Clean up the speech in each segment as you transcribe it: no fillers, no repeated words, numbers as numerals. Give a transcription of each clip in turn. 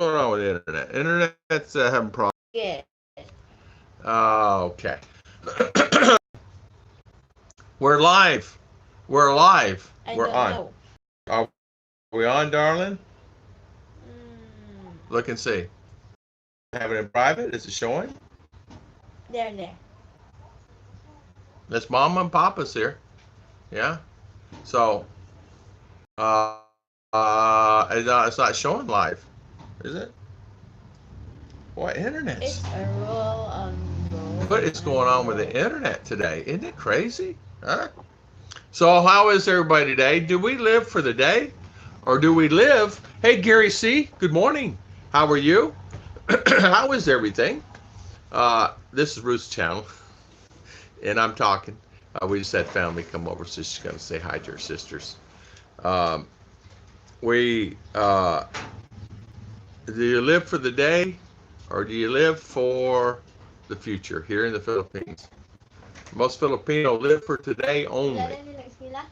going on with the internet? Internet's having problems. Yeah. Okay. We're live. We're live. I We're don't on. know. Are we on, darling? Mm, Look and see. Have it in private? Is it showing? there. That's Mama and Papa's here. Yeah. So, it's not showing live, is it? What internet's? It's a roll on roll What is going on on with the roll. internet today? Isn't it crazy? Huh? So, how is everybody today? Do we live for the day, or do we live? Hey, Gary C. Good morning. How are you? How is everything? This is Ruth's channel, and I'm talking. We just had family come over, so she's going to say hi to her sisters. Um, we Do you live for the day, or do you live for the future here in the Philippines? Most Filipino live for today only.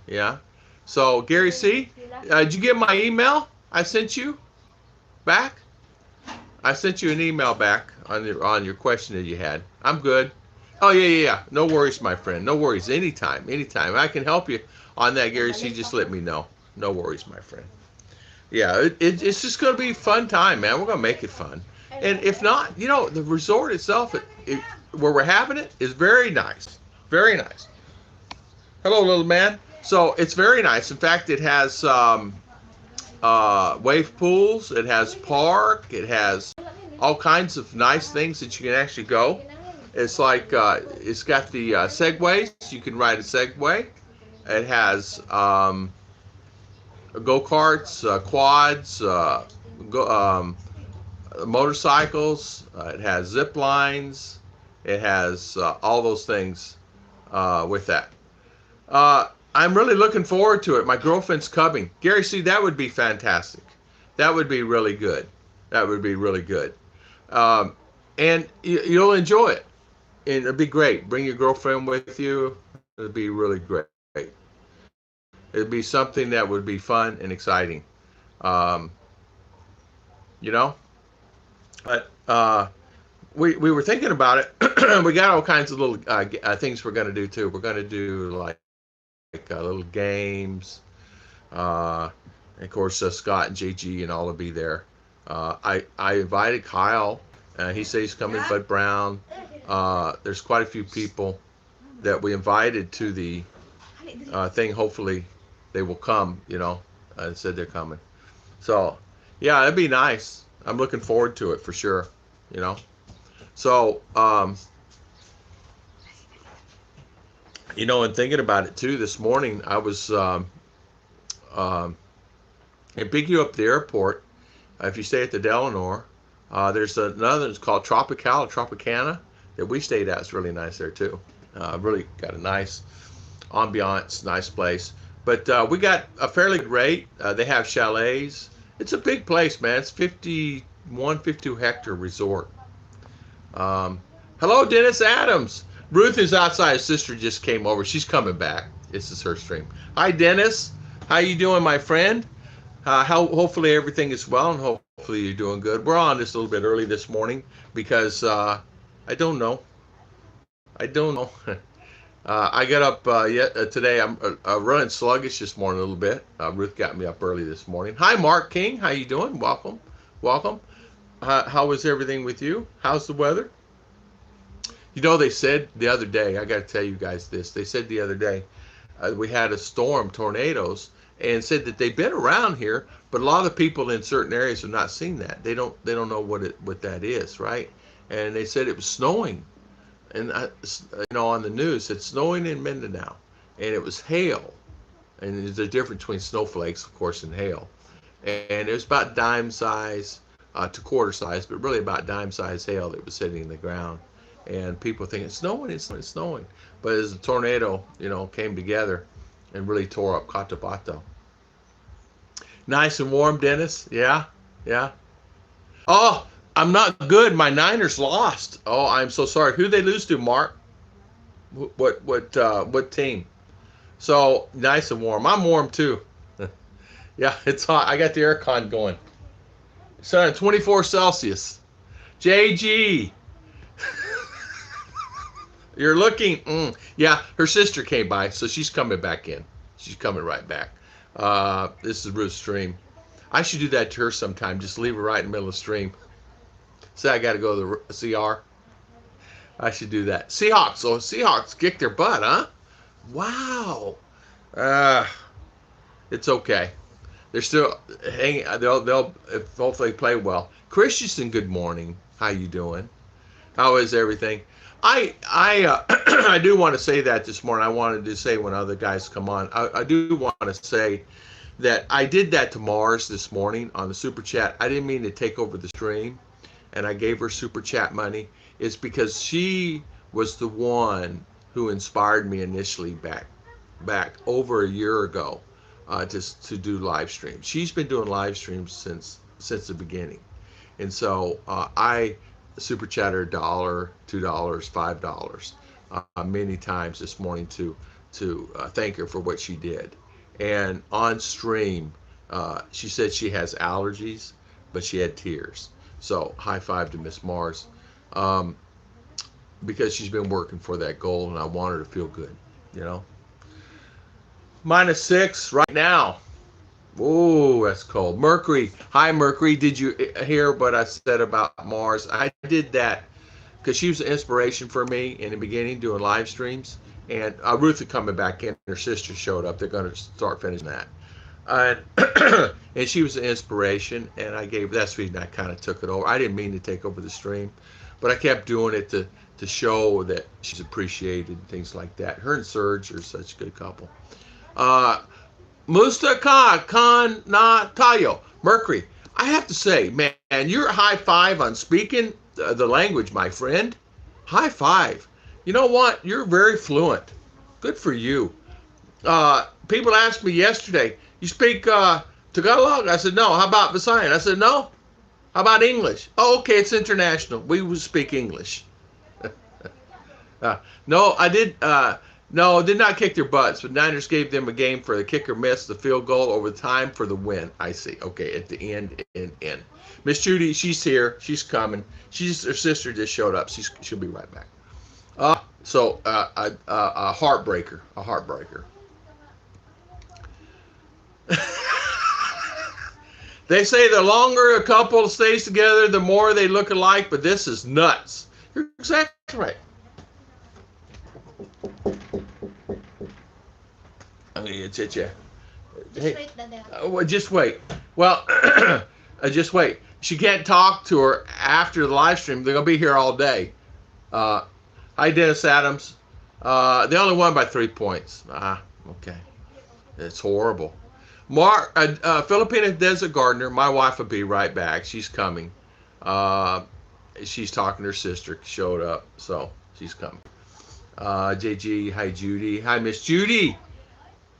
Yeah. So Gary C, did you get my email I sent you back? I sent you an email back on your question that you had. I'm good. Oh yeah. No worries, my friend. No worries. Anytime. I can help you on that, Gary C. Just let me know. No worries, my friend. Yeah, it's just going to be a fun time, man. We're going to make it fun. And if not, the resort itself, where we're having it, is very nice. Very nice. Hello, little man. So it's very nice. In fact, it has wave pools. It has park. It has all kinds of nice things that you can actually go. It's like it's got the segways. You can ride a segway. It has go-karts, quads, motorcycles. It has zip lines. It has all those things with that. I'm really looking forward to it. My girlfriend's coming. Gary, see, that would be fantastic. That would be really good. That would be really good. And you'll enjoy it. And it'd be great. Bring your girlfriend with you. It'd be really great. It'd be something that would be fun and exciting. Um, you know? But we were thinking about it. We got all kinds of little things we're going to do too. We're going to do like little games. And of course, Scott and JG and all will be there. I invited Kyle. He says he's coming. Bud Brown. There's quite a few people that we invited to the thing. Hopefully, they will come. Said they're coming. So, yeah, it'd be nice. I'm looking forward to it for sure. So, and thinking about it too, this morning I was and pick you up at the airport. If you stay at the Delano, there's another. It's called Tropicana that we stayed at. It's really nice there too. Really got a nice ambiance, nice place. But we got a fairly good rate. They have chalets. It's a big place, man. It's 52 hectare resort. Hello, Dennis Adams. Ruth is outside. His sister just came over. She's coming back. This is her stream. Hi, Dennis. How you doing, my friend? Hopefully everything is well, and hopefully you're doing good. We're on this a little bit early this morning because I don't know. I got up today. I'm running sluggish this morning a little bit. Ruth got me up early this morning. Hi, Mark King. How you doing? Welcome. How was everything with you? How's the weather? They said the other day, I got to tell you guys this. They said the other day we had a storm, tornadoes, and said that they've been around here, but a lot of people in certain areas have not seen that. They don't know what that is, right? And they said it was snowing, and on the news it's snowing in Mindanao, and it was hail, and there's a difference between snowflakes, of course, and hail, and it was about dime size to quarter size, but really about dime size hail that was sitting in the ground. And people think it's snowing, but as the tornado, came together and really tore up Cotabato. Nice and warm, Dennis. Yeah. Oh, I'm not good. My Niners lost. Oh, I'm so sorry. Who they lose to, Mark? What team? So nice and warm. I'm warm too. Yeah, it's hot. I got the aircon going. Son, 24 Celsius. JG. You're looking. Yeah, her sister came by, so she's coming back in. She's coming right back. This is Ruth's stream. I should do that to her sometime. Just leave her right in the middle of the stream. Say I got to go to the CR. I should do that. Seahawks. Oh, Seahawks kicked their butt, huh? Wow. It's okay. They're still hanging. They'll hopefully play well. Christensen, good morning. How you doing? How is everything? I I do want to say that this morning. I wanted to say when other guys come on. I do want to say that I did that to Mars this morning on the super chat. I didn't mean to take over the stream, and I gave her super chat money. It's because she was the one who inspired me initially back over a year ago to do live streams. She's been doing live streams since the beginning, and so I super chatter $1, $2, $5 many times this morning to thank her for what she did. And on stream, she said she has allergies, but she had tears. So high five to Miss Mars, because she's been working for that goal, and I want her to feel good, you know. -6 right now. Oh, that's cold. Mercury. Hi, Mercury. Did you hear what I said about Mars? I did that because she was an inspiration for me in the beginning doing live streams. And Ruth is coming back in. Her sister showed up. They're going to start finishing that. And she was an inspiration. And that's the reason I kind of took it over. I didn't mean to take over the stream, but I kept doing it to show that she's appreciated and things like that. Her and Serge are such a good couple. Mustaka Khan Na Tayo. Mercury, I have to say, man, you're a high five on speaking the language, my friend. High five. You know what? You're very fluent. Good for you. People asked me yesterday, you speak Tagalog? I said, no. How about Visayan? I said, no. How about English? Oh, okay, it's international. We will speak English. No, I did. No, did not kick their butts, but Niners gave them a game for the kicker missed the field goal over time for the win. I see. Okay, at the end. Miss Judy, she's here. She's coming. Her sister just showed up. She'll be right back. A heartbreaker. A heartbreaker. They say the longer a couple stays together, the more they look alike, but this is nuts. You're exactly right. I mean, it's you. Just wait, Dada. Well, just wait. Well, just wait. She can't talk to her after the live stream. They're going to be here all day. Hi, Dennis Adams. They only won by 3 points. Okay. It's horrible. Filipina Desert Gardener, my wife will be right back. She's coming. She's talking to her sister. Showed up, so she's coming. JG, hi, Judy. Hi, Miss Judy.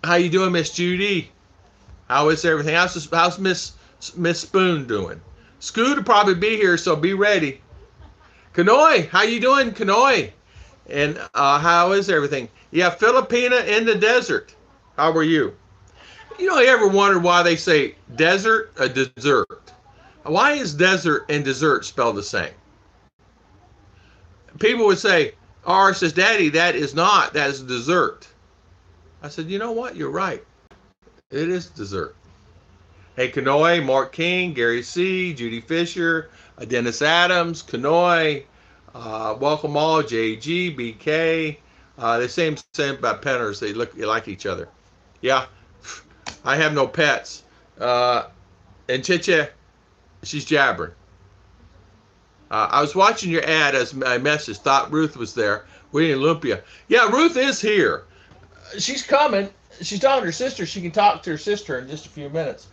How you doing, Miss Judy? How is everything? How's Miss Spoon doing? Scoot will probably be here, so be ready. Kanoy, how you doing, Kanoy? And how is everything? Yeah, Filipina in the desert. How are you? You know, you ever wondered why they say desert or dessert? Why is desert and dessert spelled the same? People would say, R says, Daddy, that is not. That is dessert. I said, you know what? You're right. It is dessert. Hey, Kanoy, Mark King, Gary C., Judy Fisher, Dennis Adams, Kanoy, welcome all, JG, BK. The same about penners. They look like each other. Yeah, I have no pets. And Chiche, she's jabbering. I was watching your ad as my message. Thought Ruth was there. We in Olympia. Yeah, Ruth is here. She's coming. She's talking to her sister. She can talk to her sister in just a few minutes.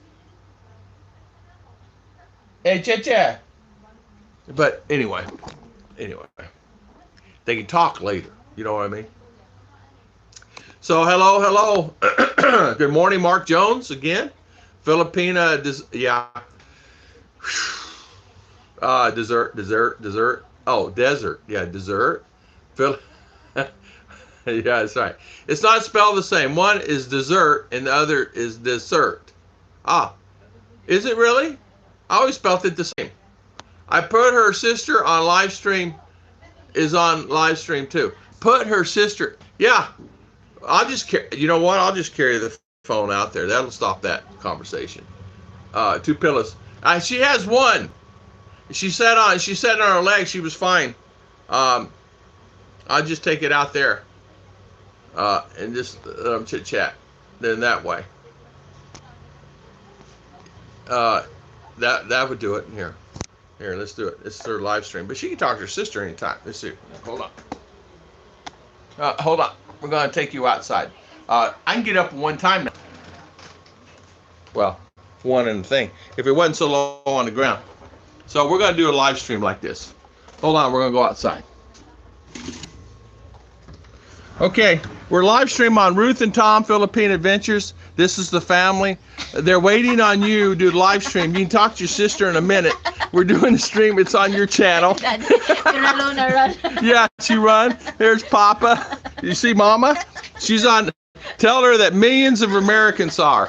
Hey, Chiche. But anyway, they can talk later. You know what I mean? So hello. Good morning, Mark Jones again. Filipina, yeah. Dessert. Oh, desert. Yeah, dessert. Yeah, that's right. It's not spelled the same. One is dessert and the other is dessert. Is it really? I always felt it the same. I put her sister on live stream, is on live stream too. Put her sister, yeah. I'll just carry. You know what? I'll just carry the phone out there. That'll stop that conversation. 2 pillows. She has one. She sat on her leg. She was fine. I'll just take it out there and just chit chat. Then that way. That would do it. Here, let's do it. It's their live stream, but she can talk to her sister anytime. Let's see. Hold on. Hold on. We're gonna take you outside. I can get up one time now. Well, one in the thing. If it wasn't so low on the ground. So we're gonna do a live stream like this. Hold on. We're gonna go outside. Okay, we're live stream on Ruth and Tom Philippine Adventures. This is the family. They're waiting on you to do the live stream. You can talk to your sister in a minute. We're doing the stream. It's on your channel. Run. Yeah, she run. There's Papa. You see Mama? She's on. Tell her that millions of Americans saw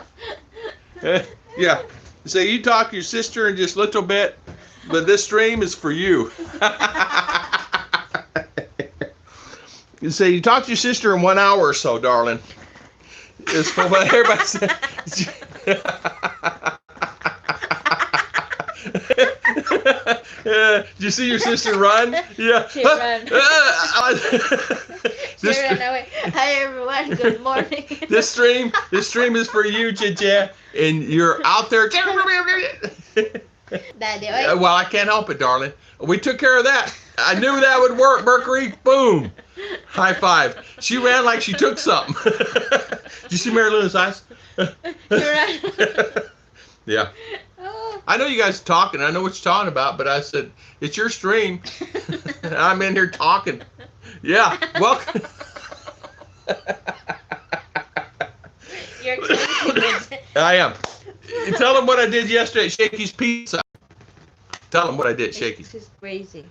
her. Yeah. So you talk to your sister in just a little bit, but this stream is for you. You say you talk to your sister in 1 hour or so, darling. It's what everybody said. Did you see your sister run? Yeah. She ran. She ran away. Hi everyone. Good morning. This stream is for you, Chicha, and you're out there. Daddy, Well, I can't help it, darling. We took care of that. I knew that would work, Mercury. Boom. High five. She ran like she took something. Did you see Mary Lou's eyes? You're right. Yeah. Oh. I know you guys are talking. I know what you're talking about, but I said, it's your stream. I'm in here talking. Yeah. Welcome. You're crazy. I am. Tell them what I did yesterday at Shakey's Pizza. Tell them what I did at Shakey's. This is crazy.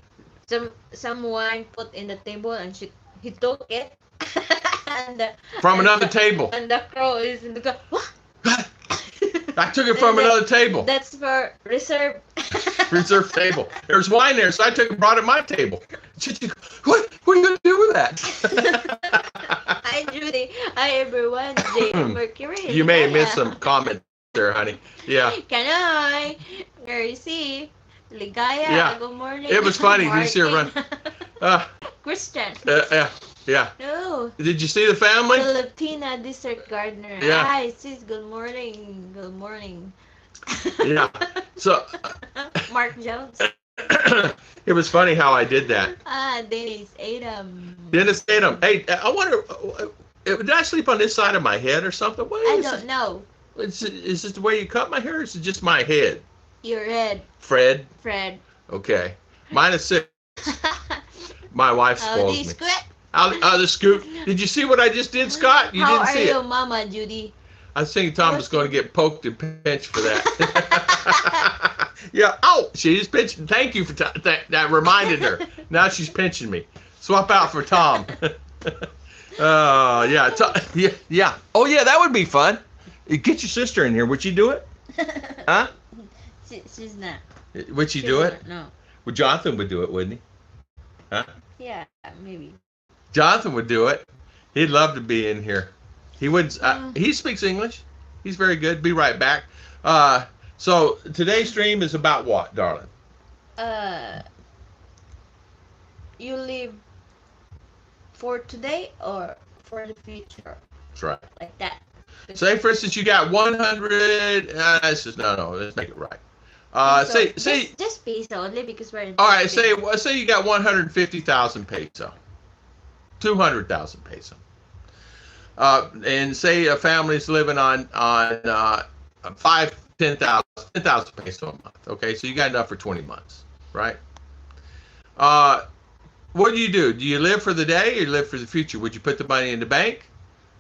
Someone put in the table and he took it. From another table. And the crow is in the go. What? I took it from another table. That's for reserve. Reserve table. There's wine there, so I took and brought it to my table. What are you going to do with that? Hi, Judy. Hi, everyone. Jay Mercury. You may have missed some comments there, honey. Yeah. Kanay. Mercy. Ligaya. Yeah. Good morning. It was funny. Did you see her run? Christian. Yeah. No. Did you see the family? Filipina Desert Gardener. Yeah. Hi, sis. Good morning. Good morning. Yeah. So. Mark Jones. It was funny how I did that. Dennis Adam. Dennis Adam. Hey, I wonder, did I sleep on this side of my head or something? I don't know. Is this the way you cut my hair, or is it just my head? Your head. Fred. Okay. -6. My wife spoils me. Squid. The scoop. Did you see what I just did, Scott? You didn't see it. How are you, Mama Judy? I was thinking Tom was going to get poked and pinched for that. Yeah. Oh, she's pinching. Thank you for that. Reminded her. Now she's pinching me. Swap out for Tom. Yeah. Yeah. Oh, yeah. That would be fun. Get your sister in here. Would she do it? Huh? She's not. Would she do it? No. Well, Jonathan would do it, wouldn't he? Huh? Yeah, maybe. Jonathan would do it. He'd love to be in here. He would. He speaks English. He's very good. Be right back. So today's stream is about what, darling? You live for today or for the future? That's right. Like that. Say, for instance, you got 100. No. Let's make it right. Say. Just peso only because we're in. All right. Say you got 150,000 peso. 200,000 peso. And say a family's living on 10,000 peso a month. Okay, so you got enough for 20 months, right? What do? Do you live for the day or you live for the future? Would you put the money in the bank,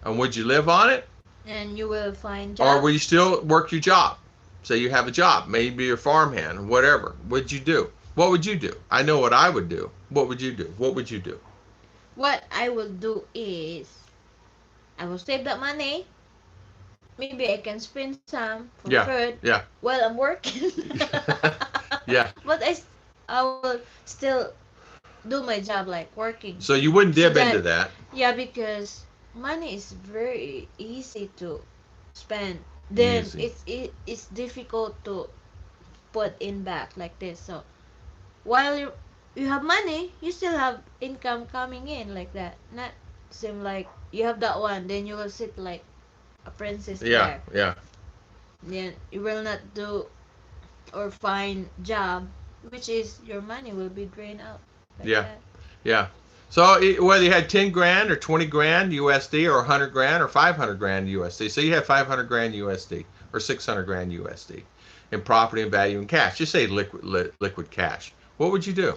and would you live on it? And you will find job. Or will you still work your job? Say you have a job, maybe you're a farmhand, whatever. What'd you do? What would you do? I know what I would do. What would you do? What would you do? What I will do is I will save that money maybe I can spend some for Yeah, food yeah, while I'm working. yeah. But I will still do my job like working. So you wouldn't So dip into that, that. yeah, because money is very easy to spend. Then Easy. it's difficult to put in back like this. So while you have money, you still have income coming in like that. Not seem like you have that one, then you will sit like a princess Yeah, there. yeah, Then you will not do or find job, which is your money will be drained out like yeah, that. yeah. So whether you had 10 grand or 20 grand USD or 100 grand or 500 grand USD, so you have 500 grand USD or 600 grand USD in property and value in cash. Just say liquid cash. What would you do?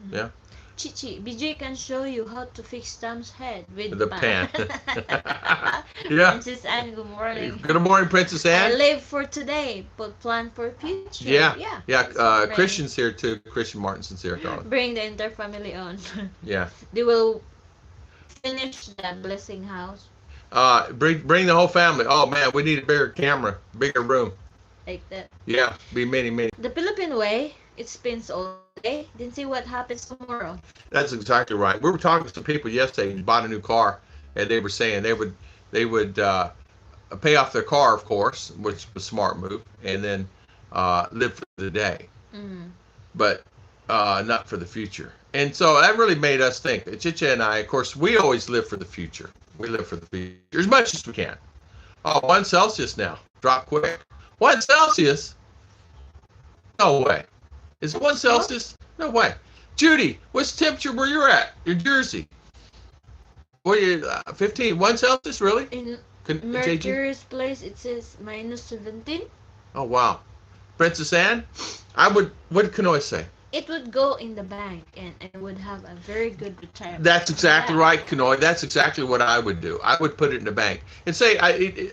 Mm. Yeah, Chichi, BJ can show you how to fix Tom's head with the pan. pan. Yeah. Princess Anne, good morning. Good morning, Princess I Anne. live for today, but plan for future. Yeah, Yeah. yeah. That's good, right? Christian's here too. Christian Martinson's here, darling. Bring the interfamily on. Yeah. They will finish the blessing house Bring the whole family. Oh man, we need a bigger camera, bigger room. like that. Yeah, be many. The Philippine way, it spins all day. Then see what happens tomorrow. That's exactly right. We were talking to some people yesterday who bought a new car, and they were saying they would pay off their car, of course, which was a smart move, and then live for the day, Mm. but not for the future. And so that really made us think. Chicha and I, of course, we always live for the future. We live for the future as much as we can. Oh, 1 Celsius now. Drop quick. 1 Celsius? No way. Is it 1 Celsius? No way. Judy, what's the temperature where you're at? In Jersey. What are you, 15? 1 Celsius, really? In JG? Mercury's place, it says -17. Oh, wow. Princess Anne, what did Kanoy say? It would go in the bank, and I would have a very good retirement. That's exactly Yeah. right, Kanoy. That's exactly what I would do. I would put it in the bank and say,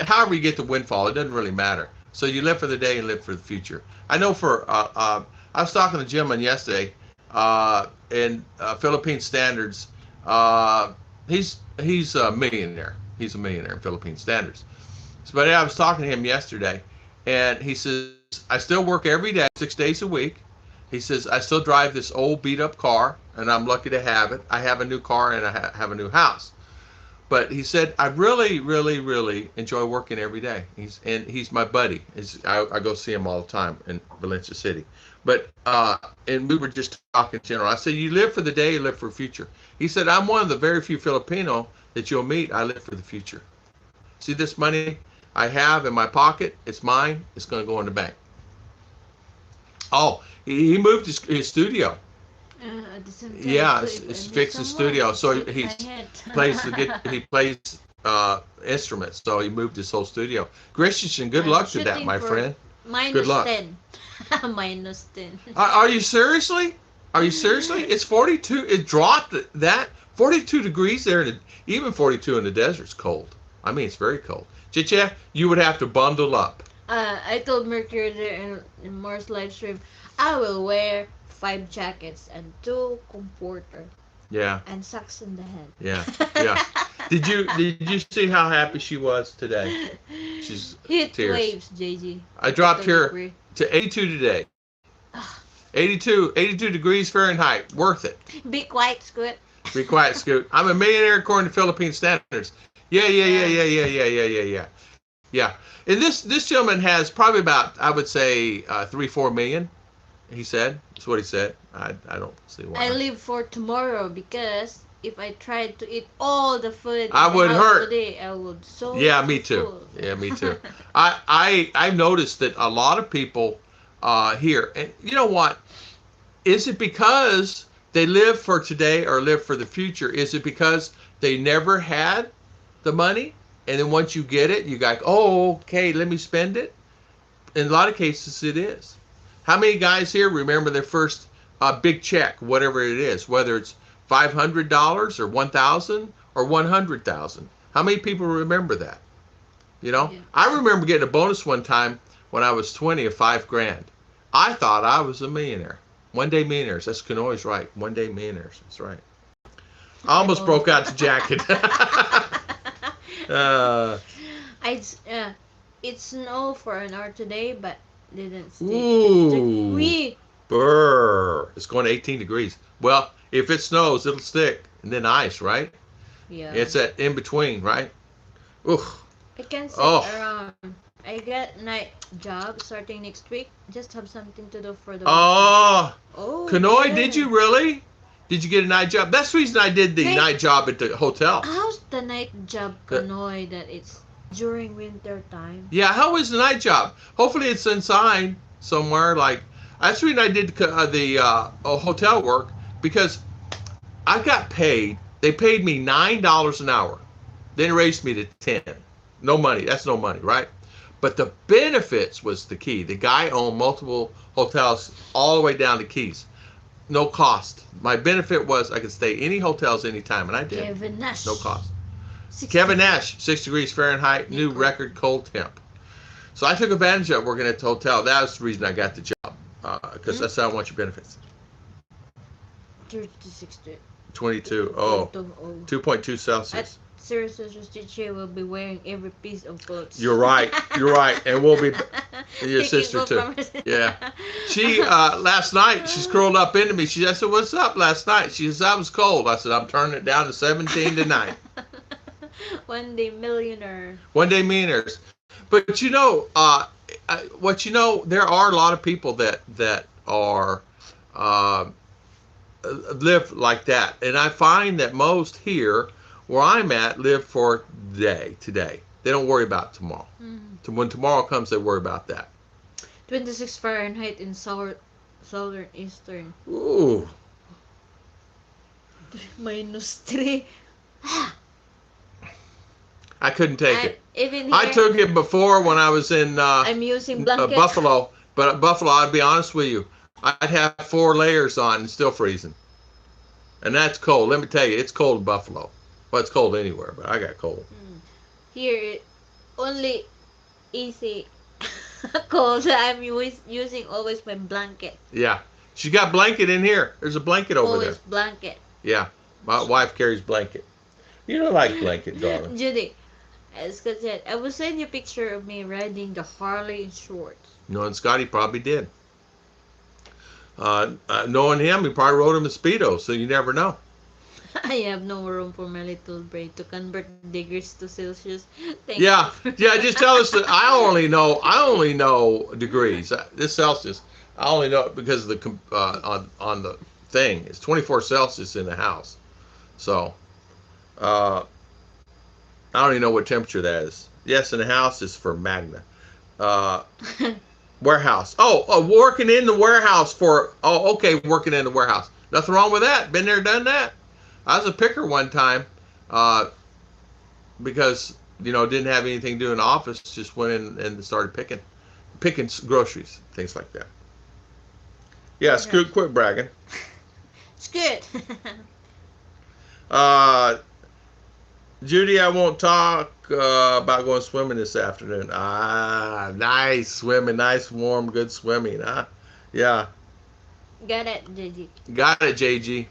however you get the windfall, it doesn't really matter. So you live for the day and live for the future. I know I was talking to Jim on yesterday, in Philippine standards. He's a millionaire. He's a millionaire in Philippine standards. But I was talking to him yesterday, and he says, I still work every day, 6 days a week. He says, I still drive this old beat up car, and I'm lucky to have it. I have a new car and I have a new house. But he said, I really enjoy working every day. He's my buddy. I go see him all the time in Valencia City. But and we were just talking in general. I said, you live for the day, you live for the future. He said, I'm one of the very few Filipino that you'll meet. I live for the future. See this money I have in my pocket? It's mine. It's going to go in the bank. Oh, he moved his studio. At the same time, Yeah, so it's if I miss fixed the someone, studio. So shake he my head. plays instruments. So he moved his whole studio. Christian, good I'm luck to that, shooting my for friend. minus Good luck. 10. Minus 10. Are you seriously? Are you seriously? It's 42. It dropped that 42 degrees there, and even 42 in the desert's cold. I mean, it's very cold. Chicha, you would have to bundle up. I told Mercury there in Mars live stream, I will wear 5 jackets and 2 comforter Yeah, and socks in the head. yeah. Did you see how happy she was today? She's Heat tears. waves, JG. I dropped here Agree. to 82 today. 82 degrees Fahrenheit. Worth it. Be quiet, Squid. Be quiet, Scoot. I'm a millionaire according to Philippine standards. Yeah. Yeah. And this gentleman has probably about, I would say, 3-4 million. He said. That's what he said. I don't see why. I live for tomorrow because if I tried to eat all the food I in the would house hurt. today, I would so Yeah, me too. full. Yeah, me too. I've noticed that a lot of people here, and you know what? Is it because they live for today or live for the future? Is it because they never had the money, and then once you get it, you go, oh, okay, let me spend it? In a lot of cases, it is. How many guys here remember their first big check, whatever it is, whether it's $500 or $1,000 or $100,000? How many people remember that? You know, Yeah. I remember getting a bonus one time when I was 20 of $5,000. I thought I was a millionaire. One day millionaires. That's Kanoy's right. One day millionaires. That's right. I almost broke out the jacket. I It snowed for an hour today, but didn't stick. It's just Ooh, we. brr. It's going to 18 degrees. Well, if it snows, it'll stick. And then ice, right? Yeah. It's that in between, right? Ooh. I can sit Oh. around. I get night job starting next week. Just have something to do for the weekend. Oh. Oh, Kanoy, did good. you really? Did you get a night job? That's the reason I did the Wait, night job at the hotel. how's the night job The, Kanoy that it's during winter time? yeah, how was the night job? Hopefully it's inside somewhere. Like that's the reason I did the hotel work because I got paid. They paid me $9 an hour. Then raised me to 10. No money. That's no money, right? But the benefits was the key. The guy owned multiple hotels all the way down to Keys. No cost. My benefit was I could stay any hotels anytime, and I did. Kevin Nash. No cost. 60. Kevin Nash, 6 degrees Fahrenheit, new record cold temp. So I took advantage of working at the hotel. That was the reason I got the job, because that's how I want your benefits. 36 to 22. Oh, 2.2 At Celsius. seriously, just teacher will be wearing every piece of clothes. You're right. You're right. And we'll be your Taking sister off too. from her- Yeah. She last night she's curled up into me. I said, "What's up?" Last night she says, "I was cold." I said, "I'm turning it down to 17 tonight." One day millionaire. One day millionaires. But what you know, there are a lot of people that are uh, live like that, and I find that most here where I'm at live for today. They don't worry about tomorrow. When tomorrow comes, they worry about that. 26 Fahrenheit in southern eastern. Ooh. -3. I couldn't take it. Even here, I took it before when I was in I'm using blankets. Buffalo, but at Buffalo, I'd be honest with you, I'd have 4 layers on and still freezing. And that's cold. Let me tell you, it's cold in Buffalo. Well, it's cold anywhere, but I got cold. Here, only easy cold. I'm using always my blanket. Yeah. She got blanket in here. There's a blanket over Always there. blanket. Yeah. My wife carries blanket. You don't like blanket, darling. Judy, as Scott said, I will send you a picture of me riding the Harley in shorts. No, and Scotty probably did. Knowing him, he probably rode him a Speedo, so you never know. I have no room for my little brain to convert degrees to Celsius. Thank Yeah, you. yeah. Just tell us that I only know degrees. This Celsius, I only know it because of the on the thing. It's 24 Celsius in the house, so I don't even know what temperature that is. Yes, in the house is for Magna. Warehouse. Oh, working in the warehouse for. Oh, okay, working in the warehouse. Nothing wrong with that. Been there, done that. I was a picker one time, because didn't have anything to do in the office. Just went in and started picking groceries, things like that. Yeah, Scoot, quit bragging. It's good. Judy, I won't talk about going swimming this afternoon. Ah, nice swimming, nice warm, good swimming, huh? Yeah. Got it, JG. Got it, JG.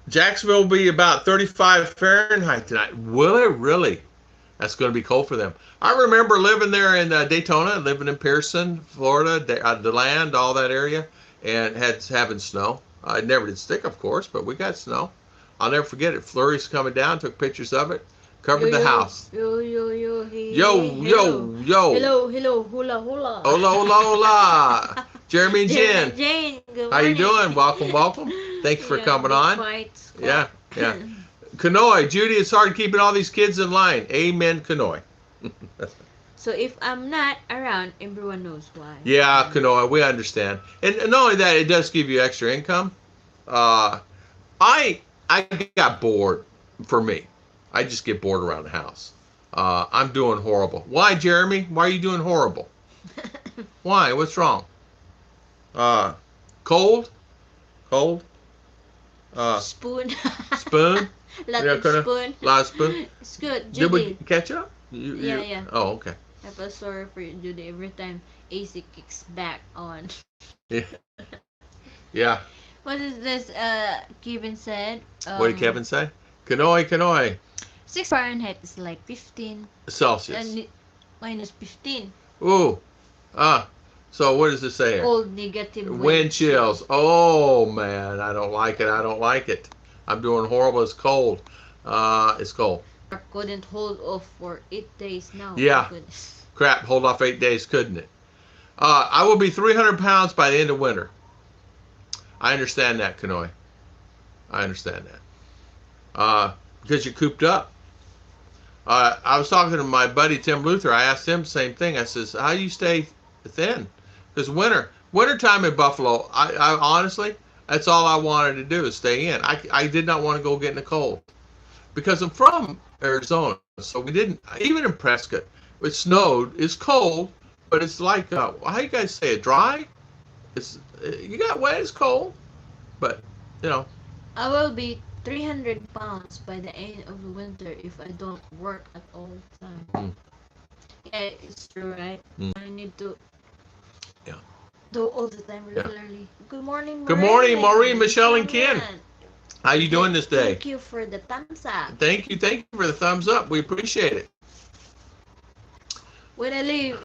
Jacksonville will be about 35 Fahrenheit tonight. Will it really? That's going to be cold for them. I remember living there in Daytona, living in Pearson, Florida, DeLand, all that area, and having snow. It never did stick, of course, but we got snow. I'll never forget it. Flurries coming down, took pictures of it, covered the house. Yo, yo, yo, hey, Yo, hey, yo, yo. Hello, hello, hula, hula. Hola, hola, hola. Jeremy and Jen. Jane, good How you morning. doing? Welcome, welcome. Thank you for coming big on. fights. Yeah, yeah. Kanoy, Judy, it's hard keeping all these kids in line. Amen, Kanoy. So if I'm not around, everyone knows why. Yeah, Kanoy, we understand. And not only that, it does give you extra income. I got bored. For me, I just get bored around the house. I'm doing horrible. Why, Jeremy? Why are you doing horrible? Why? What's wrong? Cold? Cold? Spoon. Spoon? Lot Yeah, of kinda- spoon. Lot of spoon? It's good, Did we Judy. catch up? Yeah. Oh, okay. I feel sorry for you, Judy. Every time AC kicks back on. Yeah. Yeah. What is this? Kevin said. What did Kevin say? Kanoy, Kanoy. 6 Fahrenheit is like 15 Celsius. and minus 15. Ooh. So what does it say here? Cold, negative Wind chills. Oh man, I don't like it. I don't like it. I'm doing horrible. It's cold. It's cold. I couldn't hold off for 8 days now. Yeah. Crap, hold off 8 days, couldn't it? I will be 300 pounds by the end of winter. I understand that, Kanoi. I understand that. Because you're cooped up. I was talking to my buddy Tim Luther. I asked him the same thing. I says, how do you stay thin? Because wintertime in Buffalo, I honestly, that's all I wanted to do is stay in. I did not want to go get in the cold. Because I'm from Arizona, so we didn't, even in Prescott, it snowed, it's cold, but it's like, how you guys say it, dry? You got wet, it's cold, but, you know. I will be 300 pounds by the end of the winter if I don't work at all the time. Yeah, it's true, right? I need to do all the time regularly. Good morning, Maureen. Good morning, Maureen, Michelle, and Ken. How you doing this day? Thank you for the thumbs up. Thank you for the thumbs up. We appreciate it. When I leave,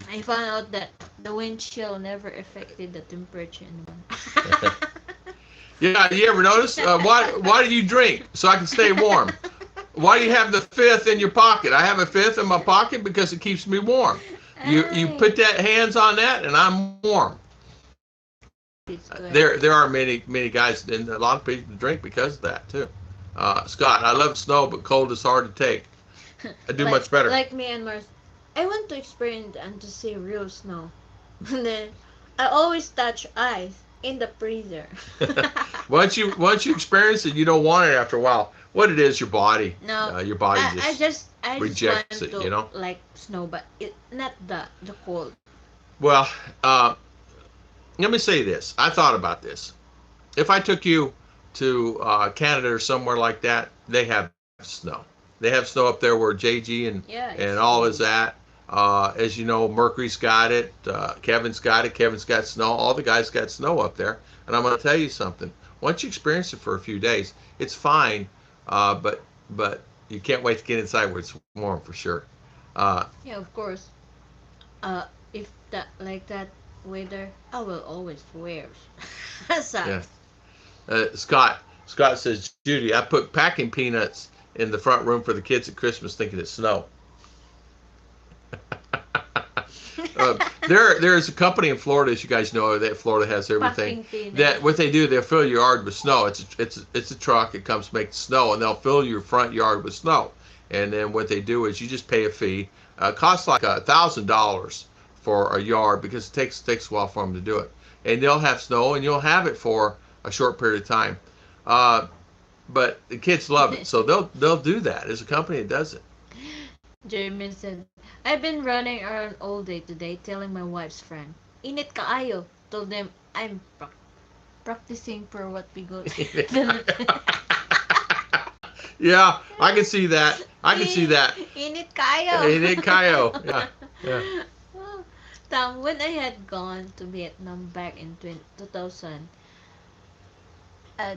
I found out that the wind chill never affected the temperature in the winter. Yeah, you ever notice? Why do you drink? So I can stay warm. Why do you have the fifth in your pocket? I have a fifth in my pocket because it keeps me warm. You put that hands on that and I'm warm. There are many guys and a lot of people drink because of that too. Scott, I love snow, but cold is hard to take. I do much better. Like me and Mars, I want to experience and to see real snow. And then I always touch ice in the freezer. once you experience it, you don't want it after a while. What it is, your body. No, your body I just rejects it. To, you know, like snow, but not the cold. Well, let me say this. I thought about this. If I took you to Canada or somewhere like that, they have snow. They have snow up there where JG and all is at. As you know, Mercury's got it. Kevin's got it. Kevin's got snow. All the guys got snow up there. And I'm going to tell you something. Once you experience it for a few days, it's fine. But you can't wait to get inside where it's warm for sure. Yeah, of course. If that like that weather, I will always wear socks. Yeah. Scott says, Judy, I put packing peanuts in the front room for the kids at Christmas thinking it's snow. There is a company in Florida, as you guys know, that Florida has everything. That what they do, they'll fill your yard with snow. It's a truck. It comes to make snow, and they'll fill your front yard with snow. And then what they do is you just pay a fee. It costs like $1,000 for a yard because it takes a while for them to do it. And they'll have snow, and you'll have it for a short period of time. But the kids love it, so they'll do that. There's a company that does it. Jeremy said, I've been running around all day today telling my wife's friend, init kaayo. Told them I'm practicing for what we go to. Yeah, I can see that. Init kayo. Init kayo. Yeah. Tom, when I had gone to Vietnam back in 2000,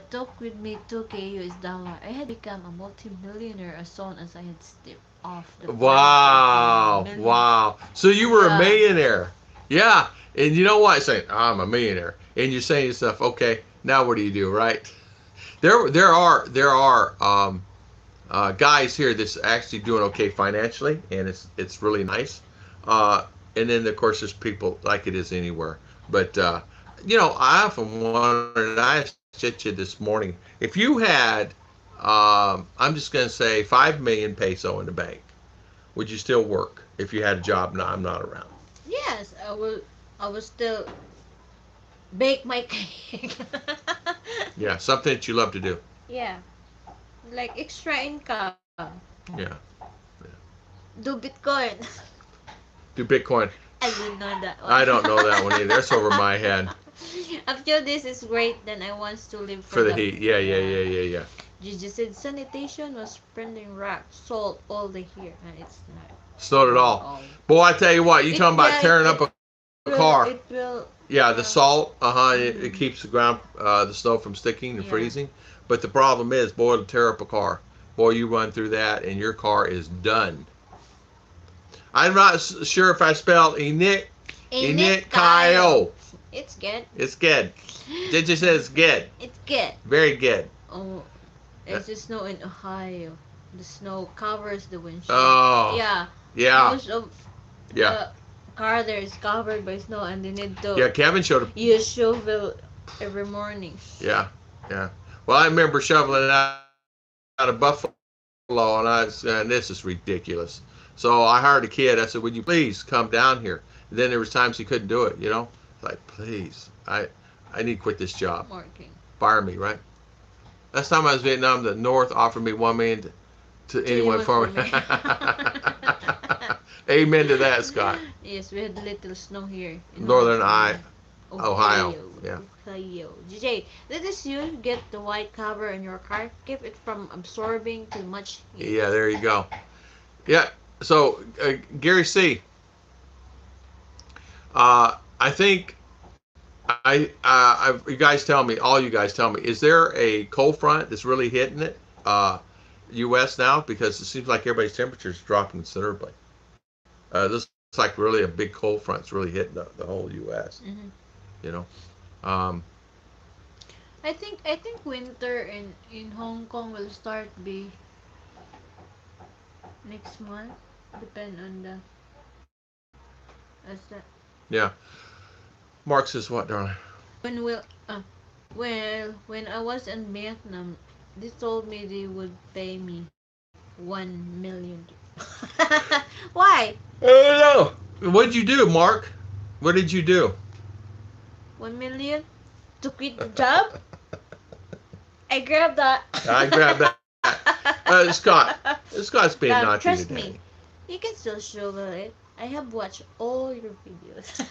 took with me 2K US dollar. I had become a multi-millionaire as soon as I had stepped off the Wow. So you were a millionaire. Yeah. And you know what? I say, I'm a millionaire. And you're saying to yourself, okay, now what do you do, right? There are guys here that's actually doing okay financially, and it's really nice. And then of course there's people like it is anywhere. But you know, I often wondered, and I asked you this morning, if you had I'm just going to say 5 million peso in the bank, would you still work if you had a job and I'm not around? Yes, I will still bake my cake. Yeah, something that you love to do. Yeah, like extra income. Yeah. Do Bitcoin. Do Bitcoin. I don't know that one. I don't know that one either. That's over my head. After this is great, then I want to live for the heat. Yeah. Gigi said sanitation was spreading rock, salt all the here, and it's not. Snowed at all. Boy, I tell you what, you talking about tearing up a car. It will. Yeah, the salt, it keeps the ground, the snow from sticking and freezing. But the problem is, boy, it'll tear up a car. boy, you run through that and your car is done. I'm not sure if I spelled Init Kyle. It's good. It's good. It just says good. It's good. Very good. Oh, it's the snow in Ohio. The snow covers the windshield. Oh. Yeah. Yeah. Most of Yeah. car there is covered by snow, and they need to Yeah, Kevin showed a use shovel every morning. Yeah, yeah. Well, I remember shoveling out of Buffalo, and this is ridiculous. So I hired a kid. I said, "Would you please come down here?" And then there was times he couldn't do it. You know, like, please, I need to quit this job. Working. Fire me, right? Last time I was in Vietnam, the North offered me $1 million to anyone for me. Amen to that, Scott. Yes, we had little snow here in Northern Ohio. Yeah. Ohio. DJ, let us you get the white cover in your car. Keep it from absorbing too much heat. Yeah, there you go. Yeah. So Gary C. I think you guys tell me, all you guys tell me, is there a cold front that's really hitting it, U.S. now? Because it seems like everybody's temperature is dropping considerably. This is like really a big cold front's really hitting the whole U.S. Mm-hmm. You know. I think winter in Hong Kong will start be next month. Depend on the as that. Yeah. Mark says what, darling? When will well, when I was in Vietnam, they told me they would pay me 1 million. Why? I don't know. What did you do, Mark? What did you do? 1 million to quit the job? I grabbed that. I grabbed that. Scott's being naughty trust today. me, you can still shovel it. I have watched all your videos.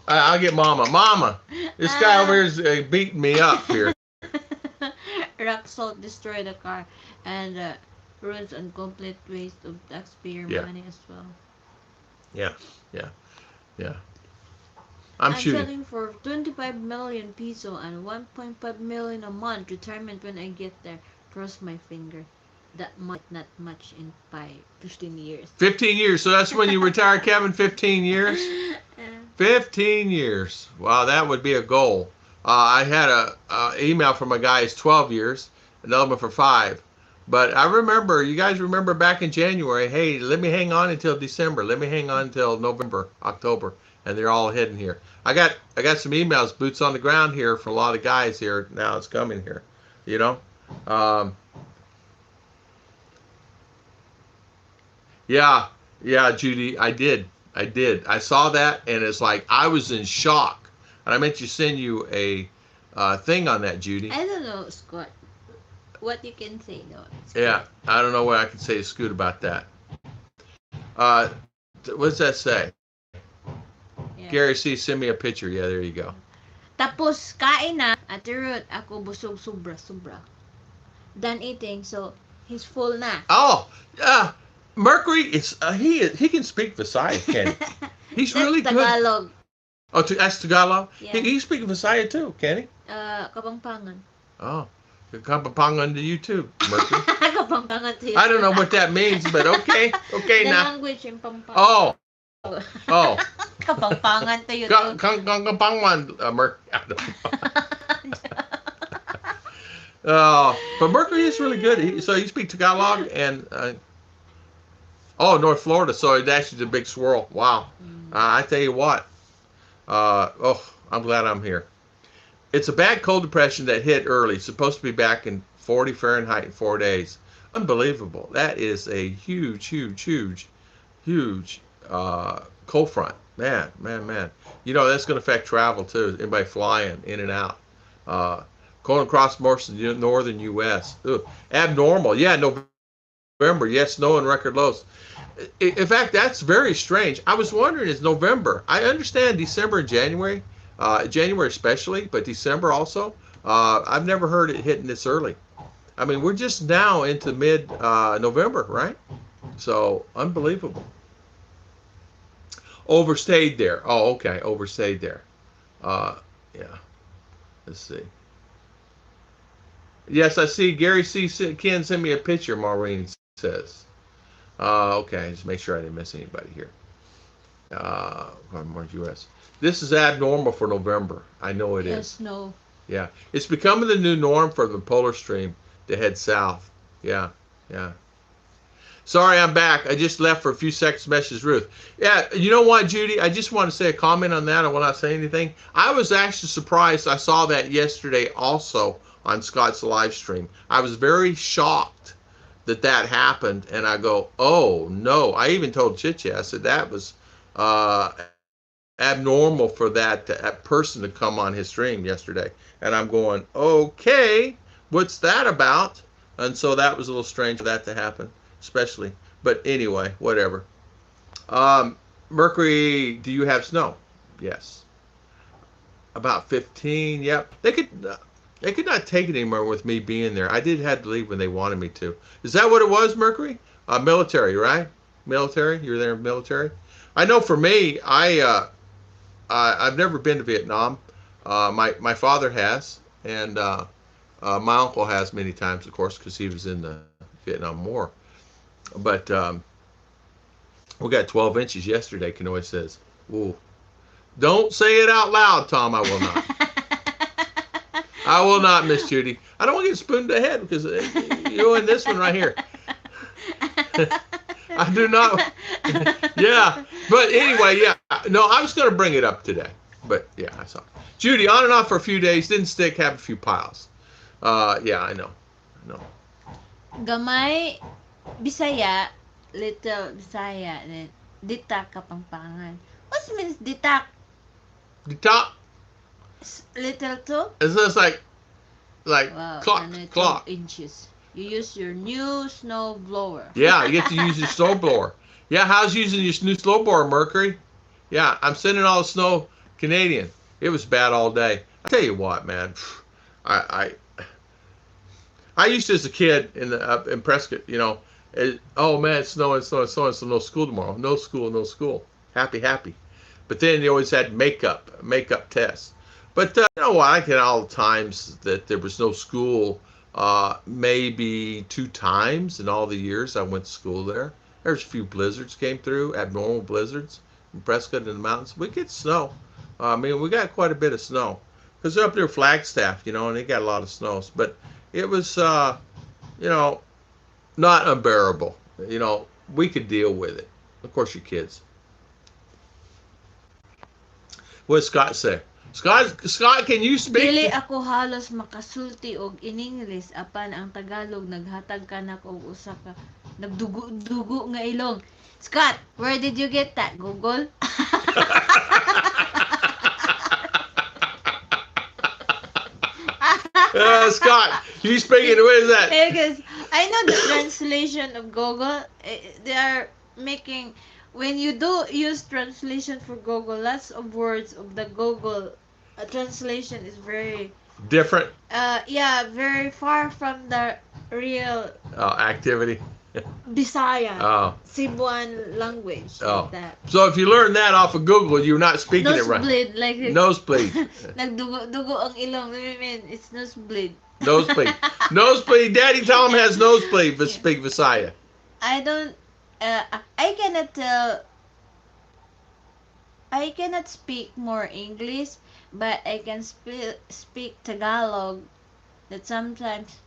I'll get Mama. Mama, this guy over here is beating me up here. Rock salt destroy the car and ruins and complete waste of taxpayer money as well. Yeah. I'm shooting. selling for 25 million peso and 1.5 million a month retirement when I get there. Cross my finger. That might not much in 15 years. 15 years. So that's when you retire, Kevin? 15 years? 15 years. Wow, that would be a goal. I had a email from a guy who's 12 years, another one for 5. But I remember, you guys remember back in January, hey, let me hang on until December. Let me hang on until November, October. And they're all hidden here. I got some emails, boots on the ground here for a lot of guys here. Now it's coming here, you know. Yeah, Judy, I did. I saw that, and it's like I was in shock. And I meant to send you a thing on that, Judy. I don't know, Scott. What you can say, though. Yeah, I don't know what I can say to Scoot about that. What does that say? Yeah. Gary C, send me a picture. Yeah, there you go. Tapos, kain na. Ate Ruth, ako busog sobra. Done eating, so he's full na. Oh, Mercury, he can speak Visayas, can he? He's really Tagalog. Good. Oh, that's Tagalog? Yeah. He speaks Visayas too, can he? Kapampangan. Oh, Kapampangan to you too, Mercury. Kapampangan to you. I don't know what that means, but okay. Okay, the now. Language in Pampanga. Oh. Kapampangan to you too. Kapampangan, Mercury. But Mercury is really good. So he speaks Tagalog and North Florida. So it actually is a big swirl. Wow. I tell you what. I'm glad I'm here. It's a bad cold depression that hit early. It's supposed to be back in 40 Fahrenheit in 4 days. Unbelievable. That is a huge cold front. Man. You know, that's going to affect travel too. Anybody flying in and out. Going across most of the northern U.S. Ugh. Abnormal. Yeah, November. Yes, snow and record lows. In fact, that's very strange. I was wondering, is November. I understand December and January. January especially, but December also. I've never heard it hitting this early. I mean, we're just now into mid-November, right? So, unbelievable. Overstayed there. Oh, okay. Overstayed there. Yeah. Let's see. Yes, I see. Gary C. Ken send me a picture. Maureen says. Okay, just make sure I didn't miss anybody here. From U.S. This is abnormal for November. I know it is. Yes, no. Yeah, it's becoming the new norm for the polar stream to head south. Yeah, yeah. Sorry, I'm back. I just left for a few seconds. Message Ruth. Yeah, you know what, Judy? I just want to say a comment on that. I will not say anything. I was actually surprised. I saw that yesterday also on Scott's live stream. I was very shocked that that happened, and I go, oh no. I even told Chichi. I said that was uh, abnormal for that person to come on his stream yesterday, and I'm going, okay, what's that about? And so that was a little strange for that to happen, especially. But anyway, whatever. Mercury, do you have snow? Yes, about 15. Yep, they could not take it anymore with me being there. I did have to leave when they wanted me to. Is that what it was, Mercury? Military, right? Military. You're there, military. I know for me, I've never been to Vietnam. My father has, and my uncle has many times, of course, because he was in the Vietnam War. But we got 12 inches yesterday. Kanoy says, "Ooh, don't say it out loud, Tom. I will not. I will not, Miss Judy. I don't want to get spooned to the head because you and this one right here. I do not. Yeah, but anyway, yeah. No, I was going to bring it up today, but yeah, I saw. Judy on and off for a few days, didn't stick, have a few piles. Yeah, I know. Gamay, Bisaya, little Bisaya, then Ditak Kapampangan. What means Ditak? The top Little too? is just like Wow, clock, 12 inches. You use your new snow blower. Yeah, you get to use your snow blower. Yeah, how's using your new snow blower, Mercury? Yeah, I'm sending all the snow Canadian. It was bad all day. I tell you what, man. I I used to as a kid in Prescott, oh man, it's snowing, snowing, snowing, so no school tomorrow. No school, no school. Happy, happy. But then you always had makeup tests. But you know what? I get all the times that there was no school. Maybe 2 times in all the years I went to school there. There's a few blizzards came through, abnormal blizzards in Prescott in the mountains. We get snow. I mean, we got quite a bit of snow because they're up there Flagstaff, and they got a lot of snows. But it was, not unbearable. We could deal with it. Of course, your kids. What did Scott say? Scott, can you speak? Dili ako halos makasulti og in English apan ang Tagalog naghatag kanak og usa ka nagdugo-dugo nga ilong. Scott, where did you get that? Google? Scott, you speaking? What is that? Because I know the translation of Google. They are making when you do use translation for Google, lots of words of the Google translation is very different. Yeah, very far from the real activity. Bisaya, Cebuan language. Like that. So if you learn that off of Google, you're not speaking it right. Nosebleed, like nosebleed. Nagdugo ang ilong. I mean, it's nosebleed. Nosebleed. Nosebleed. Daddy Tom has nosebleed, but speak Visaya. I don't. I cannot tell. I cannot speak more English, but I can speak Tagalog. That sometimes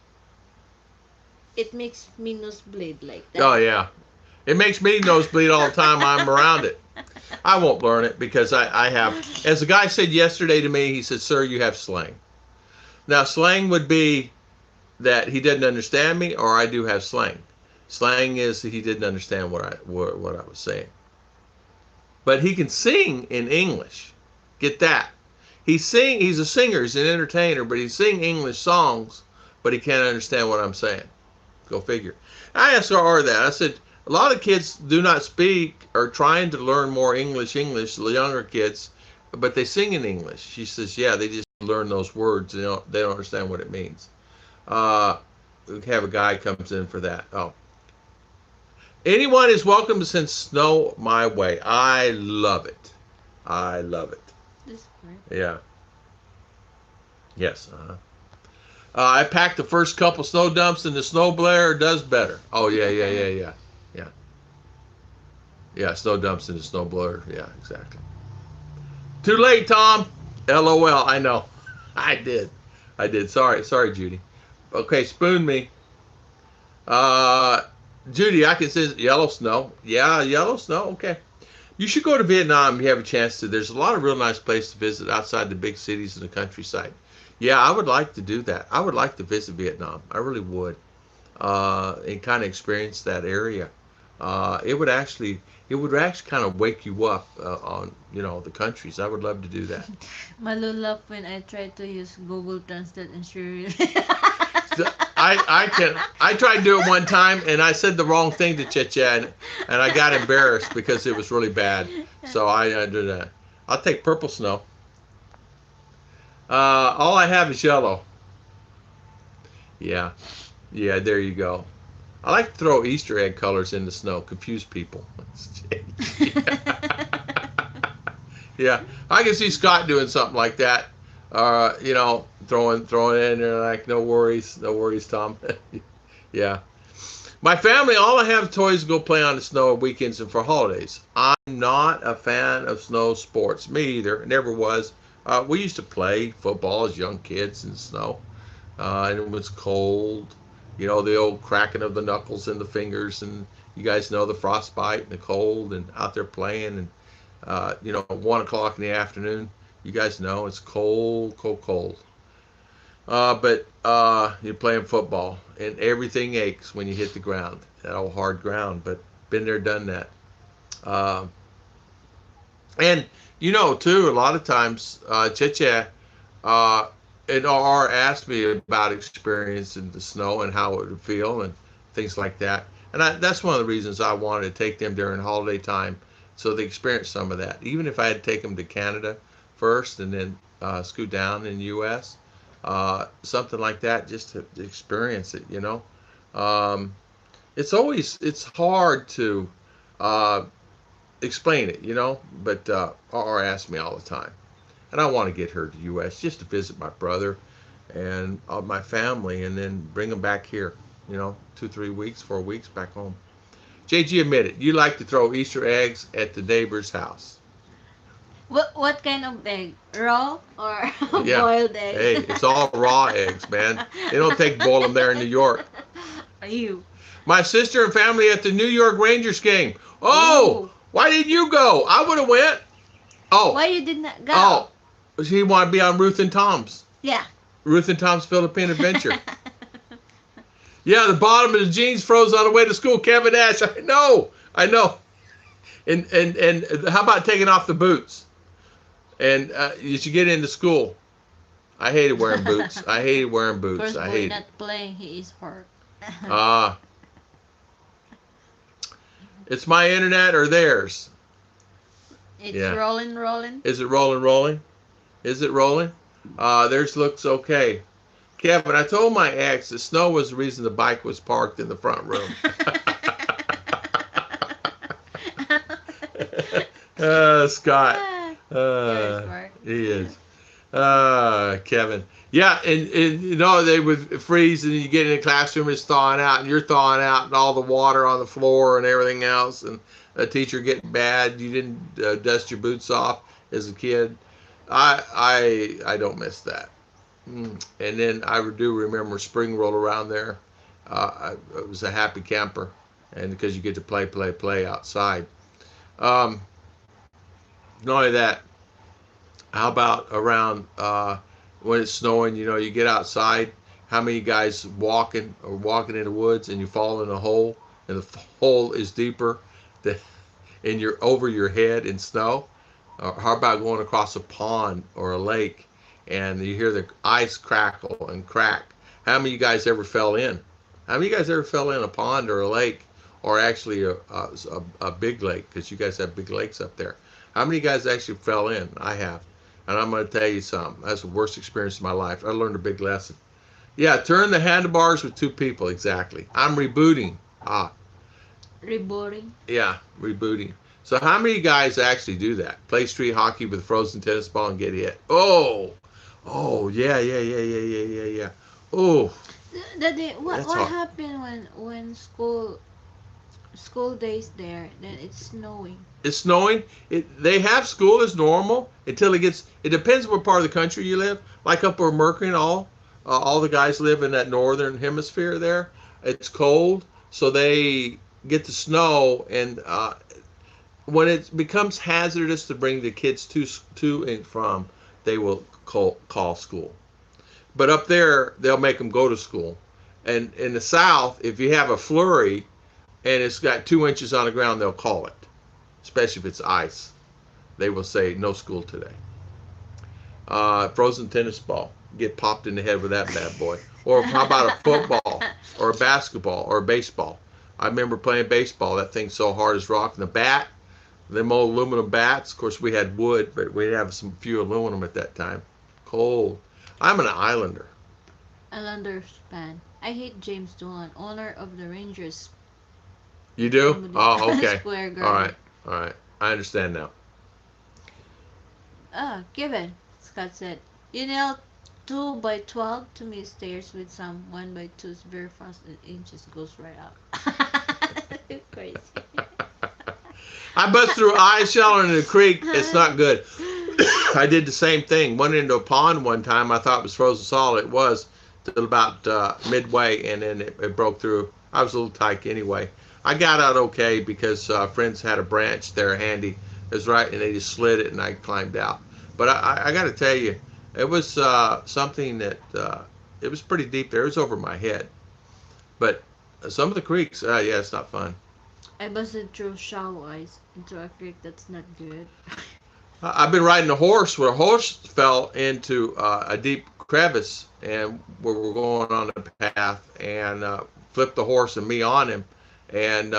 it makes me nosebleed like that. Oh yeah, it makes me nosebleed all the time I'm around it. I won't learn it because I have. As the guy said yesterday to me, he said, "Sir, you have slang." Now slang would be that he didn't understand me, or I do have slang. Slang is that he didn't understand what I was saying. But he can sing in English. Get that. He's a singer, he's an entertainer, but he sing English songs, but he can't understand what I'm saying. Go figure. I asked her that. I said, a lot of kids do not speak or trying to learn more English, the younger kids, but they sing in English. She says, yeah, they just learn those words. They don't understand what it means. We have a guy comes in for that. Oh. Anyone is welcome to send snow my way. I love it. I love it. Yeah. Yes. I packed the first couple snow dumps, and the snow blower does better. Oh yeah, yeah, yeah, yeah, yeah, yeah. Snow dumps and the snow blower. Yeah, exactly. Too late, Tom. LOL. I know. I did. I did. Sorry, Judy. Okay, spoon me. Uh, Judy, I can say yellow snow. Yeah, yellow snow. Okay. You should go to Vietnam if you have a chance to. There's a lot of real nice places to visit outside the big cities and the countryside. Yeah, I would like to do that. I would like to visit Vietnam. I really would. And kind of experience that area. It would actually kind of wake you up on the countries. I would love to do that. Malu laugh when I try to use Google Translate and she really. I tried to do it one time and I said the wrong thing to Checha and I got embarrassed because it was really bad. So I did that. I'll take purple snow. All I have is yellow. Yeah, yeah. There you go. I like to throw Easter egg colors in the snow, confuse people. Yeah, I can see Scott doing something like that. Throwing it in there like no worries, Tom. Yeah. My family, all I have is toys to go play on the snow on weekends and for holidays. I'm not a fan of snow sports. Me either. Never was. We used to play football as young kids in the snow, and it was cold. The old cracking of the knuckles and the fingers, and you guys know the frostbite and the cold, and out there playing, and 1 o'clock in the afternoon. You guys know it's cold, cold, cold. But you're playing football, and everything aches when you hit the ground, that old hard ground. But been there, done that. Uh, and too, a lot of times, Cheche and R asked me about experience in the snow and how it would feel and things like that. And that's one of the reasons I wanted to take them during holiday time so they experience some of that. Even if I had to take them to Canada first and then scoot down in the U.S., something like that, just to experience it. It's hard to explain it. But R asked me all the time. And I want to get her to the U.S. just to visit my brother and my family and then bring them back here, 2, 3 weeks, 4 weeks back home. JG admitted, you like to throw Easter eggs at the neighbor's house. What kind of egg? Raw or Yeah. boiled egg? Hey, it's all raw eggs, man. They don't boil them there in New York. Are you? My sister and family at the New York Rangers game. Oh, Ooh. why didn't you go? I would have went. Oh. Why you did not go? Oh, he wanted to be on Ruth and Tom's. Yeah. Ruth and Tom's Philippine Adventure. Yeah, the bottom of the jeans froze on the way to school. Kevin Ash. I know. And how about taking off the boots? And you should get into school. I hated wearing boots. First I boy hated. not playing, he is hurt. It's my internet or theirs. It's Yeah. rolling. Is it rolling? Is it rolling? Theirs looks okay. Kevin, I told my ex the snow was the reason the bike was parked in the front room. Scott. He is. Kevin. Yeah, and they would freeze and you get in the classroom, it's thawing out and you're thawing out and all the water on the floor and everything else and a teacher getting mad. You didn't dust your boots off as a kid. I don't miss that. And then I do remember spring roll around there. I was a happy camper, and because you get to play outside. Not only that, how about around when it's snowing? You get outside. How many guys walking in the woods and you fall in a hole, and the hole is deeper than and you're over your head in snow? How about going across a pond or a lake and you hear the ice crackle and crack? How many of you guys ever fell in? How many of you guys ever fell in a pond or a lake, or actually a big lake, because you guys have big lakes up there? How many of you guys actually fell in? I have. And I'm going to tell you something. That's the worst experience of my life. I learned a big lesson. Yeah, turn the handlebars with 2 people, exactly. I'm rebooting. Rebooting? Yeah, rebooting. So how many guys actually do that? Play street hockey with a frozen tennis ball and get hit? Oh, yeah. Oh, Daddy, that's what hard. happened when school days there? Then it's snowing. It's snowing. They have school as normal until it gets. It depends what part of the country you live. Like up where Mercury and all the guys live in that northern hemisphere there. It's cold, so they get the snow, and when it becomes hazardous to bring the kids to and from, they will call school. But up there, they'll make them go to school. And in the South, if you have a flurry and it's got 2 inches on the ground, they'll call it, especially if it's ice. They will say no school today. Frozen tennis ball, get popped in the head with that bad boy. Or how about a football or a basketball or a baseball? I remember playing baseball. That thing's so hard as rock. And the bat, them old aluminum bats. Of course, we had wood, but we didn't have some few aluminum at that time. Cold. I'm an Islander. Islanders fan. I hate James Dolan, owner of the Rangers. You do? Oh, okay. Square All Garden. right. All right. I understand now. Given, Scott said. You nailed 2 by 12 to me stairs with some 1 by 2s very fast and inches goes right up. Crazy. I bust through ice shallow in the creek. It's not good. I did the same thing. Went into a pond one time. I thought it was frozen solid. It was till about midway, and then it broke through. I was a little tight anyway. I got out okay because friends had a branch there handy. It was right, and they just slid it, and I climbed out. But I got to tell you, it was something that it was pretty deep there. It was over my head. But some of the creeks, yeah, it's not fun. I busted through shallow ice into a creek that's not good. I've been riding a horse where a horse fell into a deep crevice, and we were going on a path, and flipped the horse and me on him, and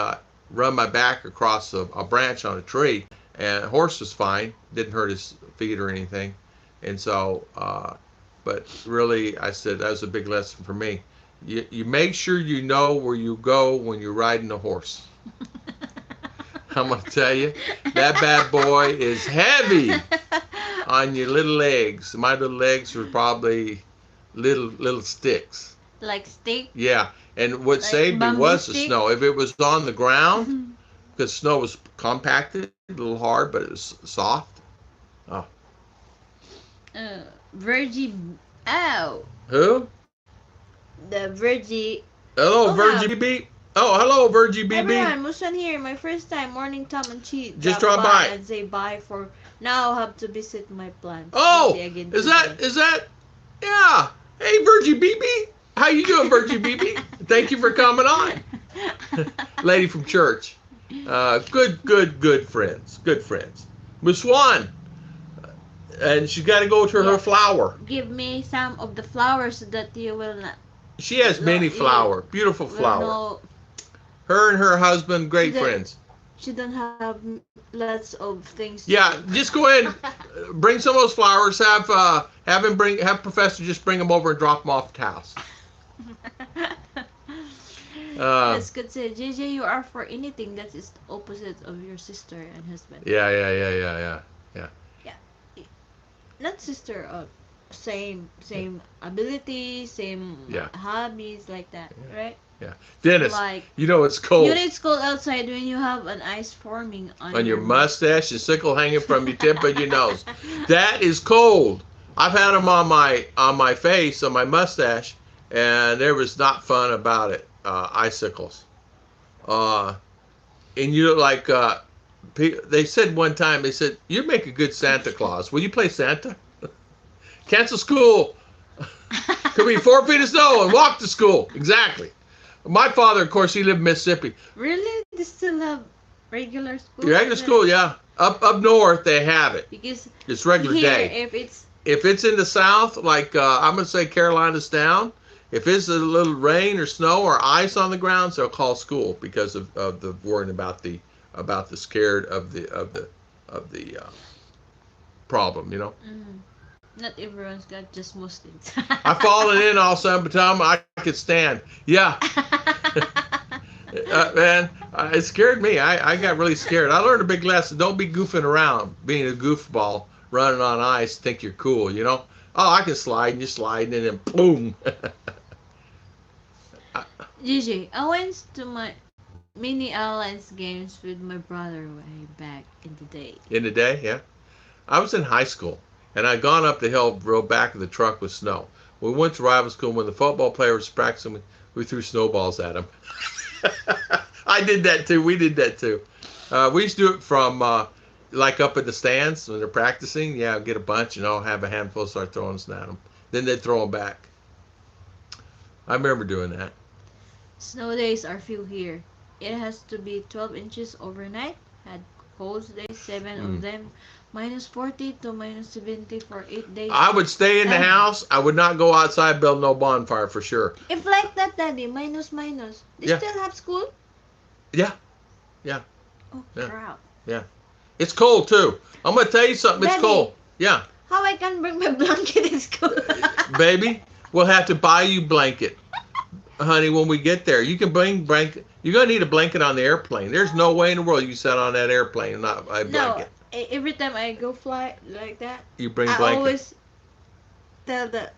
run my back across a branch on a tree. And the horse was fine, didn't hurt his feet or anything. And so, but really, I said that was a big lesson for me. You make sure you know where you go when you're riding a horse. I'm gonna tell you, that bad boy is heavy on your little legs. My little legs were probably little sticks. Like steak? Yeah, and what Like saved me bamboo was the stick? snow. If it was on the ground, because snow was compacted, a little hard, but it was soft. Oh, Virgie. Ow! who? The Virgie. Hello, Oh, Virgie BB. Oh, hello, Virgie BB. Everyone, Musan here. My first time. Morning, Tom and Chi. Just drop by. And say bye for now. I'll have to visit my plants. Oh, Busy again is today. that? Yeah. Hey, Virgie BB. How you doing, Virgie BB? Thank you for coming on. Lady from church. Good friends. Good friends. Miss Swan. And she's got to go to her flower. Give me some of the flowers so that you will not. She has many flower. Beautiful flower. No, Her and her husband, great She friends. she don't have lots of things. to Yeah, do. just go ahead and bring some of those flowers. Have Professor just bring them over and drop them off at the house. That's good. Say, JJ, you are for anything that is the opposite of your sister and husband. Yeah. Yeah, not sister. Same ability, same Yeah. hobbies like that, right? Yeah. Dennis, Like you know it's cold. you know it's cold outside when you have an ice forming On your mustache, your sickle hanging from your tip of your nose. That is cold. I've had them on my face, on my mustache, and there was not fun about it. Icicles. And you look like they said one time. They said you make a good Santa Claus. Will you play Santa? Cancel school. Could be 4 feet of snow and walk to school. Exactly. My father, of course, he lived in Mississippi. Really? They still have regular school? Regular school, yeah. Up north, they have it. Because It's regular here, day. if If it's in the south, like I'm gonna say Carolina's down. If it's a little rain or snow or ice on the grounds, they'll call school because of the worrying about the scared of the problem. You know. not everyone's got just Muslims. I've fallen in all some time I could stand. Yeah. Man, it scared me. I got really scared. I learned a big lesson. Don't be goofing around, being a goofball, running on ice, think you're cool, you know? Oh, I can slide, and you slide, and then boom. Gigi, I went to my mini alliance games with my brother way back in the day. In the day, yeah. I was in high school, and I'd gone up the hill, real back of the truck with snow. We went to rival school. When the football player was practicing, we threw snowballs at him. I did that too. We did that too. We used to do it from like up in the stands when they're practicing. Yeah, get a bunch and I'll have a handful, start throwing us at them. Then they'd throw them back. I remember doing that. Snow days are few here. It has to be 12 inches overnight. Had cold days, 7 of them. Minus 40 to minus 70 for 8 days. I would stay in the house. I would not go outside, build no bonfire for sure. If like that, Daddy, minus minus. They Yeah. still have school? Yeah, yeah, Oh, Yeah. crap. yeah. It's cold too. I'm gonna tell you something. It's Daddy. cold. Yeah, How I can bring my blanket in school? baby. We'll have to buy you blanket, honey, when we get there. You can bring blanket. You're gonna need a blanket on the airplane. There's no way in the world you sit on that airplane and not buy a No, blanket. every time I go fly like that, You bring I blanket. always tell the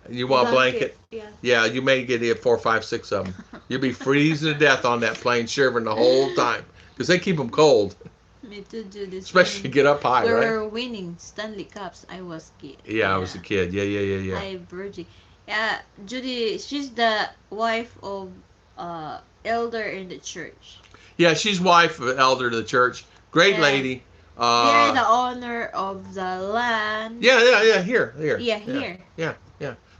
You want a blanket? Yeah. Yeah, you may get 4, 5, 6 of them. You'll be freezing to death on that plane, shivering the whole time because they keep them cold, Me too, Judy. especially to get up high, We right? were winning Stanley Cups. I was kid. Yeah, I was a kid. Yeah. I Virgin. Yeah, Judy. She's the wife of elder in the church. Yeah, she's wife of elder to the church. Great Yeah. lady. They're the owner of the land. Yeah. Here. Yeah, here. Yeah.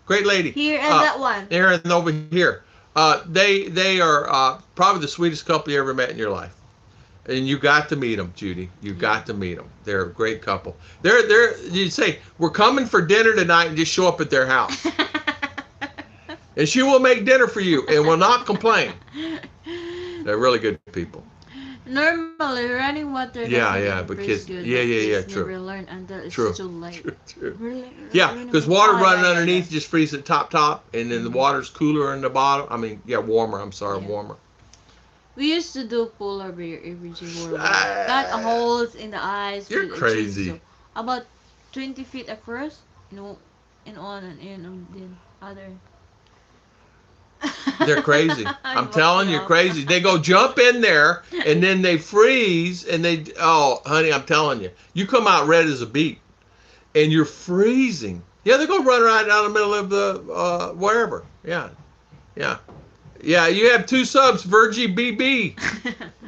Great lady. Here and that one. There and over here. They are probably the sweetest couple you ever met in your life. And you got to meet them, Judy. You got to meet them. They're a great couple. You say, we're coming for dinner tonight, and just show up at their house. And she will make dinner for you and will not complain. They're really good people. Normally, running water. Yeah, but kids. Good, Yeah, kids true. never learn until it's True. too late. True. Really, Yeah, really because good. water Oh, running yeah, underneath yeah. just freezes at top, and then the water's cooler in the bottom. I mean, warmer. I'm sorry, Yeah. warmer. We used to do polar bear every single day. Ah. Got holes in the eyes. You're with a crazy. chainsaw. About 20 feet across. No, and on and in and then other. They're crazy. I'm You telling must you, be crazy. They go jump in there, and then they freeze, and oh, honey, I'm telling you. You come out red as a beet, and you're freezing. Yeah, they go run right down the middle of the, wherever. Yeah. Yeah, you have 2 subs, Virgie BB.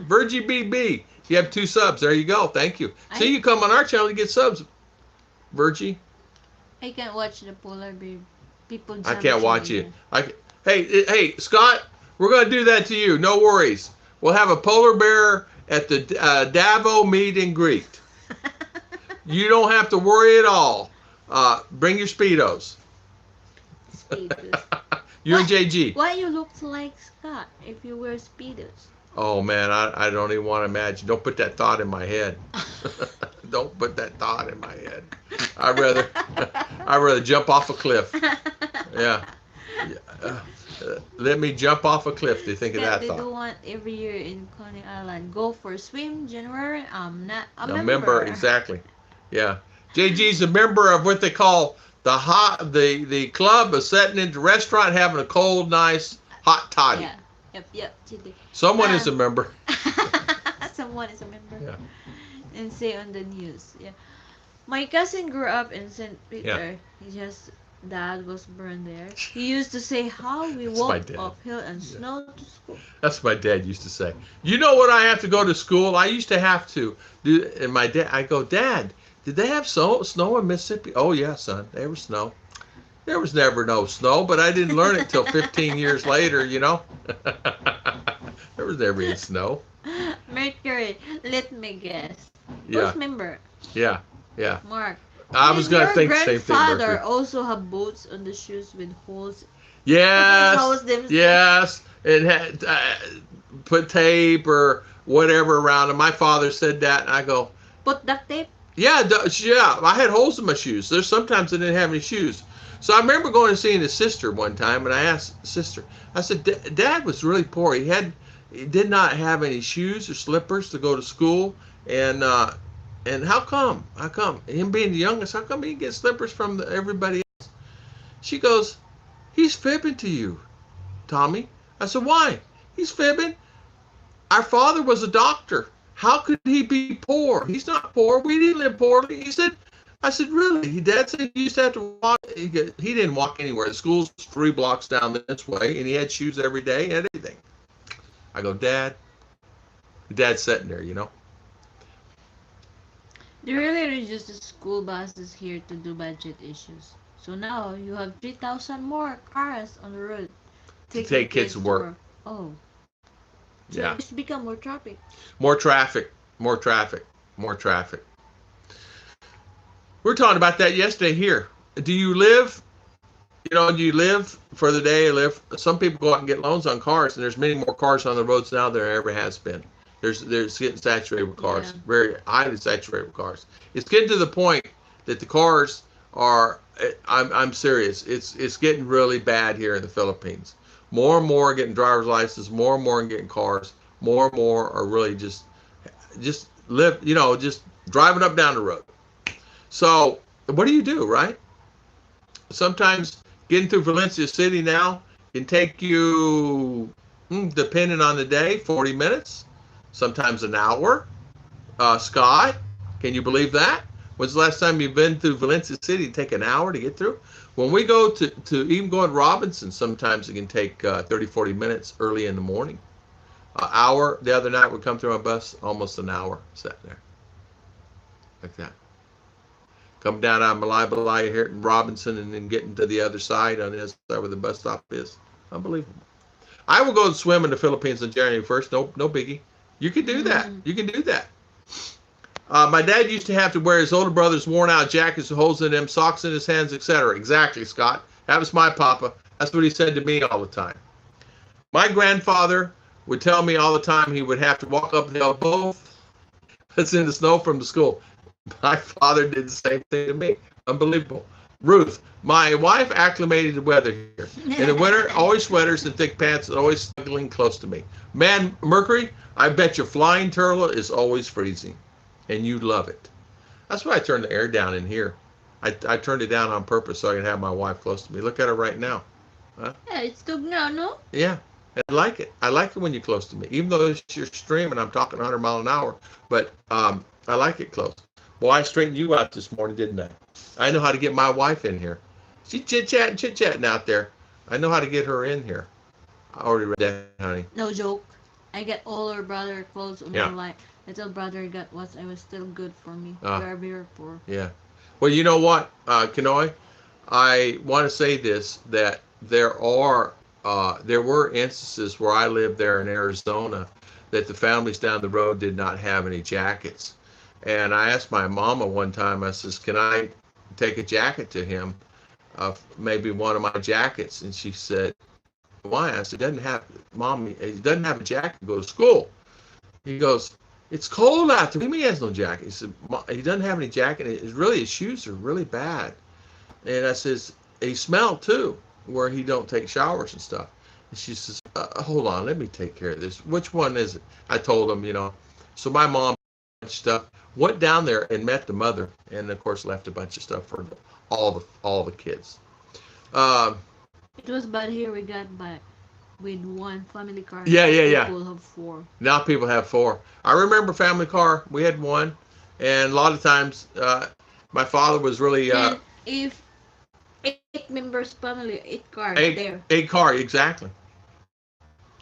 Virgie BB. You have 2 subs. There you go. Thank you. See, you come on our channel to get subs, Virgie. I can't watch the polar bear. People. I can't watch it. Hey, Scott, we're going to do that to you. No worries. We'll have a polar bear at the Davo meet and greet. You don't have to worry at all. Bring your Speedos. You and JG. Why you look like Scott if you wear speedos? Oh, man, I don't even want to imagine. Don't put that thought in my head. Don't put that thought in my head. I'd rather jump off a cliff. Yeah. Let me jump off a cliff to think of that They thought. do one every year in Coney Island. Go for a swim, January. I'm not a member. Member, exactly. Yeah. JG's a member of what they call the club of sitting in the restaurant having a cold, nice, hot toddy. Yeah. Yep. Chili. Someone is a member. Someone is a member. Yeah. And say on the news. Yeah. My cousin grew up in St. Peter. Dad was born there. He used to say how we walked uphill and snow to school. That's what my dad used to say. You know what I have to go to school? I used to have to do, and I go, Dad, did they have snow in Mississippi? Oh yeah, son, there was snow. There was never no snow, but I didn't learn it till 15 years later, you know. There was never any snow. Mercury, let me guess. Yeah. Who's member? Yeah. Mark. I was going to think the same thing, Grandfather Mercury. also have boats on the shoes with holes. Yes. Yes. It had put tape or whatever around it. My father said that, and I go, Put duct tape? yeah. I had holes in my shoes. There's sometimes I didn't have any shoes. So I remember going and seeing his sister one time, and I asked sister, I said, Dad was really poor. He did not have any shoes or slippers to go to school, and how come? Him being the youngest, how come he can get slippers from everybody else? She goes, he's fibbing to you, Tommy. I said, why? He's fibbing. Our father was a doctor. How could he be poor? He's not poor. We didn't live poorly. He said, I said, really? Dad said he used to have to walk. He didn't walk anywhere. The school's 3 blocks down this way, and he had shoes every day and everything. I go, Dad. Dad's sitting there, you know. They really reduced the school buses here to do budget issues. So now you have 3,000 more cars on the road To taking take kids to work. Oh, so Yeah. it's become more traffic. More traffic. More traffic. More traffic. We were talking about that yesterday here. Do you live, do you live for the day? Some people go out and get loans on cars, and there's many more cars on the roads now than there ever has been. There's getting saturated with cars, Yeah. very highly saturated with cars. It's getting to the point that the cars are, I'm serious, it's getting really bad here in the Philippines. More and more are getting driver's licenses, more and more are getting cars, more and more are really just live, just driving up down the road. So what do you do, right? Sometimes getting through Valencia City now can take you, depending on the day, 40 minutes. Sometimes an hour. Scott, can you believe that? When's the last time you've been through Valencia City? It take an hour to get through? When we go to even go to Robinson, sometimes it can take 30, 40 minutes early in the morning. An hour. The other night we come through my bus, almost an hour sitting there. Like that. Come down on Alibaba here in Robinson and then getting to the other side on the other side where the bus stop is. Unbelievable. I will go and swim in the Philippines on January 1st. No biggie. You can do that. You can do that. My dad used to have to wear his older brother's worn out jackets with holes in them, socks in his hands, etc. Exactly, Scott. That was my papa. That's what he said to me all the time. My grandfather would tell me all the time he would have to walk uphill both that's in the snow from the school. My father did the same thing to me. Unbelievable. Ruth, my wife acclimated to weather here. In the winter, always sweaters and thick pants, and always snuggling close to me. Man, Mercury, I bet your flying turtle is always freezing, and you love it. That's why I turned the air down in here. I turned it down on purpose so I can have my wife close to me. Look at her right now. Huh? Yeah, it's good now, no? Yeah, I like it. I like it when you're close to me, even though you're streaming. I'm talking 100 miles an hour, but I like it close. Boy, I straightened you out this morning, didn't I? I know how to get my wife in here. She's chit-chatting out there. I know how to get her in here. I already read that, honey. No joke. I get older brother clothes on Yeah. my life. Little brother got what I was still good for me. Very poor. Yeah. Well, you know what, Kanoy? I want to say this, that there were instances where I lived there in Arizona that the families down the road did not have any jackets. And I asked my mama one time, I says, can I take a jacket to him, maybe one of my jackets? And she said, why? I said, Mom, he doesn't have a jacket to go to school. He goes, it's cold out there. He has no jacket. He said, he doesn't have any jacket. His shoes are really bad. And I says, he smelled too, where he don't take showers and stuff. And she says, hold on, let me take care of this. Which one is it? I told him, So my mom stuff went down there and met the mother, and of course left a bunch of stuff for all the kids. It was bad here. We got back with one family car. Yeah. People have 4. Now people have 4. I remember family car. We had 1, and a lot of times my father was really. And if 8 members family, 8 cars there. 8 car, exactly.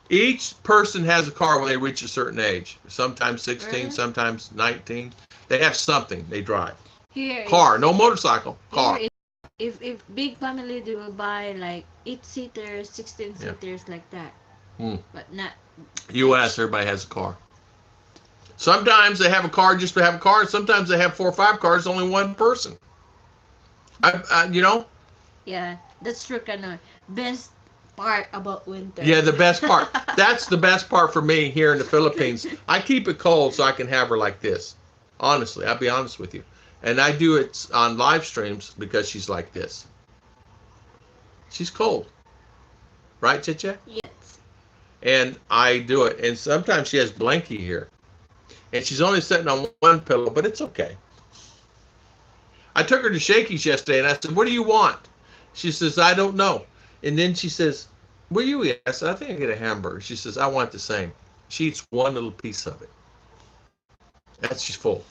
Each person has a car when they reach a certain age. Sometimes 16, sometimes 19. They have something they drive. Here. Car, no motorcycle. Car. If big family, they will buy like 8-seaters, 16-seaters like that. But not. U.S. Everybody has a car. Sometimes they have a car just to have a car. Sometimes they have 4 or 5 cars, only one person. Yeah, that's true. Kind best part about winter. Yeah, the best part. That's the best part for me here in the Philippines. I keep it cold so I can have her like this. Honestly, I'll be honest with you. And I do it on live streams because she's like this. She's cold. Right, Chicha? Yes. And I do it. And sometimes she has blankie here. And she's only sitting on one pillow, but it's okay. I took her to Shakey's yesterday and I said, what do you want? She says, I don't know. And then she says, Will you? Yes, I think I get a hamburger. She says, I want the same. She eats one little piece of it. That's she's full.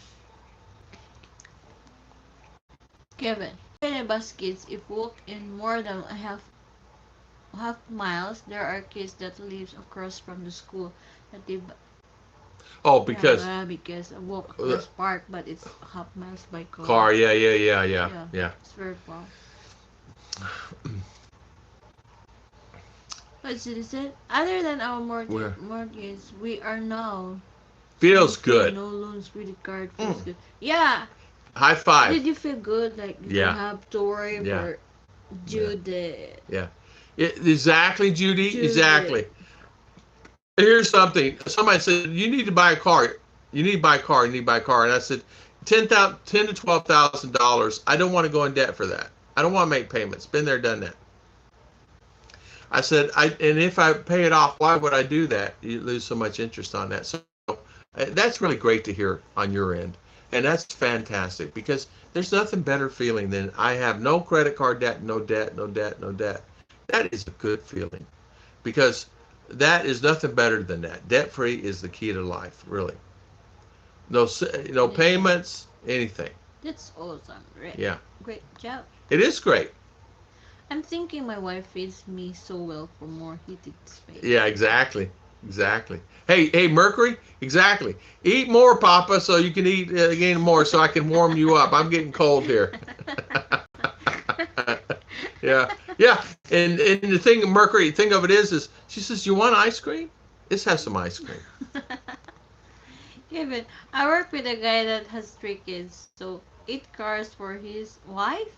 Kevin, when I bus kids, if walk in more than a half miles, there are kids that lives across from the school that they Oh, because because I walk uh, across park, but it's half miles by car. car. Yeah, yeah, yeah, yeah, Yeah, yeah. it's very far. But citizen, other than our Where mortgage, we are now feels smoke-free, good. no loans, credit card, feels Mm. good. Yeah, High five. did you feel good? Like you don't Yeah, have to worry yeah, for yeah, due the yeah. Exactly, Judy. due the Exactly. Here's something. Somebody said you need to buy a car. You need to buy a car. You need to buy a car. And I said, ten to $12,000. I don't want to go in debt for that. I don't want to make payments. Been there, done that. I said, and if I pay it off, why would I do that? You lose so much interest on that. So that's really great to hear on your end, and that's fantastic because there's nothing better feeling than I have no credit card debt, no debt, no debt, no debt. That is a good feeling because that is nothing better than that. Debt free is the key to life, really. No yeah. payments, anything. That's awesome. Right. Yeah, Great job. it is great. I'm thinking my wife feeds me so well for more heated Yeah, space. exactly. Exactly. Hey, Mercury. Exactly. Eat more, Papa, so you can eat again more, so I can warm you up. I'm getting cold here. Yeah, yeah. And the thing, Mercury, thing of it is she says, "You want ice cream? Let's have some ice cream." Kevin, I work with a guy that has 3 kids, so 8 cars for his wife,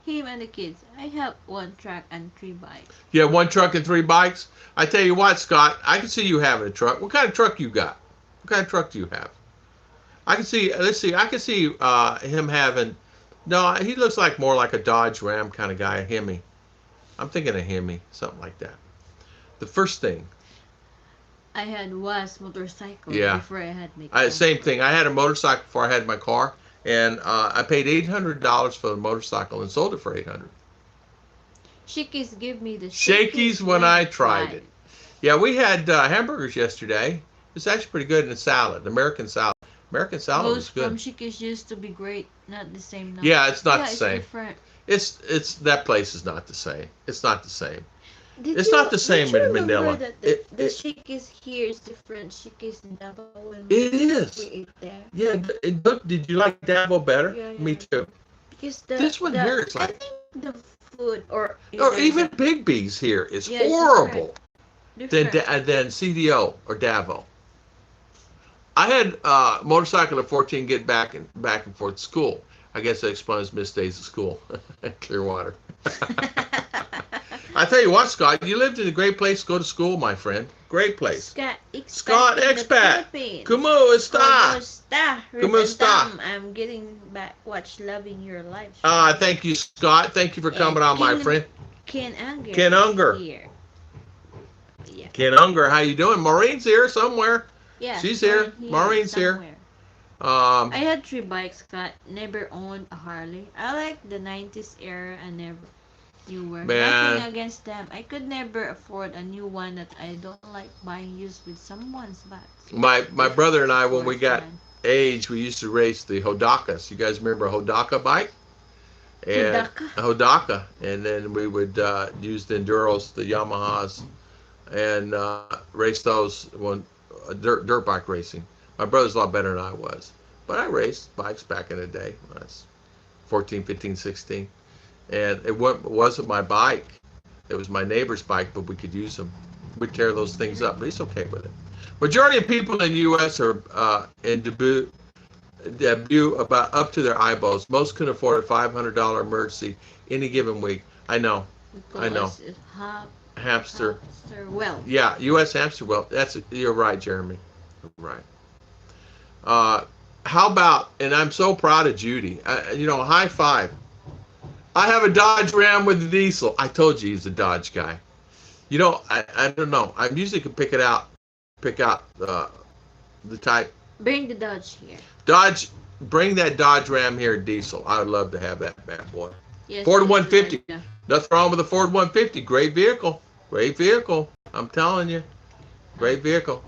him and the kids. I have 1 truck and 3 bikes. You have one truck and 3 bikes. I tell you what, Scott, I can see you having a truck. What kind of truck you got? What kind of truck do you have? I can see. Let's see. I can see him having. No, he looks like more like a Dodge Ram kind of guy, a Hemi. I'm thinking a Hemi, something like that. The first thing, I had was motorcycle yeah, before I had my car. same thing. I had a motorcycle before I had my car, and I paid $800 for the motorcycle and sold it for 800. Shakey's give me the Shakies shakies when when I I tried it. tried. Yeah, we had hamburgers yesterday. It's actually pretty good, and a salad, American salad. American salad Those was good. from Shakey's used to be great, not the same now. Yeah, it's not Yeah, the it's same. different. It's that place is not the same. It's not the same. Did It's not you the did same you in remember Manila. that It the it Shakey's here is different? Shakey's in Davao when it we is. ate there. Yeah. Did you like Davo better? Yeah, Me yeah. too. Because This one the here is I like, think the food or or either even the Big B's here is yeah it's different horrible different. than CDO or Davo. I had motorcycle at 14 get back and forth to school. I guess that explains missed days of school at Clearwater. I tell you what, Scott, you lived in a great place to go to school, my friend. Great place. Scott expat Scott in the expat. Philippines. Como está? Kumusta? Ruth Como and está? Tom, I'm getting back watch Loving Your Life show. Thank you, Scott. Thank you for And coming on, my friend. Ken Unger Ken is Unger. here. Yeah. Ken Unger, how you doing? Maureen's here somewhere. Yeah, She's mine here. here Maureen's here. somewhere. Um, I had 3 bikes, Scott. Never owned a Harley. I like the 90s era and never you were. Nothing man, against them. I could never afford a new one that I don't like buying used with someone's bikes. my brother and I, when For we got fun. age, we used to race the Hodakas. You guys remember a Hodaka bike? And Hudaka? a Hodaka, and then we would use the Enduros, the Yamahas, and race those when dirt bike racing. My brother's a lot better than I was, but I raced bikes back in the day when I was 14, 15, 16, and it wasn't my bike. It was my neighbor's bike, but we could use them. We'd tear those things up, but he's okay with it. Majority of people in the U.S. are in debut about up to their eyeballs. Most can afford a $500 emergency any given week. I know. I know. Because it's Hamster. hamster well. Yeah, U.S. hamster. Well, you're right, Jeremy. You're right. How about? And I'm so proud of Judy. High five. I have a Dodge Ram with a diesel. I told you he's a Dodge guy. I don't know. I usually can pick out the type. Bring the Dodge here. Dodge, bring that Dodge Ram here diesel. I would love to have that bad boy. Yes, Ford that's a good 150. idea. Nothing wrong with the Ford 150. Great vehicle. Great vehicle. I'm telling you. Great vehicle.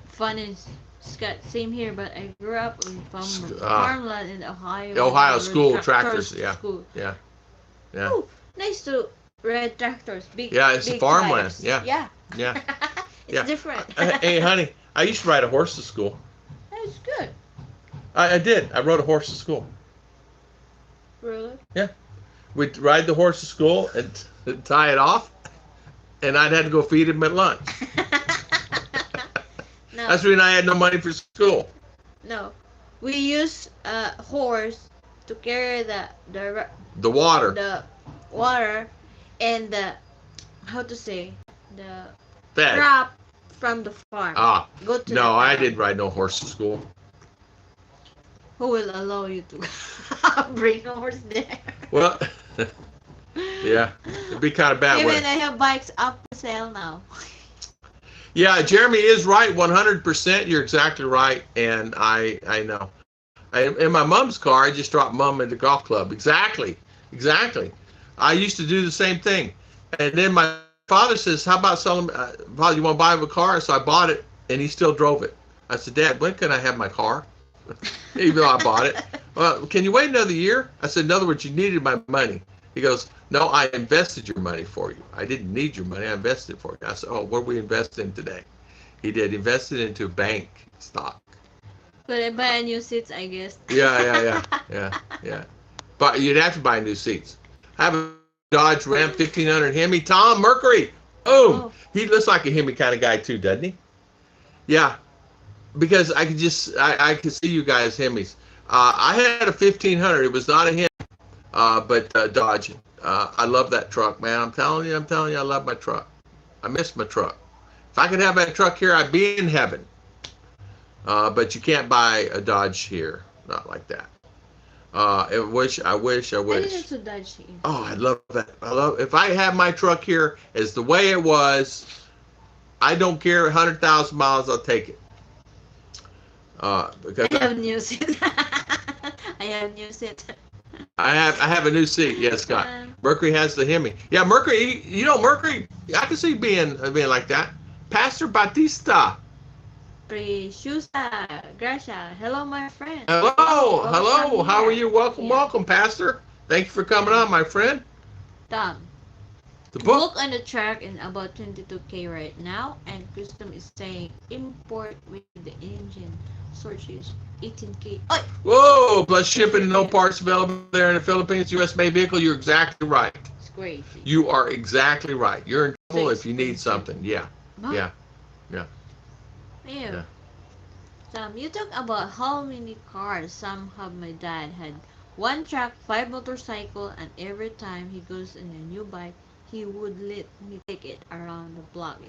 Fun is Scott. Same here, but I grew up in Uh, farmland in Ohio. Ohio There were school tractors. Yeah. School. Yeah. Yeah. Oh, nice to ride tractors. Big. Yeah, it's big farmland. tires. Yeah. Yeah. Yeah. It's Yeah. different. Hey, honey, I used to ride a horse to school. That's good. I did. I rode a horse to school. Really? Yeah. We'd ride the horse to school and tie it off, and I'd have to go feed him at lunch. No. That's the reason I had no money for school. No. We use a horse to carry the water. the water and the how to say the Fed. crop from the farm. Ah. Go to No, the I farm. didn't ride no horse to school. Who will allow you to bring a horse there? Well, yeah, it'd be kind of bad. Even I have bikes up for sale now. Yeah, Jeremy is right, 100%. You're exactly right, and I know. In my mom's car, I just dropped mom at the golf club. Exactly. I used to do the same thing, and then my father says, "How about selling? Father, you want to buy him a car?" So I bought it, and he still drove it. I said, "Dad, when can I have my car?" Even though I bought it. Well, can you wait another year? I said, in other words, you needed my money. He goes, no, I invested your money for you. I didn't need your money. I invested it for you. I said, oh, what are we investing in today? He did. He invested into bank stock. But I buy a new seats, I guess. Yeah. But you'd have to buy new seats. I have a Dodge Ram 1500 Hemi. Tom Mercury. Boom. He looks like a Hemi kind of guy too, doesn't he? Yeah. Because I could see you guys Hemis. I had a 1500. It was not a Hemi, but Dodge. I love that truck, man. I'm telling you, I love my truck. I miss my truck. If I could have that truck here, I'd be in heaven. But you can't buy a Dodge here, not like that. I wish. I didn't to Dodge here. Oh, I love that. If I have my truck here as the way it was, I don't care 100,000 miles, I'll take it. Because I have new seat. I have new seat. I have a new seat. Yes, Scott. Mercury has the Hemi. Yeah, Mercury. Mercury. I can see being like that. Pastor Batista. Preciosa, Gracia. Hello, my friend. Hello. How are you? Welcome, Pastor. Thank you for coming on, my friend. Tom. The book on the track is about 22K right now, and custom is saying import with the engine. Search is 18K. Oh! Whoa! Plus shipping and no parts available there in the Philippines. U.S. made vehicle. You're exactly right. It's crazy. You are exactly right. You're in trouble if you need something. Yeah. Ew. You talk about how many cars. Some have. My dad had one truck, 5 motorcycle, and every time he goes in a new bike, he would let me take it around the block.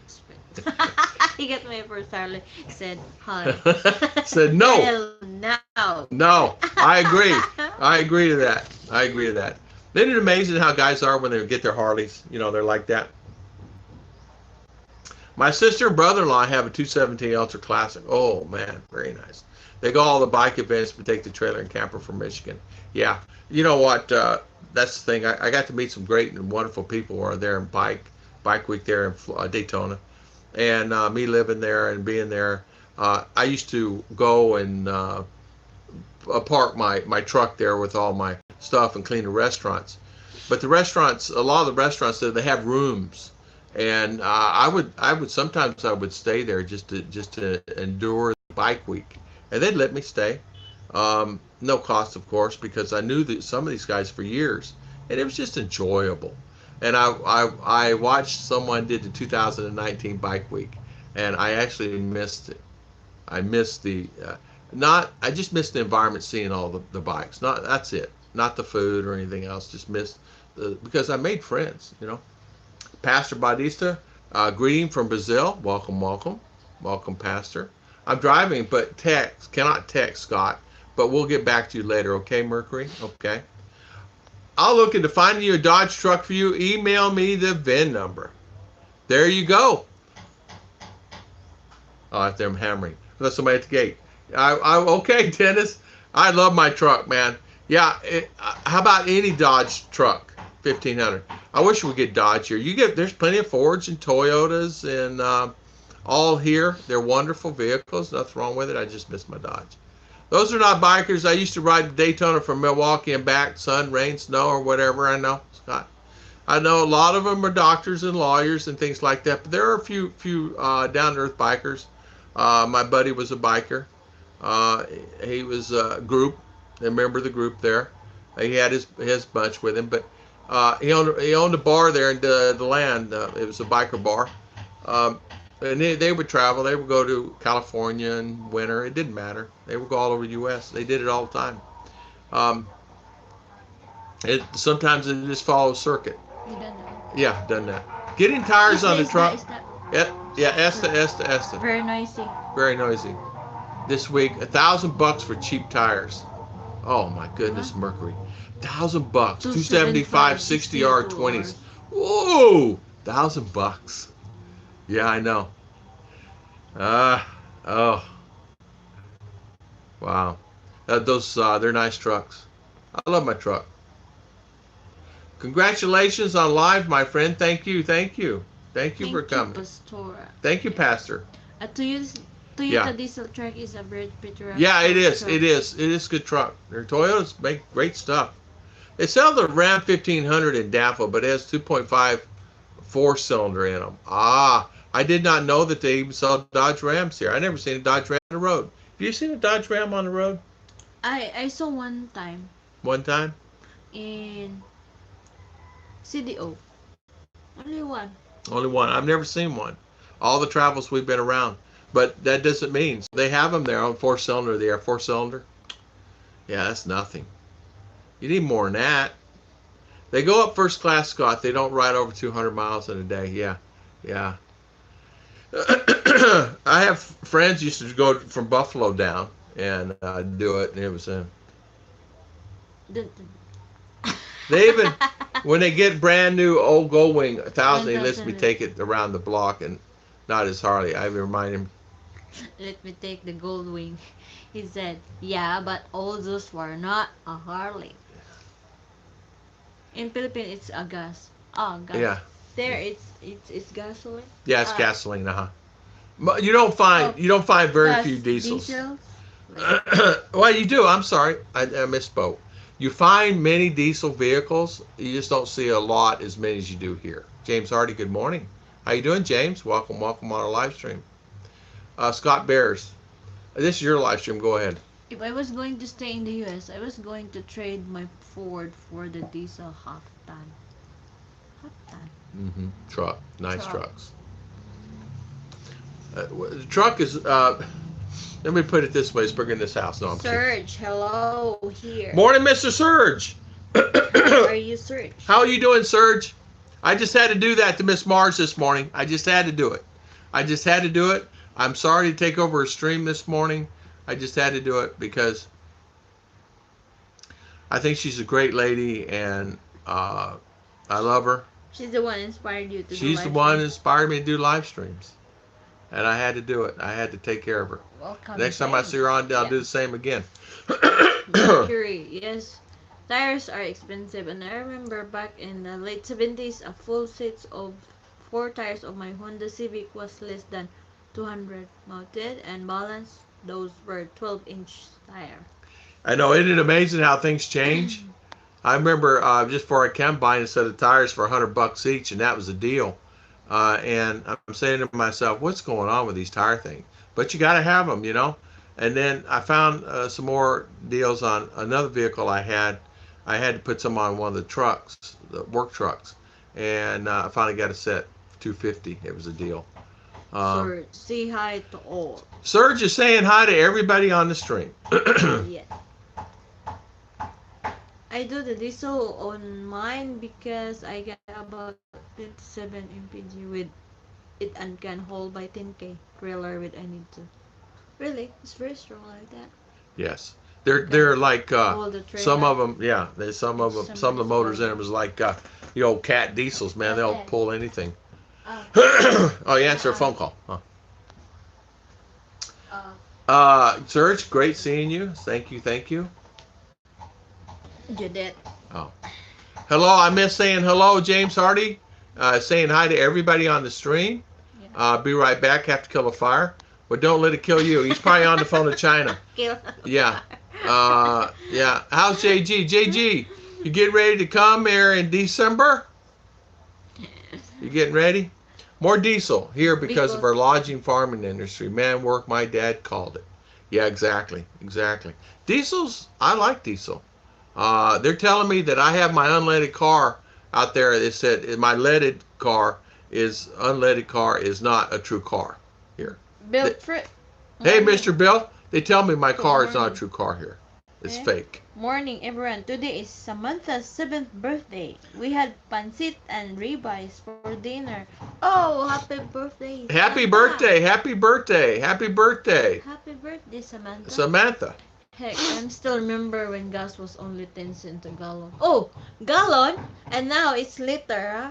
He got my first Harley. Said hi. Said no. Hell no. No. I agree to that. Isn't it amazing how guys are when they get their Harleys? They're like that. My sister and brother-in-law have a 217 Ultra Classic. Oh, man. Very nice. They go all the bike events, but take the trailer and camper from Michigan. Yeah. You know what? That's the thing. I got to meet some great and wonderful people who are there in Bike Week there in Daytona. And me living there and being there, I used to go and park my truck there with all my stuff and clean the restaurants. But a lot of the restaurants, they have rooms. And I would sometimes stay there just to endure the Bike Week. And they'd let me stay. No cost, of course, because I knew some of these guys for years, and it was just enjoyable. And I watched someone did the 2019 Bike Week, and I actually missed it. I missed I just missed the environment, seeing all the bikes. That's it. Not the food or anything else. Just missed because I made friends. Pastor Batista, greeting from Brazil. Welcome, Pastor. I'm driving, but cannot text, Scott. But we'll get back to you later, okay, Mercury? Okay. I'll look into finding you a Dodge truck for you. Email me the VIN number. There you go. Oh, I am hammering. There's somebody at the gate. Okay, Dennis. I love my truck, man. Yeah. How about any Dodge truck? 1,500. I wish we could Dodge here. There's plenty of Fords and Toyotas and all here. They're wonderful vehicles. Nothing wrong with it. I just miss my Dodge. Those are not bikers. I used to ride Daytona from Milwaukee and back, sun, rain, snow, or whatever. I know, Scott. I know a lot of them are doctors and lawyers and things like that. But there are a few down-to-earth bikers. My buddy was a biker. He was a group, a member of the group there. He had his bunch with him, but he owned a bar there in the land. It was a biker bar, and they would travel. They would go to California in winter. It didn't matter. They would go all over the U.S. They did it all the time. Sometimes it just follows circuit. You done that? Yeah, done that. Getting tires on the truck. Yeah, Esta. Very noisy. Very noisy. This week, $1,000 for cheap tires. Oh my goodness, huh? Mercury. $1,000, 275, 60-yard 20s. Whoa, $1,000. Yeah, I know. Oh, wow. They're nice trucks. I love my truck. Congratulations on live, my friend. Thank you for coming. Pastora. Thank you, Pastor. Toyota diesel truck is a very pretty truck. Yeah, it is. It is a good truck. Their Toyotas make great stuff. They sell the Ram 1500 in ZAFUL, but it has 2.5 4-cylinder in them. I did not know that they even sell Dodge Rams here. I never seen a Dodge Ram on the road. Have you seen a Dodge Ram on the road? I saw one time. One time? In CDO. Only one. Only one. I've never seen one. All the travels we've been around. But that doesn't mean. They have them there on 4-cylinder. They are 4-cylinder. Yeah, that's nothing. You need more than that. They go up first class, Scott. They don't ride over 200 miles in a day. Yeah. I have friends used to go from Buffalo down and do it, and it was they even when they get brand new old Goldwing 1000, they let me take it around the block, and not as Harley. I remind him. Let me take the Goldwing. He said, "Yeah, but all those were not a Harley." In Philippine, it's a gas. Gas. Yeah. There, it's gasoline. Yeah, it's gasoline. You don't find very few diesels. Well, you do. I'm sorry, I misspoke. You find many diesel vehicles. You just don't see a lot as many as you do here. James Hardy, good morning. How you doing, James? Welcome on our live stream. Scott Bears, this is your live stream. Go ahead. If I was going to stay in the U.S., I was going to trade my Ford for the diesel half-ton. Truck. Nice trucks. The truck is, let me put it this way. It's bigger than this house. No, I'm Serge, kidding. Hello here. Morning, Mr. Serge. How are you, Serge? How are you doing, Serge? I just had to do that to Miss Mars this morning. I just had to do it. I'm sorry to take over her stream this morning. I just had to do it because I think she's a great lady, and I love her. She's the one inspired you to do live She's the one inspired me to do live streams. And I had to do it. I had to take care of her. Welcome. Next time I see her on, I'll do the same again. Mercury, yes. Tires are expensive, and I remember back in the late 70s, a full set of 4 tires of my Honda Civic was less than 200 mounted and balanced. Those were 12-inch tire. I know, isn't it amazing how things change? I remember just before I came buying a set of tires for $100 each, and that was a deal. And I'm saying to myself, what's going on with these tire things? But you got to have them, you know. And then I found some more deals on another vehicle I had. I had to put some on one of the trucks, the work trucks, and I finally got a set for $250. It was a deal. Serge, say hi to all. Serge is saying hi to everybody on the stream. Yeah. I do the diesel on mine because I get about 27 mpg with it and can hold by 10k trailer with I need to. Really, it's very strong like that. Yes, they're like some of them. Yeah, some of the motors in them is like the old cat diesels. Man, they'll pull anything. Oh, you answer a phone call. Serge, great seeing you. Thank you. You did. Oh. Hello, I miss saying hello, James Hardy. Saying hi to everybody on the stream. Yeah. Be right back. Have to kill a fire. But don't let it kill you. He's probably on the phone to China. Kill. Yeah. Yeah. How's JG? JG, you getting ready to come here in December? You getting ready? More diesel here because of our lodging farming industry. Man, work, my dad called it. Yeah, exactly. Exactly. Diesels, I like diesel. They're telling me that I have my unleaded car out there. They said my unleaded car is not a true car here. Bill Hey, morning. Mr. Bill, they tell me my Good car is not a morning. true car here. It's Eh? fake. Morning, everyone. Today is Samantha's 7th birthday. We had pancit and ribeyes for dinner. Oh, happy birthday, Happy Samantha. birthday, happy birthday, happy birthday, Happy birthday, Samantha. Samantha. Heck, I'm still remember when gas was only 10 cents a gallon. Oh, gallon? And now it's liter, huh?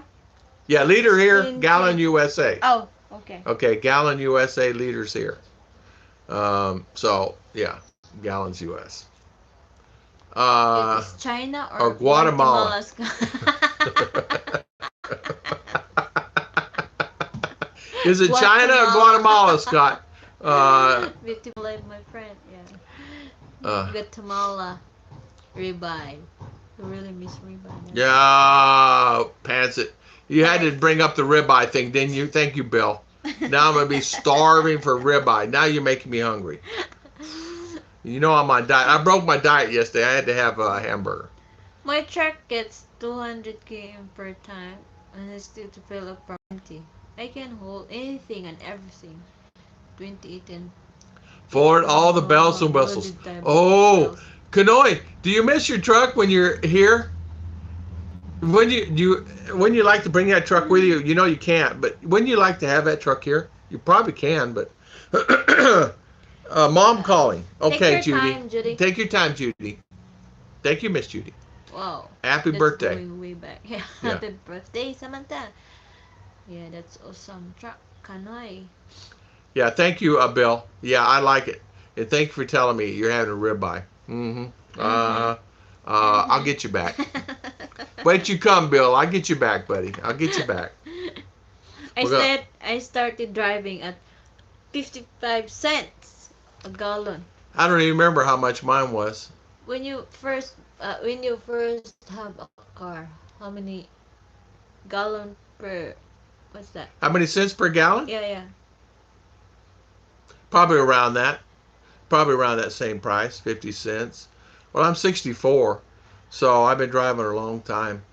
Yeah, liter here, 16 gallon cents. USA. Oh, okay. Okay, gallon USA, liters here. So, yeah, gallons US. It is China Or or Guatemala. Is it China or Guatemala, Scott? Guatemala, my friend, yeah. Uh, Guatemala ribeye. I really miss ribeye. yeah, pants it. You had to bring up the ribeye thing, didn't you? Thank you, Bill. Now I'm going to be starving for ribeye. Now you're making me hungry. You know I'm on diet. I broke my diet yesterday. I had to have a hamburger. My truck gets 200 km per time and I still to fill up for 20. I can hold anything and everything. 28 and For all the bells and whistles. Oh, Kanoi, do you miss your truck when you're here? When you like to bring that truck with you? You know you can't, but when you like to have that truck here, you probably can. But mom calling. Okay, Take your Judy. time, Judy. Take your time, Judy. Thank you, Miss Judy. Wow. Happy That's birthday. Going way back. Yeah. Yeah. Happy birthday, Samantha. Yeah, that's awesome truck. Kanoi. Yeah, thank you, Bill. Yeah, I like it. And thank you for telling me you're having a ribeye. I'll get you back. Wait, you come, Bill. I'll get you back, buddy. I'll get you back. I started driving at 55 cents a gallon. I don't even remember how much mine was. When you first have a car, how many gallon per what's that? How many cents per gallon? Yeah. Probably around that. Probably around that same price, 50 cents. Well, I'm 64, so I've been driving a long time,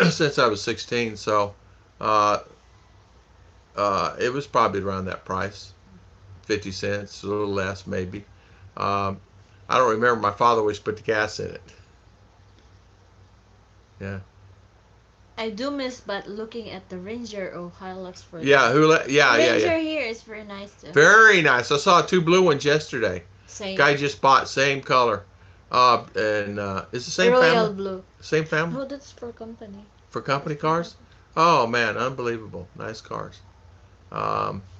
since I was 16. So it was probably around that price, 50 cents, a little less maybe. I don't remember. My father always put the gas in it. Yeah. I do miss but looking at the Ranger or Hilux for Yeah, Ranger here is very nice too. Very nice. I saw 2 blue ones yesterday. Same. Guy just bought same color. And it's the same Royal family. blue. Same family. Oh, that's for company. For company cars? Oh man, unbelievable. Nice cars.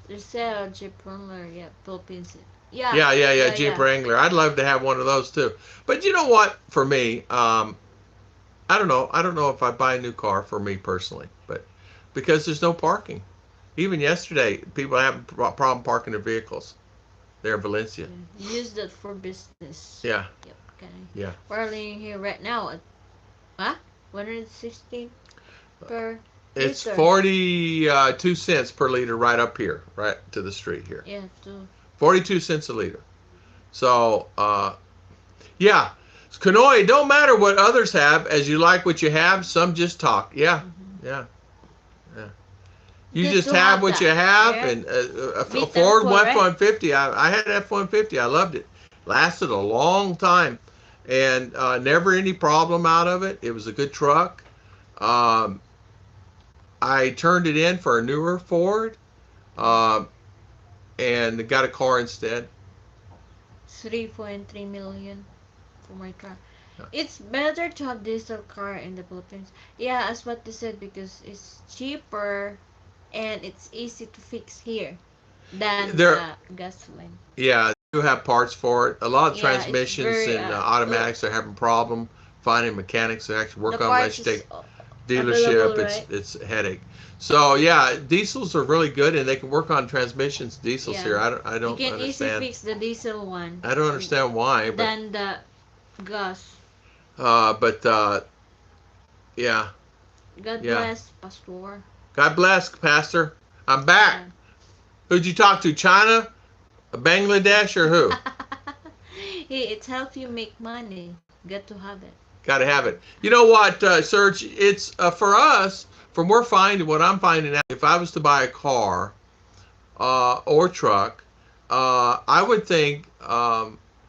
There's a Jeep Wrangler, yeah, Philippines. Yeah. Yeah, Jeep Wrangler. I'd love to have one of those too. But you know what? For me, I don't know. I don't know if I buy a new car for me personally, but because there's no parking. Even yesterday, people have a problem parking their vehicles. There in Valencia. Yeah. Use that for business. Yeah. Yep. Okay. Yeah. We're living here right now at 160 per It's liter. 42 cents per liter right up here, right to the street here. Yeah, too. 42 cents a liter. So, yeah. Kanoi, it don't matter what others have, as you like what you have. Some just talk. Yeah, yeah. You just have what you have, yeah. and a Ford F-150. I had an F-150. I loved it. Lasted a long time, and never any problem out of it. It was a good truck. I turned it in for a newer Ford, and got a car instead. 3.3 million for my car. Yeah. It's better to have diesel car in the Philippines. Yeah, as what they said, because it's cheaper and it's easy to fix here than gasoline. Yeah, you have parts for it. A lot of Yeah, transmissions very, and automatics are having problem finding mechanics that actually The work on it. Unless parts you is take available, dealership, right? it's a headache. So yeah, diesels are really good, and they can work on transmissions. Diesels Yeah. here, I You don't can easily understand. fix the diesel one I don't understand why, but than the gas. uh, but uh, yeah, God yeah. bless, Pastor. God bless, Pastor. I'm back. Yeah. Who'd you talk to? China, Bangladesh, or who? Hey, it helps you make money. Got to have it. Got to have it. You know what, Serge? It's for us. From we're finding what I'm finding out. If I was to buy a car or truck, I would think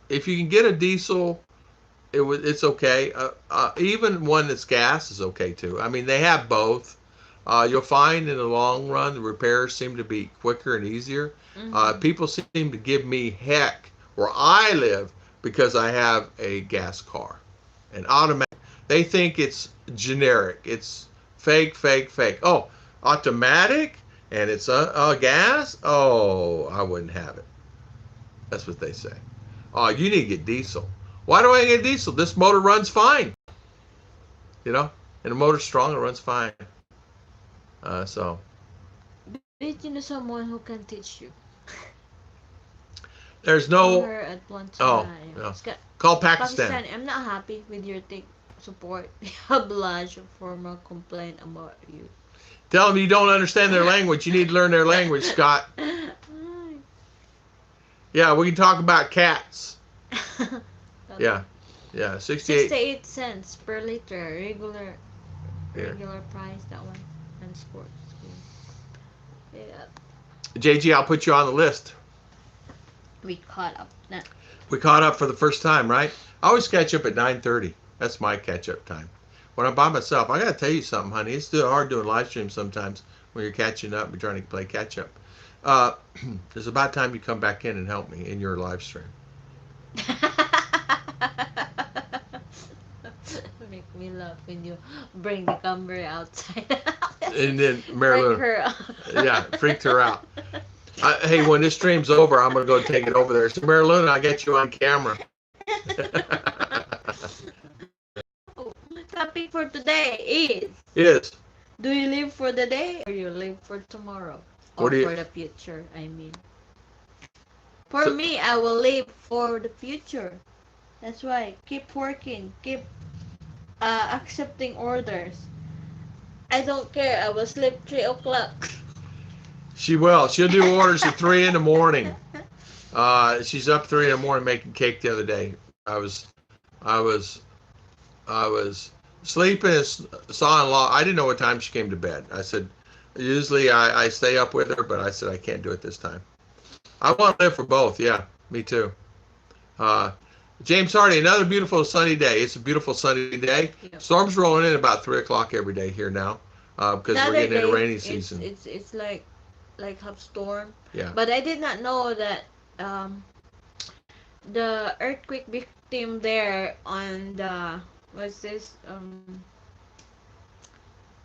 if you can get a diesel, it's okay. Even one that's gas is okay too. I mean, they have both. You'll find in the long run the repairs seem to be quicker and easier. Mm-hmm. People seem to give me heck where I live because I have a gas car, an automatic. They think it's generic. It's fake, fake, fake. Oh, automatic and it's a gas. Oh, I wouldn't have it. That's what they say. Oh, you need to get diesel. Why do I get diesel? This motor runs fine. You know, and the motor's strong. It runs fine. So Did you know someone who can teach you? there's Call no. her at one Oh, time. no. Call Pakistan. Pakistan, I'm not happy with your tech support. They have large formal complaint about you. Tell them you don't understand their language. You need to learn their language, Scott. Yeah, we can talk about cats. Yeah, yeah. 68. 68 cents per liter, Here. regular price, that one. And sports. Yeah. JG, I'll put you on the list. We caught up. Nah. We caught up for the first time, right? I always catch up at 9:30. That's my catch up time. When I'm by myself, I gotta tell you something, honey. It's still hard doing live streams sometimes when you're catching up and trying to play catch up. Uh, it's about time you come back in and help me in your live stream. Make me laugh when you bring the camera outside. And then Freak Marilyn, her out. yeah, freaked her out. Hey, when this stream's over, I'm gonna go take it over there. So Marilyn, I get you on camera. Topic for today is: Yes. do you live for the day or you live for tomorrow? Or What do you? for the future, I mean. For So, me, I will live for the future. That's why keep working, keep accepting orders. I don't care. I will sleep 3 o'clock. she will. She'll do orders at 3 in the morning. She's up 3 in the morning making cake the other day. I was, I was, I was sleeping. Saw-in-law. I didn't know what time she came to bed. I said, usually I stay up with her, but I said I can't do it this time. I want to live for both. Yeah, me too. Uh, James Hardy, another beautiful sunny day. It's a beautiful sunny day. Yep. Storms rolling in about 3 o'clock every day here now because The we're other getting into day, rainy season. it's like have storm. Yeah. But I did not know that um the earthquake victim there on the what's this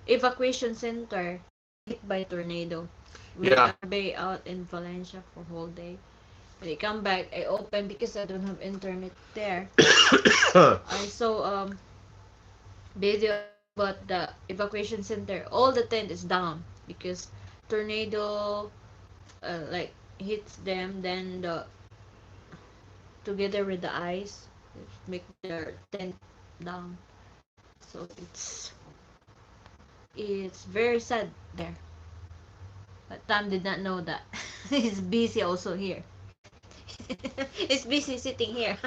evacuation center hit by tornado. We Yeah. are bay out in Valencia for whole day. When I come back, I open because I don't have internet there. I saw video about the evacuation center. All the tent is down because tornado like hits them. Then the together with the ice, it make their tent down. So it's very sad there. But Tom did not know that. He's busy also here. He's busy sitting here.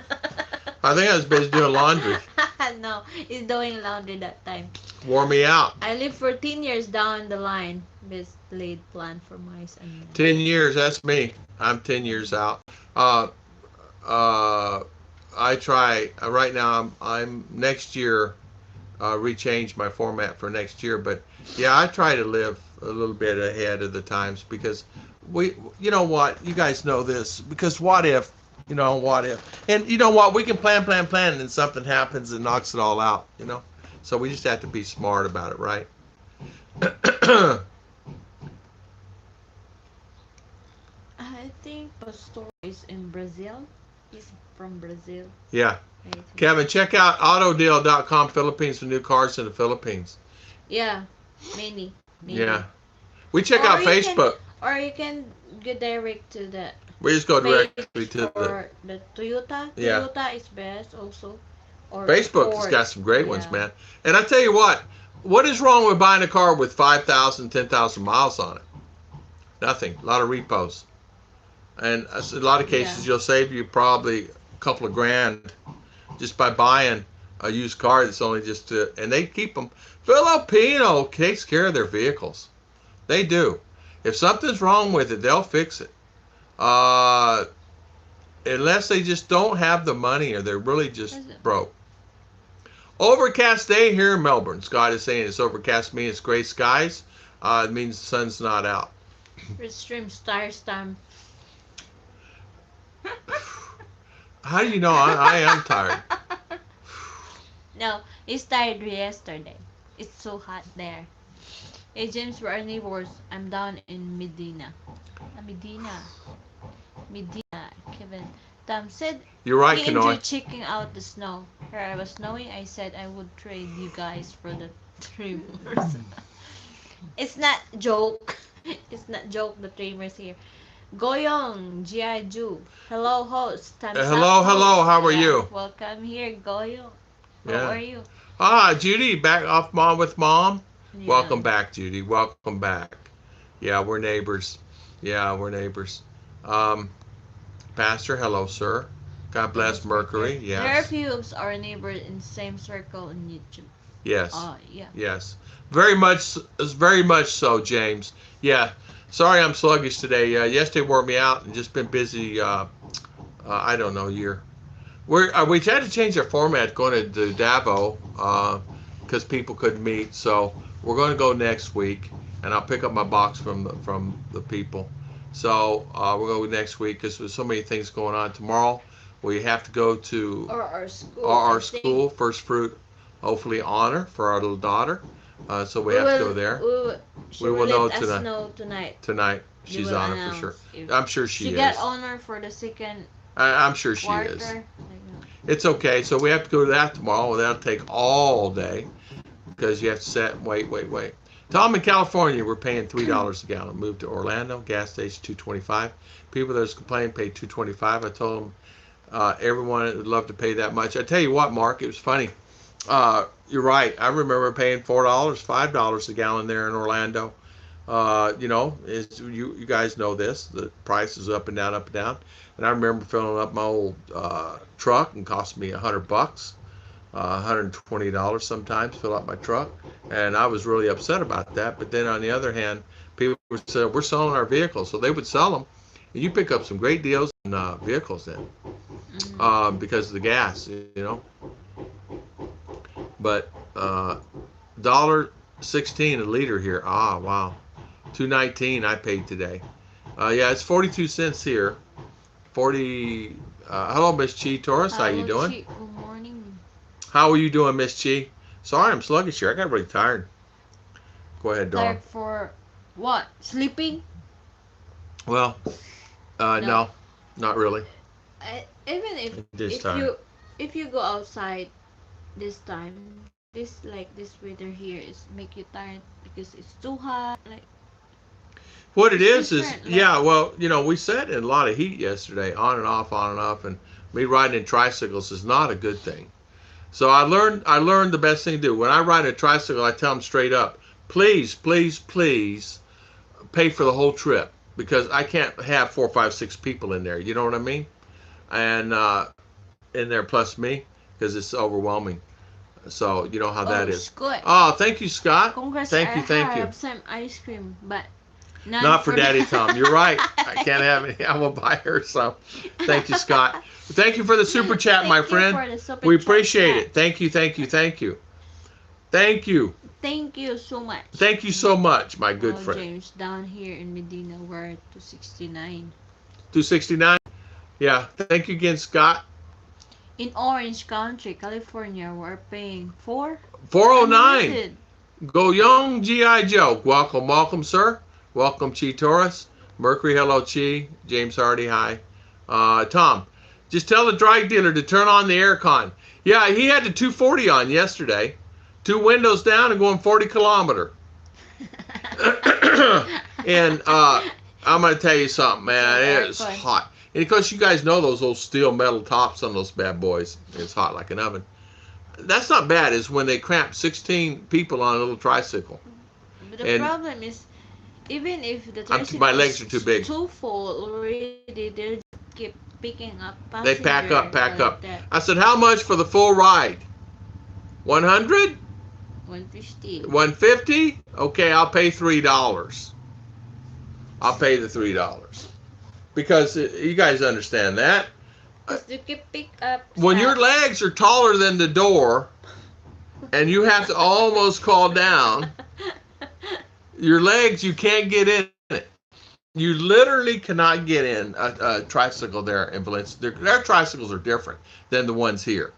I think I was busy doing laundry. No, he's doing laundry that time. Wore me out. I live 14 years down the line. This laid plan for mice and men. 10 years, that's me. I'm 10 years out. Uh, uh, I try, right now, I'm next year, rechange my format for next year. But yeah, I try to live a little bit ahead of the times because you know what, you guys know this, because what if, what if, and you know what, we can plan, and then something happens and knocks it all out, so we just have to be smart about it, right? I think Pastor is in Brazil. He's from Brazil. Yeah. I think. Kevin, check out autodeal.com Philippines for new cars in the Philippines. Yeah, many. Yeah. We check out Facebook. Or you can go direct to the We just go page directly to for the Toyota. Yeah. Toyota is best also. Or Facebook has Ford. got some great ones, Yeah. man. And I tell you what is wrong with buying a car with 5,000, 10,000 miles on it? Nothing. A lot of repos. And in a lot of cases, Yeah. you'll save you probably a couple of grand just by buying a used car that's only just and they keep them. Filipino takes care of their vehicles. They do. If something's wrong with it, they'll fix it. Unless they just don't have the money or they're really just broke. Overcast day here in Melbourne. Scott is saying it's overcast, means it's gray skies. It means the sun's not out. Restream star stamp. How do you know I am tired? No, it's tired yesterday. It's so hot there. Hey James, we're our neighbors. I'm down in Medina. Medina. Kevin. Tom said You're right, he Kanoy. enjoyed checking out the snow. Here I was snowing. I said I would trade you guys for the trimmers. It's not joke. It's not joke. The trimmers here. Goyong, G.I. Jew. Hello, host. Hello. How are you? Welcome here, Goyong. Yeah. How are you? Judy, back off mom with mom. Yeah. Welcome back, Judy. Welcome back. Yeah, we're neighbors. Pastor, hello, sir. God bless Mercury. Yes. There are a few of our neighbors in the same circle in YouTube. Yes. Yeah. Yes. Very much so, James. Yeah. Sorry I'm sluggish today. Yesterday wore me out and just been busy, I don't know, year. We had to change our format going to Davao because people couldn't meet. So we're going to go next week, and I'll pick up my box from the people. So we're going to go next week because there's so many things going on. Tomorrow we have to go to our school. Our school, First Fruit, hopefully honor for our little daughter. So we have to go there. We will know tonight. Tonight, she's honor for sure. I'm sure she is. She got honor for the second. I'm sure she quarter. is. It's okay. So we have to go to that tomorrow. That'll take all day because you have to set. Wait. Tom in California, we're paying $3 a gallon. Moved to Orlando, gas station $2.25. People that was complaining paid $2.25. I told them everyone would love to pay that much. I tell you what, Mark, it was funny. You're right. I remember paying $4, $5 a gallon there in Orlando. You guys know this. The price is up and down. And I remember filling up my old truck and cost me $100, $120 sometimes, fill up my truck. And I was really upset about that. But then on the other hand, people said, we're selling our vehicles. So they would sell them. And you pick up some great deals in vehicles then because of the gas, But $1.16 a liter here. Ah, wow. $2.19 I paid today. Yeah, it's 42 cents here. 40. Hello, Miss Chi Torres. How you doing? Good morning. How are you doing, Miss Chi? Sorry, I'm sluggish here. I got really tired. Go ahead, Dawn. Tired for what? Sleeping? Well, no, not really. Even if you go outside this time, this weather here is make you tired because it's too hot. Like what it is, yeah. Well, we sat in a lot of heat yesterday, on and off, and me riding in tricycles is not a good thing. So I learned the best thing to do. When I ride a tricycle, I tell them straight up, please pay for the whole trip because I can't have 4, 5, 6 people in there. You know what I mean? And in there plus me because it's overwhelming. So you know how that is. Good. Oh, thank you, Scott. Congrats, thank you. I have some ice cream, but not for Daddy Tom. You're right. I can't have any. I will buy her some. Thank you, Scott. Thank you for the super chat, my friend. We appreciate it. Thank you. Thank you so much. Thank you so much, my good friend. James, down here in Medina, we're at 269. 269? Yeah. Thank you again, Scott. In Orange County, California, we're paying 409. Go Young G.I. Joe. Welcome, sir. Welcome, Chi Torres. Mercury, hello, Chi. James Hardy, hi. Tom, Just tell the drag dealer to turn on the aircon. Yeah, he had the 240 on yesterday. 2 windows down and going 40 kilometer. And I'm going to tell you something, man. It's hot. And of course, you guys know those old steel metal tops on those bad boys. It's hot like an oven. That's not bad. Is when they cramp 16 people on a little tricycle. But the problem is, even if the tricycle my legs are too big, too full already, they just keep picking up passengers. They pack up. That. I said, how much for the full ride? 100? 150. 150? Okay, I'll pay $3. I'll pay the $3 because you guys understand that. You can pick up. When your legs are taller than the door, and you have to almost crawl down, your legs, you can't get in it. You literally cannot get in a tricycle there in Valencia. Their tricycles are different than the ones here.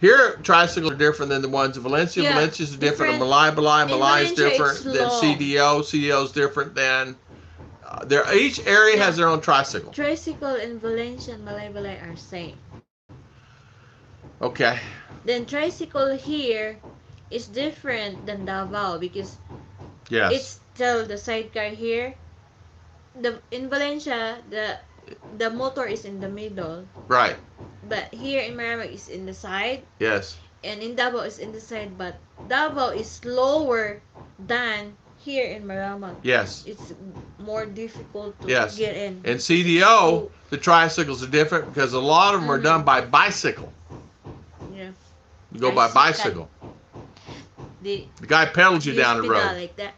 Here, tricycles are different than the ones in Valencia. Yeah, Valencia's different than Malai is different than CDO. CDO is different than... each area has their own tricycle. Tricycle in Valencia and Balay are same. Okay. Then tricycle here is different than Davao because yes, it's still the sidecar here. In Valencia the motor is in the middle. Right. But here in Maramag is in the side. Yes. And in Davao is in the side, but Davao is lower than here in Maramag. Yes. It's more difficult to yes. get in. In CDO, the tricycles are different because a lot of them are done by bicycle. Yeah. You go by bicycle. The guy pedals you down the road. Like that.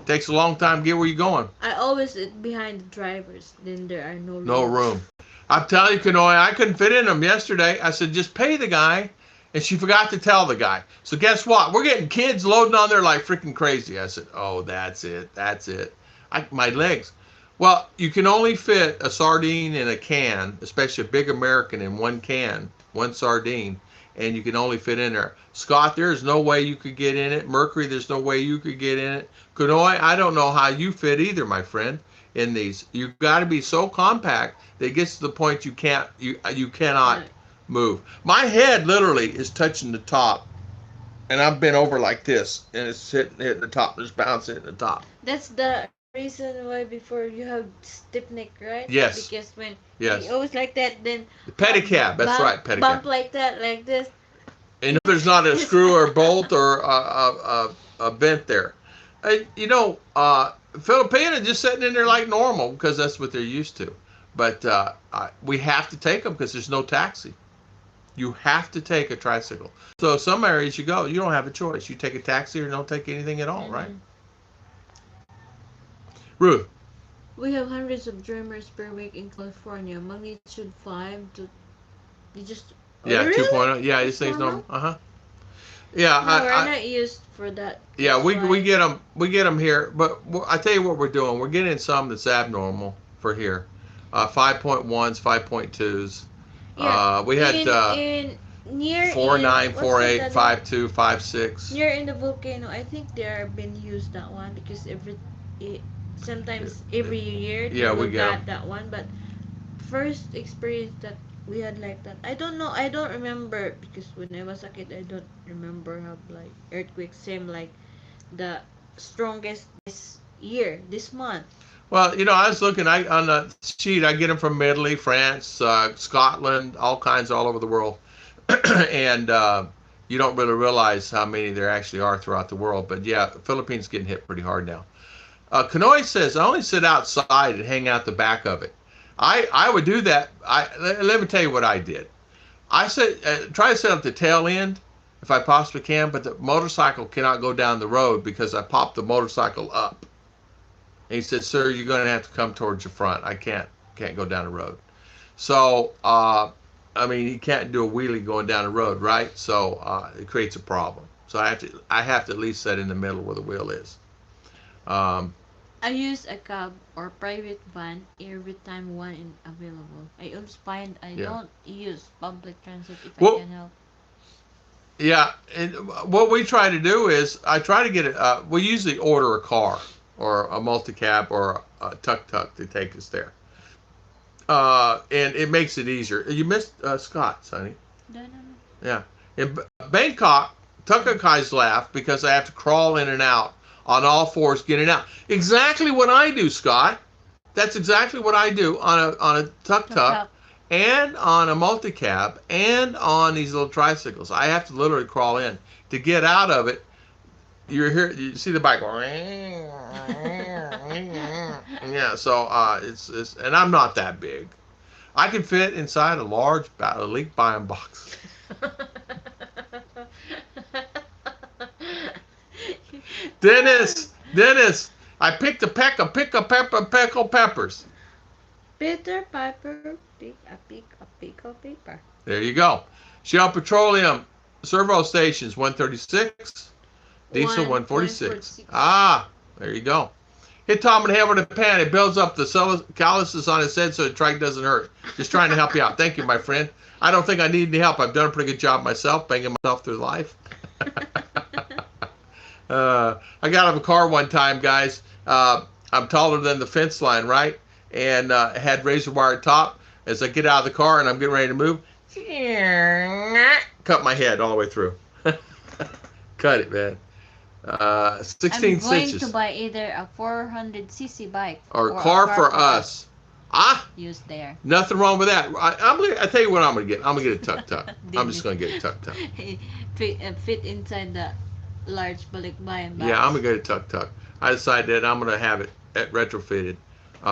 Takes a long time to get where you're going. I always sit behind the drivers. Then there are no room. I'm telling you, Kanoy, I couldn't fit in them yesterday. I said, just pay the guy. And she forgot to tell the guy. So guess what? We're getting kids loading on there like freaking crazy. I said, oh, that's it. That's it. My legs. Well, you can only fit a sardine in a can, especially a big American in one can, one sardine, and you can only fit in there. Scott, there's no way you could get in it. Mercury, there's no way you could get in it. Kanoy, I don't know how you fit either, my friend, in these. You've got to be so compact that it gets to the point you cannot move. My head literally is touching the top, and I've been over like this, and it's hitting the top, just bouncing at the top. That's the reason why before you have stiff neck, right? Yes. Because when yes. you always like that, then the pedicab. That's right, pedicab. Bump like that, like this. And if there's not a screw or a bolt or a vent there, Filipina just sitting in there like normal because that's what they're used to. But we have to take them because there's no taxi. You have to take a tricycle. So some areas you go, you don't have a choice. You take a taxi or don't take anything at all, right? Ruth. We have hundreds of dreamers per week in California. Magnitude 5 to... You just... Yeah, really? 2.0. Yeah, these things don't... Yeah, no, we're not used for that. Yeah, we get them. We get them here. But I tell you what we're doing. We're getting some that's abnormal for here. 5.1s, 5.2s. Yeah, we had near 4.9, 4.8, 5.2, 5.6. Near in the volcano, I think they are been used that one because sometimes every year we got that one. But first experience that we had like that, I don't know. I don't remember because when I was a kid, I don't remember how like earthquakes seem like the strongest this month. Well, I was looking on the sheet. I get them from Italy, France, Scotland, all kinds all over the world. And you don't really realize how many there actually are throughout the world. But yeah, the Philippines getting hit pretty hard now. Kanoy says, I only sit outside and hang out the back of it. I would do that. Let me tell you what I did. I said, try to set up the tail end if I possibly can, but the motorcycle cannot go down the road because I popped the motorcycle up. And he said, sir, you're going to have to come towards the front. I can't go down the road. So, he can't do a wheelie going down the road, right? So it creates a problem. So I have to at least set in the middle where the wheel is. I use a cab or private van every time one is available. I always find I don't use public transit if I can help. Yeah, and what we try to do is I try to get it. We usually order a car or a multi-cab or a tuk-tuk to take us there. and it makes it easier. You missed Scott, Sonny. No, no, no. Yeah. In Bangkok, Tuckakai's laugh because I have to crawl in and out on all fours getting out. Exactly what I do, Scott. That's exactly what I do on a tuk Tuck tuk tuck. and on a multi-cab and on these little tricycles. I have to literally crawl in to get out of it. You're here. You see the bike going. Yeah. So it's and I'm not that big. I can fit inside a large leak buying box. Dennis, I picked a peck of pickled peppers. Peter Piper, pick a pickle paper. There you go. Shell Petroleum servo stations 136, diesel 146. 1.46. Ah, there you go. Hit Tom in the head with a pan. It builds up the calluses on his head so the trike doesn't hurt. Just trying to help you out. Thank you, my friend. I don't think I need any help. I've done a pretty good job myself, banging myself through life. I got out of a car one time, guys. I'm taller than the fence line, right? And had razor wire top. As I get out of the car and I'm getting ready to move, cut my head all the way through. Cut it, man. 16 I'm going stitches. to buy either a 400cc bike Or a car for us. Used there. Nothing wrong with that. I tell you what I'm going to get. I'm going to get a tuk tuk. I'm just going to get a tuk tuk. fit inside the large balikbayan box. Yeah, I'm going to get a tuk tuk. I decided that I'm going to have it retrofitted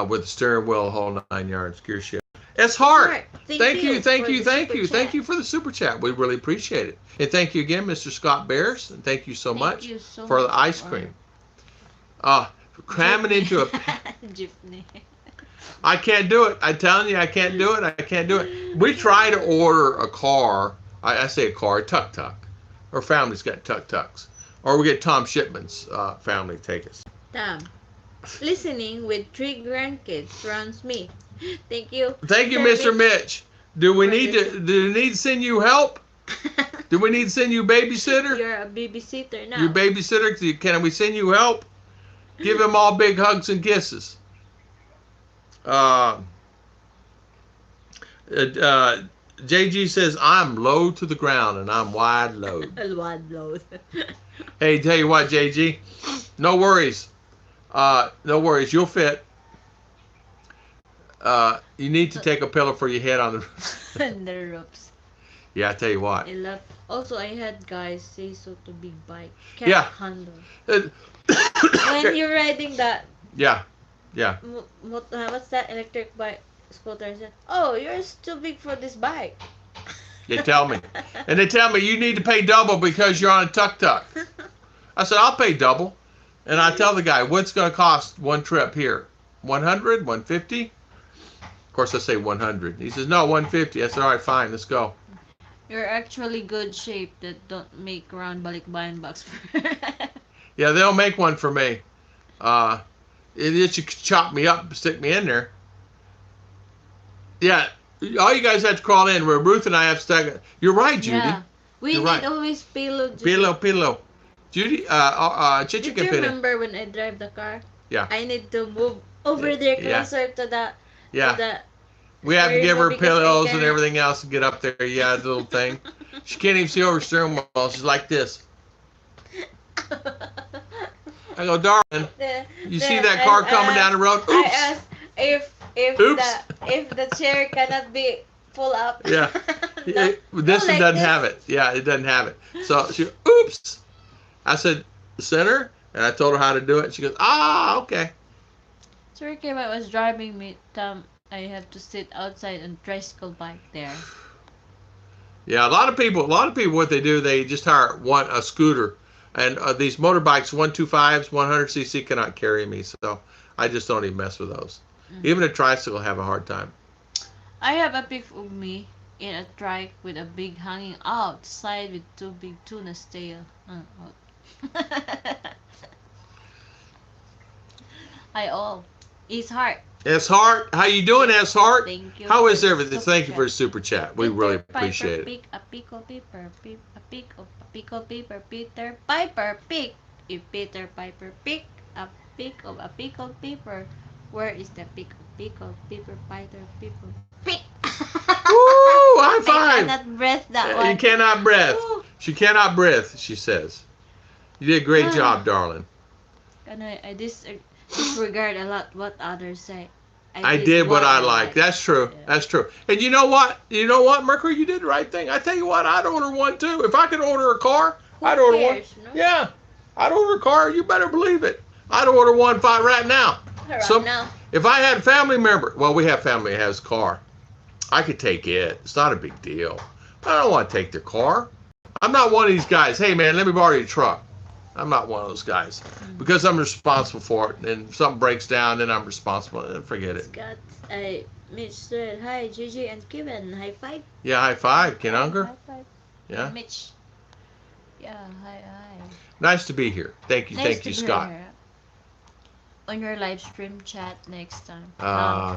with the steering wheel, whole 9 yards, gear shift. It's hard. Thank you for the super chat. We really appreciate it. And thank you again, Mr. Scott Bears. And thank you so much for the ice cream. Cramming into a... Jeepney. I can't do it. I'm telling you, I can't do it. I can't do it. We try to order a car. I say a car, a tuk tuk. Our family's got tuk tuks. Or we get Tom Shipman's family take us. Tom, listening with 3 grandkids runs me. Thank you. Thank you, Mr. Mitch. Do we need to send you help? Do we need to send you a babysitter? You're a babysitter now. You babysitter? Can we send you help? Give them all big hugs and kisses. JG says, I'm low to the ground and I'm wide load. Wide load. Hey, tell you what, JG, no worries. No worries. You'll fit. You need to take a pillow for your head on the roof. The ropes. Yeah, I tell you what. I love. Also, I had guys say so to big bike. Can't handle. When you're riding that. Yeah. What's that electric bike scooter? I said, oh, you're too big for this bike. They tell me. And they tell me you need to pay double because you're on a tuk tuk. I said, I'll pay double. And I tell the guy, what's going to cost one trip here? 100, 150? Of course, I say 100. He says, no, 150. I said, all right, fine, let's go. You're actually good shape that don't make round balikbayan box. Yeah, they'll make one for me. You could chop me up, stick me in there. Yeah, all you guys have to crawl in where Ruth and I have stuck. You're right, Judy. Yeah. We You're need right. always pillow. Judy. Pillow. Judy, Chichi Did can you fit in. remember when I drive the car? Yeah. I need to move over there closer to the. Yeah. To the We have to give her because pillows and everything else to get up there. Yeah, the little thing. She can't even see over the steering wheel. She's like this. I go, darling, you see that car coming down the road? Oops. I asked if the chair cannot be pull up. Yeah. This one like doesn't this. have it. Yeah, it doesn't have it. So she, oops. I said, center, and I told her how to do it. She goes, okay. So when I was driving me, I have to sit outside on tricycle bike there. Yeah, a lot of people, what they do, they just hire a scooter. And these motorbikes, 125s, 100cc cannot carry me. So I just don't even mess with those. Mm-hmm. Even a tricycle have a hard time. I have a pic of me in a trike with a big hanging outside with 2 big tuna's tail. It's hard. S Hart, how you doing, S Hart? Thank you. How is everything? Thank you for the super chat. We really appreciate it. Pick a pickle paper, pickle paper, Peter Piper pick. If Peter Piper pick a pick of a pickle paper, where is the pickle pickle, pepper, fighter, people. Pick. Woo! High I five. cannot breath that You one. cannot breath. Woo. She cannot breath, she says. You did a great job, darling. And I disregard a lot what others say. I did what I like. That's true. Yeah. That's true. And you know what? You know what, Mercury? You did the right thing. I tell you what, I'd order one too. If I could order a car, Who I'd order cares, one. no? Yeah, I'd order a car. You better believe it. I'd order one right now. Right now. If I had a family member, well, we have family that has a car. I could take it. It's not a big deal. I don't want to take their car. I'm not one of these guys. Hey, man, let me borrow your truck. I'm not one of those guys because I'm responsible for it. And if something breaks down, then I'm responsible. And forget it. Scott, Mitch said, hi, Gigi and Kevin. High five. Yeah, high five, Ken Unger. High five. Yeah. Mitch. Yeah, hi. Nice to be here. Thank you, Nice thank to you, be Scott. here. On your live stream chat next time.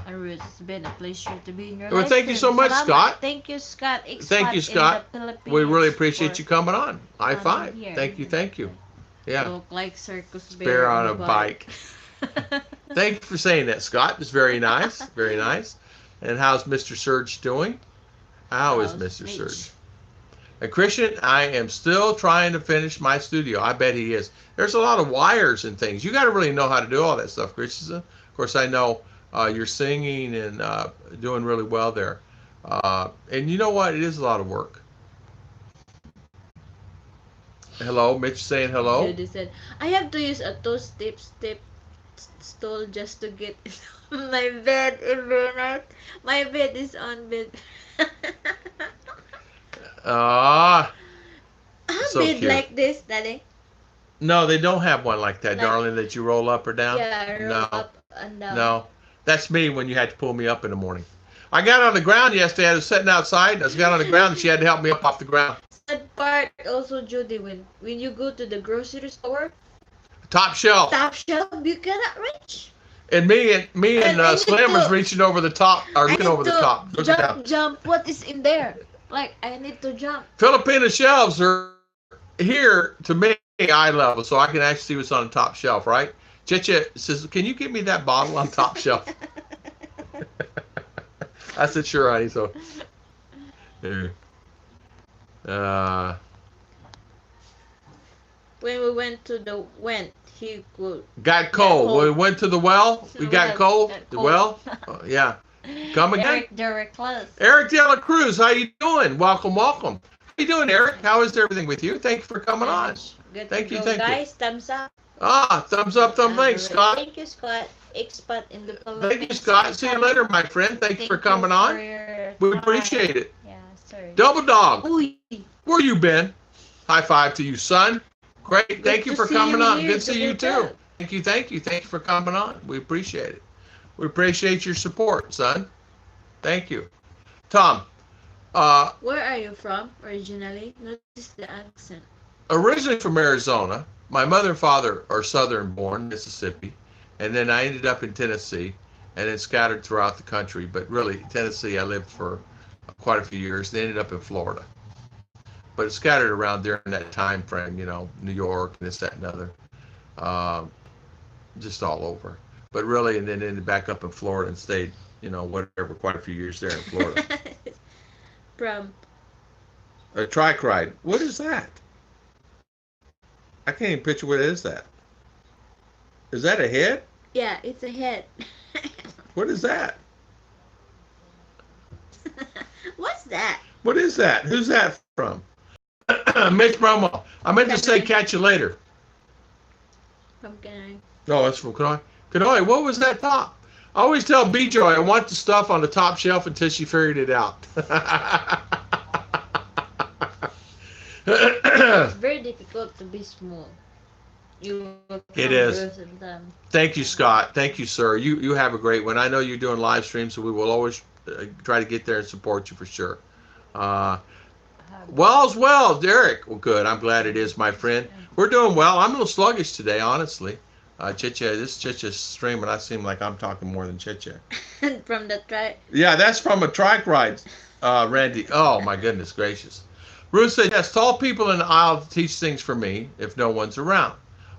Ruth, it's been a pleasure to be in your Well, live thank you stream. so much, Salamat. Scott. Thank you, Scott. Thank you, Scott. We really appreciate you coming on. High five. here. Thank you, thank you. Yeah. Look like circus Bear on a bike. Thank you for saying that, Scott. It's very nice. Very nice. And how's Mr. Surge doing? How is Mr. Mitch? Surge? And Christian, I am still trying to finish my studio. I bet he is. There's a lot of wires and things. You got to really know how to do all that stuff, Christian. Of course, I know you're singing and doing really well there. And you know what? It is a lot of work. Hello, Mitch saying hello. Judy said, I have to use a two-step stool just to get my bed every night. My bed is on bed. Ah. So bed cute. like this, Daddy? No, they don't have one like that, Like- darling, that you roll up or down. Yeah, roll No. up and down. No, that's me when you had to pull me up in the morning. I got on the ground yesterday. I was sitting outside. I got on the ground, and she had to help me up off the ground. Sad part also, Judy, when you go to the grocery store, Top shelf. top shelf, you cannot reach. And me and I need Slim was to- reaching over the top, or I looking need over the to top. Looking down. jump. What is in there? Like, I need to jump. Filipino shelves are here to me eye level, so I can actually see what's on the top shelf, right? Chicha says, "Can you give me that bottle on top shelf?" I said, "Sure, honey." So, here. When we went to the he could. Got cold. cold. We went to the well. We got cold. Got The cold. well. Yeah. Come again. Derek close. Eric De La Cruz, how you doing? Welcome, welcome. How you doing, Eric? How is everything with you? Thank you for coming on. Good Thank to you, go, thank you. guys. Thumbs up. Thumbs up, thanks, Scott. Thank you, Scott. Expat in the Philippines. Thank you, Scott. See you later, my friend. Thank you for coming on. We appreciate it. Yeah, sorry. Double Dog, Uy. where you been? High five to you, son. Great. Thank you to for see coming you on. here. Good to see you Good too. job. Thank you, thank you. Thank you for coming on. We appreciate it. We appreciate your support, son. Thank you. Tom, Where are you from originally? Notice the accent. originally from Arizona. My mother and father are southern born, Mississippi. And then I ended up in Tennessee and then scattered throughout the country. But really, Tennessee, I lived for quite a few years. Then ended up in Florida. But it scattered around during that time frame, you know, New York, and this, that, and other. Just all over. But really, and then ended back up in Florida and stayed, you know, whatever, quite a few years there in Florida. From A trike ride. What is that? I can't even picture what is that. Is that a head? yeah, it's a head. What is that? What's that? What is that? Who's that from? Mitch Bromo. I meant to say catch you later. From Kenai. No, that's from Kanoi. Kanoi, what was that top? I always tell B-Joy I want the stuff on the top shelf until she figured it out. It's very difficult to be small. You It is. Thank you, Scott. Thank you, sir. You have a great one. I know you're doing live streams, so we will always try to get there and support you for sure. Well's well, Derek. Well, good. I'm glad it is, my friend. We're doing well. I'm a little sluggish today, honestly. This Chicha stream, and I seem like I'm talking more than Chicha. From the Yeah, that's from a trike ride, Randy. Oh, my goodness gracious. Ruth said, yes, tall people in the aisle teach things for me if no one's around.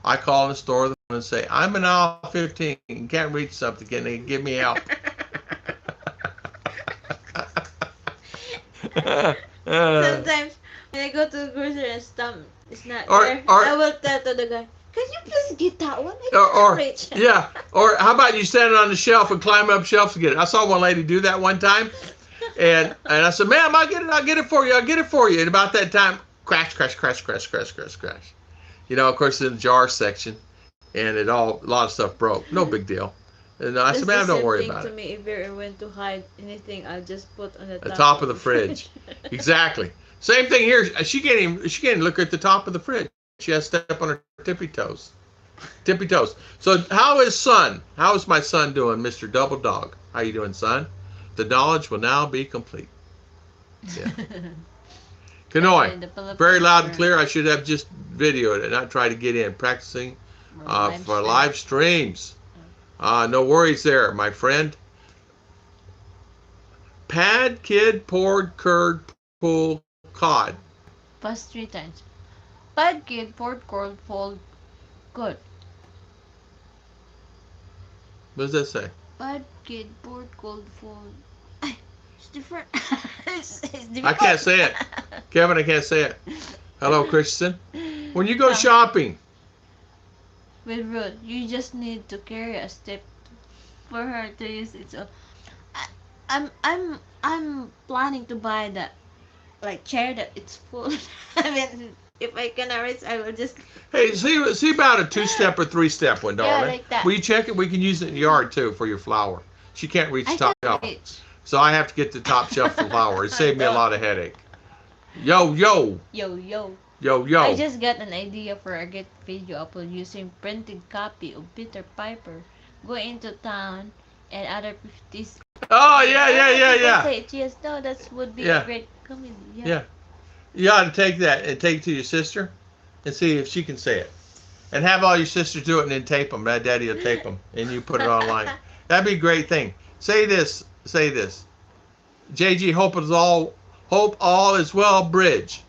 I call in the store and say, I'm in aisle 15 and can't reach something. Can they give me help? Sometimes when I go to the grocery and stamp is not or there, or I will tell to the guy, "Can you please get that one? I or, cannot or reach." yeah, or how about you standing on the shelf and climb up shelves to get it? I saw one lady do that one time, and I said, "Ma'am, I'll get it for you, I'll get it for you." And about that time, crash, crash, crash, crash, crash, crash, crash. You know, of course, in the jar section, and a lot of stuff broke. No big deal. And I said, That's the "Ma'am, don't same worry thing about to it." me. If I want to hide anything, I'll just put on the The top top of of the the fridge. fridge. Exactly. Same thing here. She can't even look at the top of the fridge. She has to step on her tippy toes. Tippy toes. So how is son? How is my son doing, Mr. Double Dog? How you doing, son? The knowledge will now be complete. Yeah. Better Kanoy. in the Very Philippines loud and for clear. I should have just videoed it, not try to get in. Practicing live for stream. live streams. No worries there, my friend. Pad, kid, poured, curd, pull, cod. Pass 3 times. Bad kid, port cold, fold, good. What does that say? Bad kid, port cold, fold. It's different. It's I difficult. can't say it. Kevin, I can't say it. Hello, Christian. When you go Come shopping, with Ruth, you just need to carry a step for her to use it. So, I, I'm planning to buy that like chair that it's full. I mean, if I can arrange, I will just. hey, see about a 2-step or 3-step one, Yeah, darling. like that. Will you check it? We can use it in the yard too for your flower. She can't reach I the top can shelf, reach. so I have to get the top shelf for flower. It saved me a lot of headache. Yo, yo, Yo, yo. yo, I yo. just got an idea for a get video upload using printed copy of Peter Piper. Go into town and other 50s. Oh yeah, yeah, yeah, People yeah, say it. Yes, no, that would be a yeah, great comedy. Yeah. yeah. You ought to take that and take it to your sister and see if she can say it. And have all your sisters do it and then tape them. That daddy will tape them and you put it online. That'd be a great thing. Say this. Say this. JG, hope all is well. Bridge.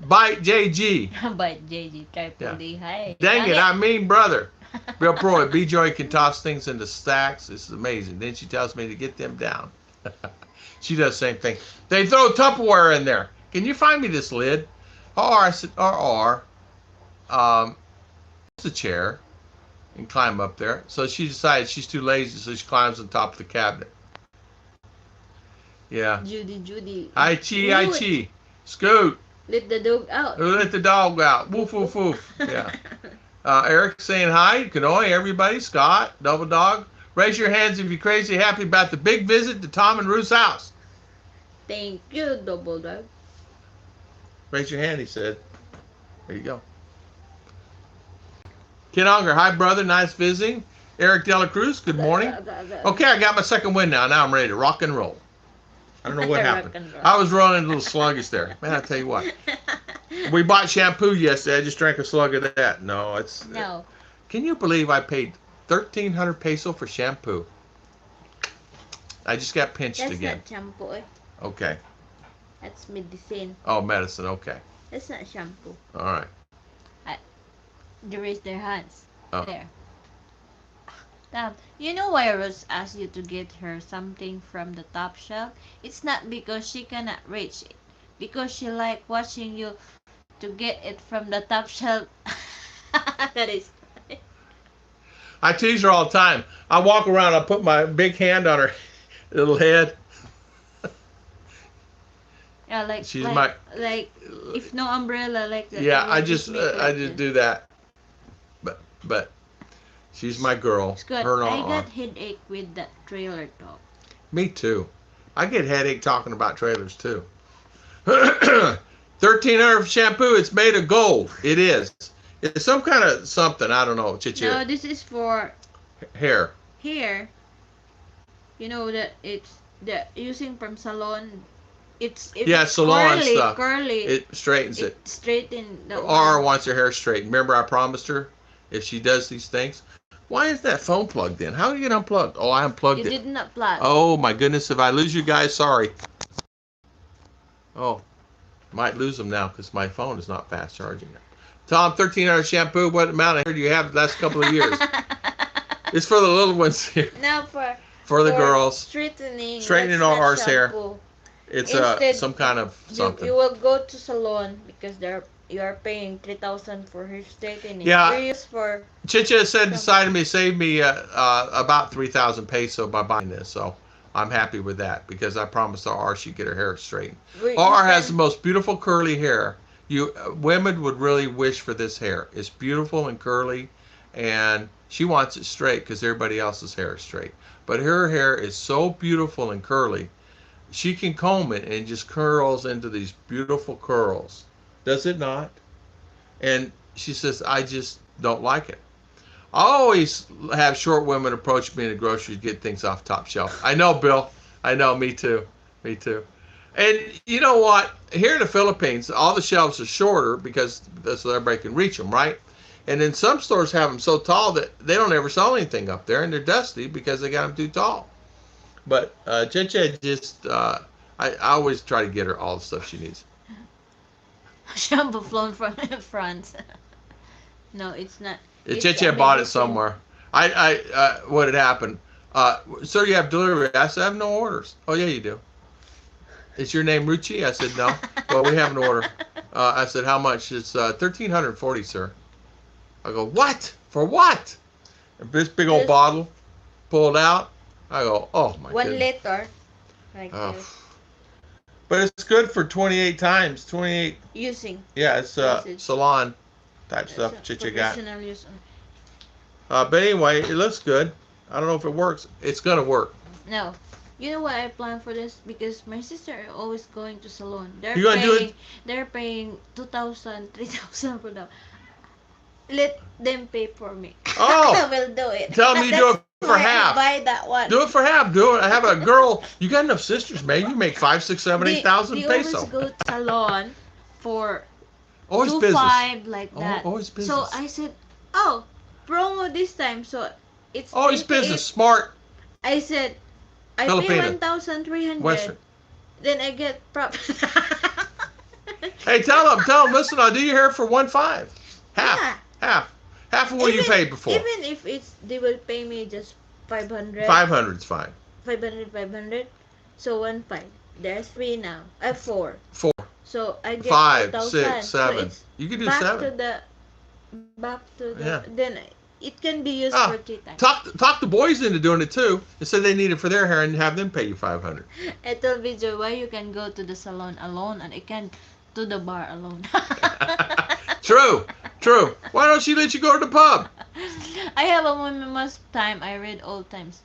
Bite JG. But JG Yeah. Triple Hi. Dang it, Dang I mean brother. Bill Proy, B Joy can toss things into stacks. This is amazing. Then she tells me to get them down. She does the same thing. They throw Tupperware in there. Can you find me this lid? I said, it's a chair and climb up there. So she decides she's too lazy, so she climbs on top of the cabinet. Yeah. Judy. Hi, chi. Scoot. Let the dog out. Let the dog out. Woof, woof, woof. Yeah. Eric saying hi. Kanoy, everybody. Scott, Double Dog. Raise your hands if you're crazy happy about the big visit to Tom and Ruth's house. Thank you, Double Dog. Raise your hand, he said. There you go. Ken Unger, hi, brother. Nice visiting. Eric Dela Cruz, good morning. Okay, I got my second win now. Now I'm ready to rock and roll. I don't know what happened. I was running a little sluggish there. Man, I tell you what. We bought shampoo yesterday. I just drank a slug of that. No, it's... No. Can you believe I paid 1,300 peso for shampoo? I just got pinched That's again. not shampoo. Eh? Okay. That's medicine. Oh, medicine. Okay. That's not shampoo. All right. They raise their hands. Oh. There. Now, you know why Rose asked you to get her something from the top shelf? It's not because she cannot reach it. Because she like watching you to get it from the top shelf. That is. I tease her all the time. I walk around, I put my big hand on her little head. Yeah, like She's like, like if no umbrella like that. Yeah, will I just do that. But she's my girl. It's good. Her I got headache with that trailer talk. Me too. I get headache talking about trailers too. 1,300 shampoo. It's made of gold. It is. It's some kind of something. I don't know. No, this is for hair. Hair. You know that it's the using from salon. It's salon curly, stuff. Curly. It straightens it. Straighten the. Or wants her hair straightened. Remember, I promised her if she does these things. Why is that phone plugged in? How do you get unplugged? Oh, I unplugged it. You did not plug. Oh my goodness! If I lose you guys, sorry. Oh, might lose them now because my phone is not fast charging it. Tom, 1,300 shampoo. What amount of hair do you have the last couple of years? It's for the little ones here. No, for the girls. Straightening. Straightening That's not ours hair. shampoo. It's Instead, some kind of something. you will go to salon because you are paying 3,000 for hair straightening. You Yeah, use for Chicha said some. decided me save me about 3,000 peso by buying this, so I'm happy with that because I promised R she'd get her hair straightened. You R has the can. most beautiful curly hair. You women would really wish for this hair. It's beautiful and curly, and she wants it straight because everybody else's hair is straight. But her hair is so beautiful and curly. She can comb it and it just curls into these beautiful curls. Does it not? And she says, I just don't like it. I always have short women approach me in the grocery to get things off top shelf. I know, Bill. I know. Me too. Me too. And you know what? Here in the Philippines, all the shelves are shorter because so everybody can reach them, right? And then some stores have them so tall that they don't ever sell anything up there, and they're dusty because they got them too tall. But Cheche just, I always try to get her all the stuff she needs. Shampoo flown from France. No, it's not. It's Cheche a bought it medicine. somewhere. What had happened? Sir, you have delivery. I said, I have no orders. Oh, yeah, you do. Is your name Ruchi? I said, no. Well, we have an order. I said, how much? It's 1,340, sir. I go, what? For what? And this big old This bottle pulled out. I go, oh, my one goodness. liter, like Oh. this, But it's good for 28 times. 28. using. Yeah, it's Usage. salon type That's stuff a Chicha got. professional use. But anyway, it looks good. I don't know if it works. It's going to work. No. You know why I plan for this? Because my sister are always going to salon. You going to do it? They're paying 2,000, 3,000 for that. Let them pay for me. Oh. I will do it. Tell them you do it for Why I half. buy that one. Do it for half. Do it. I have a girl. You got enough sisters, man. You make 5, 6, 7, They 8,000 always peso. go to salon for Always 2, business. 5 like that. Always business. So I said, oh, promo this time. So it's Always 28. business. Smart. I said, I pay Filipina. 1,300. Western. Then I get Hey, tell them. Listen, I'll do your hair for 1.5. Half. Yeah. Half of what you paid before. Even if they will pay me just 500. 500 is fine. 500. So 1.5. There's 3 now. 4. 4, So I get 5, 2,000. 6, 7. So You can do back 7. back to the. Yeah. Then it can be used Ah, for 3 times. Talk the boys into doing it too. They said they need it for their hair and have them pay you 500. I told Vijay why you can go to the salon alone and I can to the bar alone. True. Why don't she let you go to the pub? I have a most time I read all times.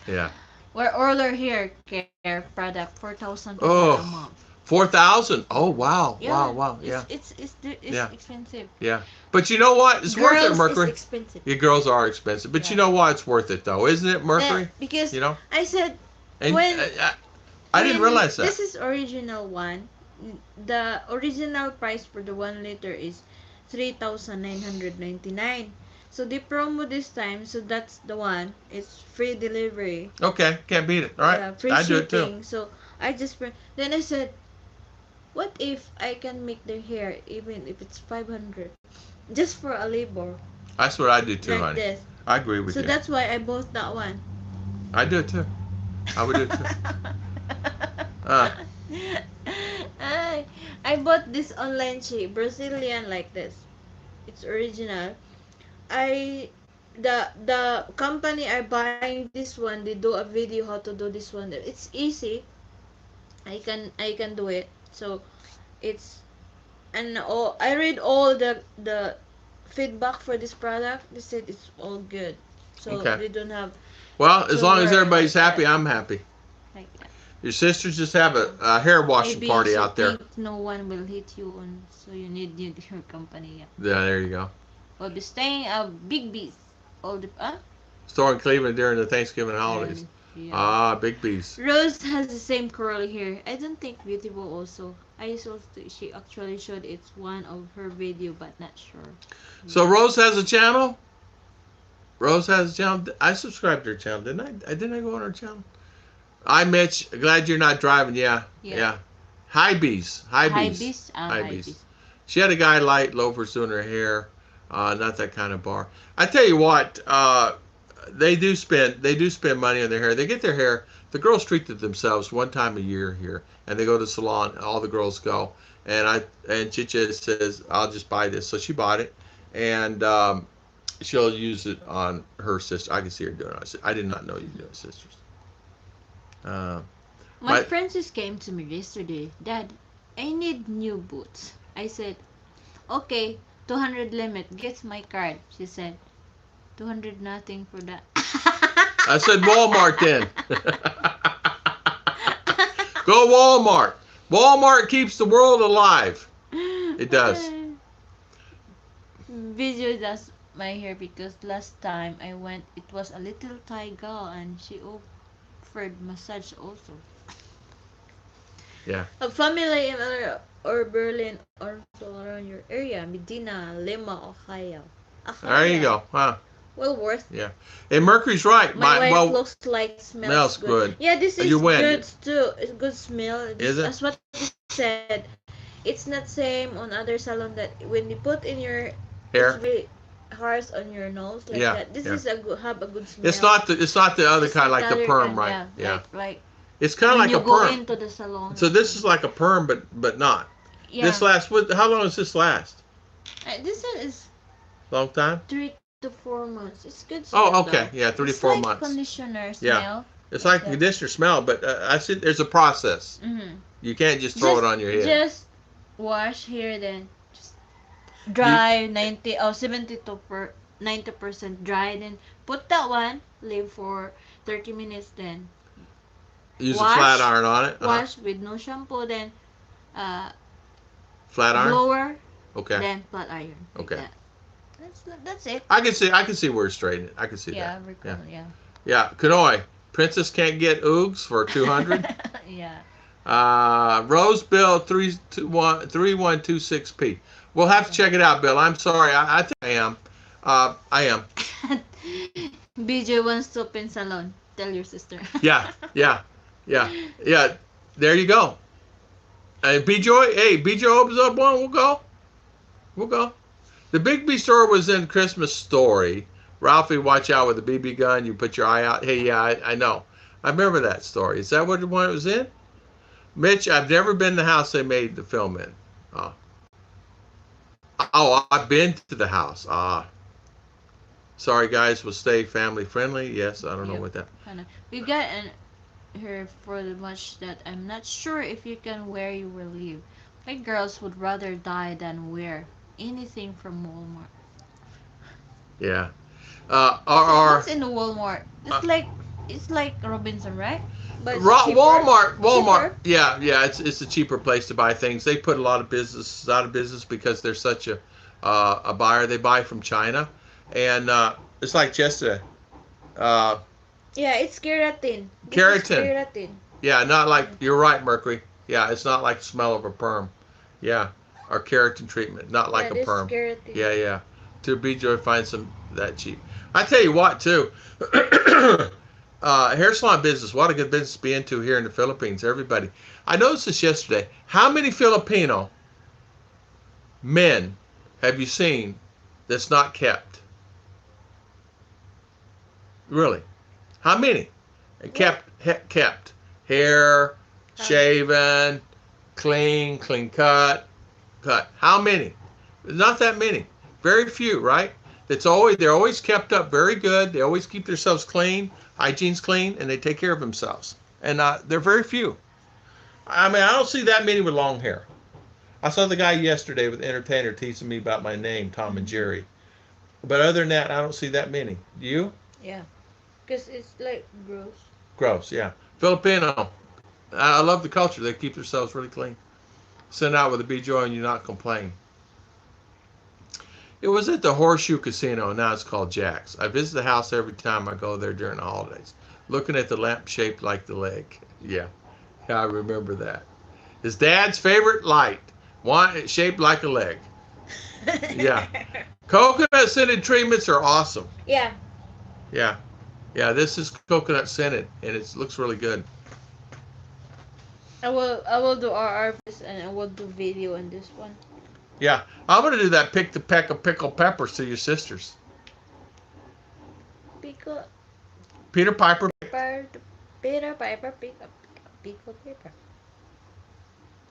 Yeah. We're order here care product 4,000 Oh. a month. 4,000. Oh wow. Yeah. Wow. Yeah. It's Yeah. expensive. Yeah. But you know what? It's worth it, Mercury. Is expensive. Yeah, girls are expensive. But you know what? It's worth it though, isn't it, Mercury? Because You know. I said And when I didn't realize that. This is original one. The original price for the 1 liter is 3,999. So they promo this time, so that's the one. It's free delivery. Okay, can't beat it. All right, Free I do it shipping. too. So I just then I said, what if I can make their hair even if it's 500, just for a labor That's what I do too, like honey. this. I agree with So you. that's why I bought that one. I do it too. I would do it too. I bought this online cheap Brazilian like this. It's original. The company are buying this one. They do a video how to do this one. It's easy. I can do it. So it's I read all the feedback for this product. They said it's all good. So Okay. they don't have Well, as to long as worry everybody's about happy, that. I'm happy. Like that. Your sisters just have a hair washing Maybe party so out there. think no one will hit you on, so you need your company. Yeah. Yeah, there you go. We'll be staying at Big B's all the Store in Cleveland during the Thanksgiving holidays. Yeah. Ah, Big B's. Rose has the same curly hair. I don't think Beautiful also. I saw she actually showed it's one of her video, but not sure. So Rose has a channel. Rose has a channel. I subscribed to her channel, didn't I? Didn't I go on her channel? Hi, Mitch. Glad you're not driving. Yeah. High B's. High B's. She had a guy light loafers doing her hair. Not that kind of bar. I tell you what. They do spend money on their hair. They get their hair The girls treat themselves one time a year here, and they go to the salon. All the girls go, and Chicha says, "I'll just buy this." So she bought it, and she'll use it on her sister. I can see her doing it. I did not know you do it, sisters. Uh, My Francis came to me yesterday. Dad, I need new boots. I said, okay, 200 limit. Gets my card. She said, 200 nothing for that. I said Walmart then. Go Walmart. Walmart keeps the world alive. It does. Video does my hair because last time I went, it was a little Thai girl and she offered massage also. Yeah. A family in or Berlin also around your area, Medina, Lima, Ohio. There you go. Huh. Well worth. Yeah. And Mercury's right. My wife looks like smells good. Yeah, this is good too. It's good smell. Is it? That's what he said. It's not same on other salon that when you put in your hair, it's really harsh on your nose like that. This is have a good smell. It's not the other kind like the perm, right? Yeah. Like it's kind of like a perm. When you go into the salon. So this is like a perm, but not. Yeah. This lasts. How long does this last? This one is long time. 3 to 4 months. It's good smell. Oh, okay. Yeah, 3 to 4 months. It's like conditioner smell. Yeah. It's like conditioner smell, but I said there's a process. You can't just throw it on your head. Just wash here, then just dry 90% dry, then put that one, leave for 30 minutes, then use a flat iron on it. Wash with no shampoo, then flat iron. Blower. Okay. Then flat iron. Like okay. That's it. I can see where it's straightened. I can see that. Yeah. Yeah. Kanoi. Princess can't get Oogs for 200. Yeah. Rose Bill 3126P. We'll have to check it out, Bill. I'm sorry. I think I am. I am. BJ wants to open salon. Tell your sister. Yeah. There you go. Hey, BJ opens up one. We'll go. The Big B store was in Christmas Story. Ralphie, watch out with a BB gun. You put your eye out. Hey, yeah, I know. I remember that story. Is that what the one it was in? Mitch, I've never been in the house they made the film in. Oh, I've been to the house. Sorry, guys. We'll stay family friendly. Yes, I don't know what that. We got here for the much that I'm not sure if you can wear you will leave. My girls would rather die than wear anything from Walmart. Yeah. What's in the Walmart? It's like Robinson, right? But Walmart. Yeah. It's a cheaper place to buy things. They put a lot of businesses out of business because they're such a buyer. They buy from China, and it's like yesterday. Yeah, it's keratin. Keratin. Yeah, not like you're right, Mercury. Yeah, it's not like the smell of a perm. Yeah, or keratin treatment, not like a perm. Keratin. Yeah. To BJ find some that cheap. I tell you what, too. Hair salon business, what a good business to be into here in the Philippines, everybody. I noticed this yesterday. How many Filipino men have you seen that's not kept? Really? How many? Kept. Hair, shaven, clean cut. How many? Not that many. Very few, right? They're always kept up very good. They always keep themselves clean, hygiene's clean, and they take care of themselves. And they're very few. I mean, I don't see that many with long hair. I saw the guy yesterday with the entertainer teasing me about my name, Tom and Jerry. But other than that, I don't see that many. Do you? Yeah, because it's like gross. Gross, yeah. Filipino. I love the culture. They keep themselves really clean. Send out with a BJ and you not complain. It was at the Horseshoe Casino, now it's called Jack's. I visit the house every time I go there during the holidays. Looking at the lamp shaped like the leg. Yeah, I remember that. His dad's favorite light, one shaped like a leg. Yeah. Coconut scented treatments are awesome. Yeah. Yeah, this is coconut scented, and it looks really good. I will do RRPs and I will do video on this one. Yeah, I'm going to do that pick the peck of pickled peppers to your sisters. Peter Piper. Peter Piper, pickle paper.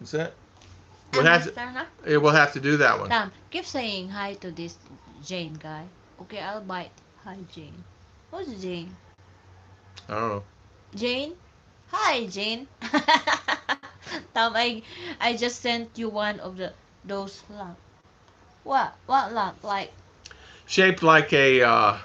Is that? We'll Ano, have to. sana? We'll have to do that one. Tom, keep saying hi to this Jane guy. Okay, I'll bite. Hi, Jane. Who's Jane? I don't know. Jane? Hi, Jane. Tom, I just sent you one of those lamp. What lamp? Like, Shaped like a.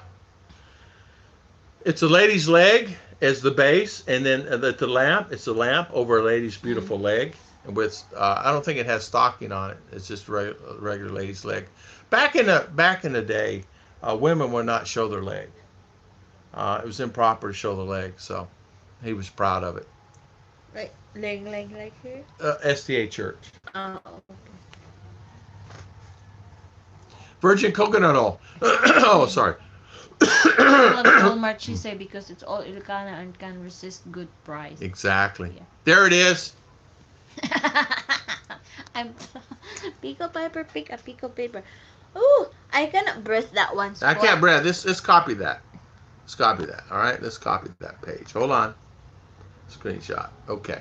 It's a lady's leg as the base, and then the lamp. It's a lamp over a lady's beautiful leg. With I don't think it has stocking on it. It's just regular lady's leg. Back in the day, women would not show their leg. It was improper to show the leg, so he was proud of it. like here? SDA Church. Oh, okay. Virgin coconut oil. Oh, sorry. Walmart, she say, because it's all Ilocana and can resist good price. Exactly. Yeah. There it is. I'm pickle paper, pick a pickle paper. Ooh, I cannot breath that one. I can't breathe. Let's copy that. Let's copy that. All right. Let's copy that page. Hold on. Screenshot. Okay.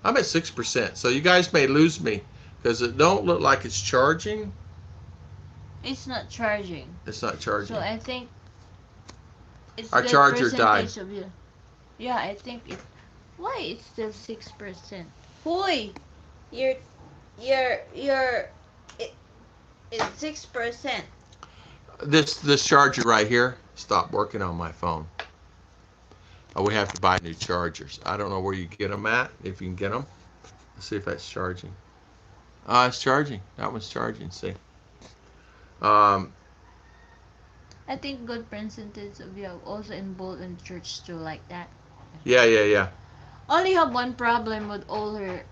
I'm at 6%. So you guys may lose me because it don't look like it's charging. It's not charging. It's not charging. So I think it's Our good charger died. percentage of you. Yeah, I think it. Why it's still 6%? Hoy, you're it's 6%. This charger right here stopped working on my phone. We have to buy new chargers. I don't know where you get them at. If you can get them, let's see if that's charging. It's charging. That one's charging. See. I think good percentage of you also involved in church too, like that. Yeah. Only have one problem with all her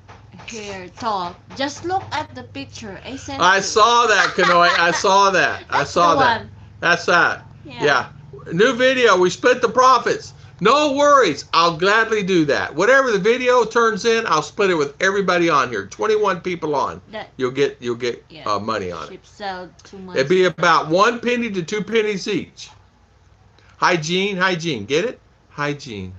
talk. Just look at the picture I sent I you. saw that, Kanoy. I saw that. I saw that. One. That's that. Yeah. New video. We split the profits. No worries. I'll gladly do that. Whatever the video turns in, I'll split it with everybody on here. 21 people on. You'll get money on it. Sell 2 months. It'd be about 1 penny to 2 pennies each. Hygiene. Get it? Hygiene.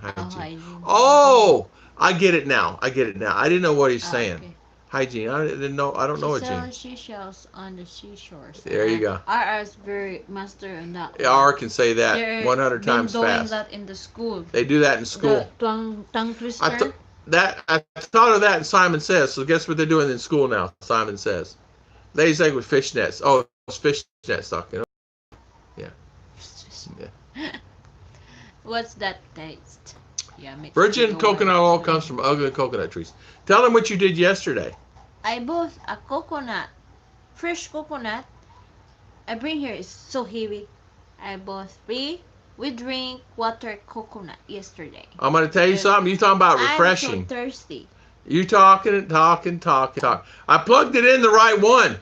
Oh, I get it now. I didn't know what he's saying. Okay. Hygiene. I didn't know. I don't know what Sell seashells on the seashores. There you go. RR is very master in that. R can say that They're 100 times doing fast. that in the school. They do that in school. The tongue twister. I thought of that in Simon Says. So guess what they're doing in school now? Simon Says. Ladies' egg with fishnets. Oh, it's fishnet stocking. Yeah. What's that taste? Yeah, Virgin coconut oil comes from ugly coconut trees. Tell them what you did yesterday. I bought a coconut, fresh coconut. I bring here is so heavy. I bought 3. We drink water coconut yesterday. I'm going to tell you something. You talking about refreshing. I'm so thirsty. You talking. I plugged it in the right one.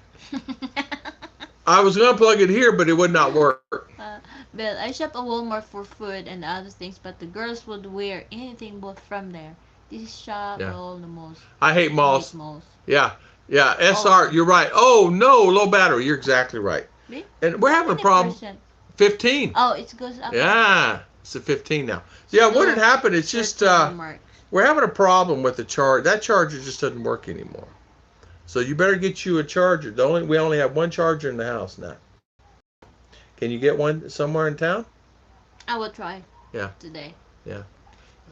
I was going to plug it here, but it would not work. But I shop at Walmart for food and other things, but the girls would wear anything bought from there. This shop all the malls. I hate malls. Yeah. SR, you're right. Oh, no, low battery. You're exactly right. Me? And we're having a problem. 15. Oh, it goes up. Yeah, it's a 15 now. Yeah, what had happened, it's just, we're having a problem with the charge. That charger just doesn't work anymore. So you better get you a charger. We only have one charger in the house now. Can you get one somewhere in town? I will try. Yeah. Today. Yeah.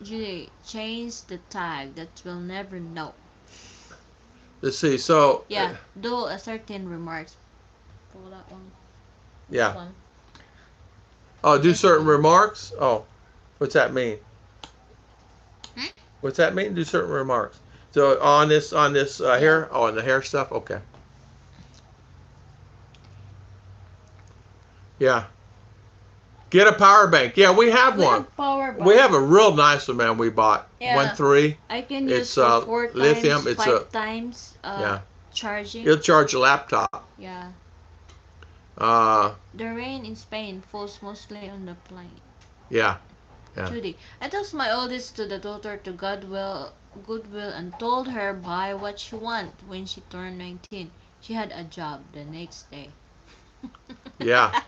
Julie, change the tag. That we'll never know. Let's see. So. Yeah. Do a certain remarks. For that one. Yeah. One. Oh, do certain remarks. Oh, what's that mean? What's that mean? Do certain remarks. So on this hair. Oh, on the hair stuff. Okay. Yeah. Get a power bank. Yeah, we have one. We have a real nice one, man. We bought 1.3. I can use it 4 times, lithium. It's 5 times. Charging. It'll charge a laptop. Yeah. The rain in Spain falls mostly on the plane. Yeah. Judy, I took my oldest to the daughter to Goodwill, and told her buy what she want. When she turned 19, she had a job the next day. Yeah,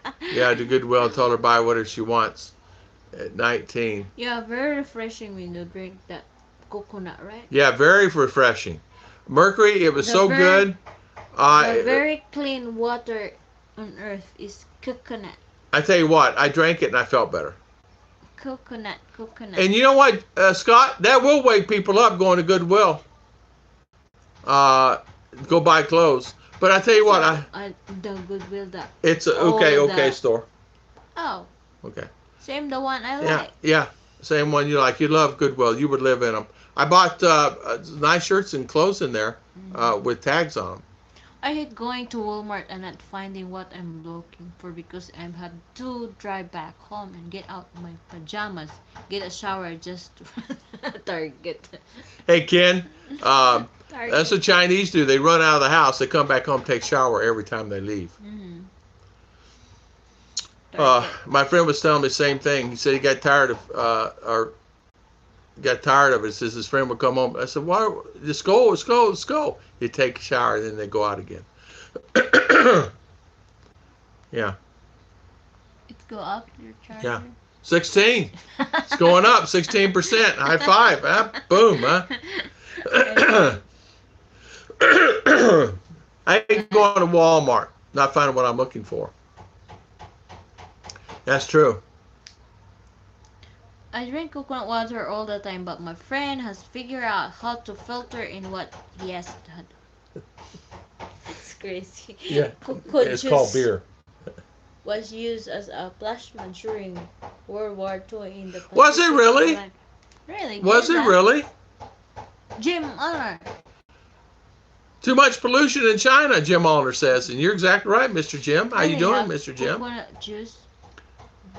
to Goodwill, told her buy whatever she wants. at 19. Yeah, very refreshing when you drink that coconut, right? Yeah, very refreshing. Mercury, it was The so very good. the I very clean water on earth is coconut. I tell you what, I drank it and I felt better. Coconut, coconut. And you know what, Scott, that will wake people up going to Goodwill. Uh, Go buy clothes. But I tell you what, So the Goodwill, the it's a all okay the store. oh, Okay. same the one I Yeah, like. yeah. Same one you like. You love Goodwill. You would live in them. I bought nice shirts and clothes in there Mm. with tags on them. I hate going to Walmart and not finding what I'm looking for because I've had to drive back home and get out my pajamas, get a shower just to Target. Hey, Ken, that's Target. what Chinese do. They run out of the house. They come back home, take shower every time they leave. Mm-hmm. Target. My friend was telling me the same thing. He said he got tired of or got tired of it. He says his friend would come home. I said, "Why? Just go, let's go, let's go." He'd take a shower, and then they go out again. Yeah, It go up your yeah. charger. 16. It's going up 16%. High five, huh? Boom, huh? I ain't going to Walmart, not finding what I'm looking for. That's true. I drink coconut water all the time, but my friend has figured out how to filter in what he has done. It's crazy. Yeah, Coconut it's called juice beer. was used as a plasma during World War II in the Pacific. Was it really? Really? Was it that? really? Jim Honor. Too much pollution in China, Jim Allner says, and you're exactly right, Mr. Jim. How you Really doing, have Mr. Jim? coconut juice.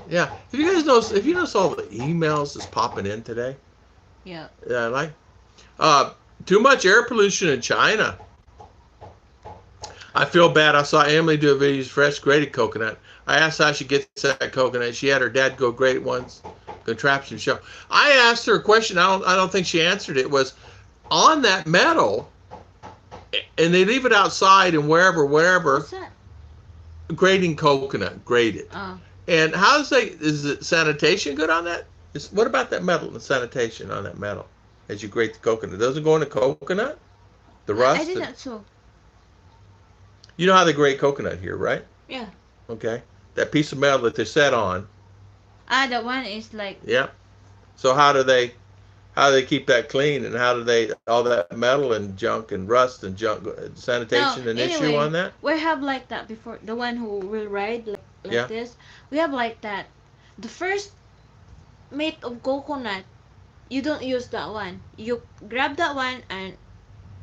Yeah. Have you guys noticed? Have you noticed all the emails that's popping in today? Yeah. Yeah, like too much air pollution in China. I feel bad. I saw Emily do a video of fresh grated coconut. I asked how she gets that coconut. She had her dad go grate it once. Contraption show. I asked her a question. I don't think she answered it. Was on that metal, and they leave it outside and wherever. What's that? Grating coconut, grated. Oh. And is it sanitation good on that? What about that metal and sanitation on that metal as you grate the coconut? Does it go in the coconut? The rust? I did that too. You know how they grate coconut here, right? Yeah. Okay. That piece of metal that they set on. The one is like. Yeah. So how do they keep that clean, and how do they all that metal and junk and rust and junk sanitation an issue on that? We have like that before. The one who will ride like this. We have like that. The first made of coconut, you don't use that one. You grab that one and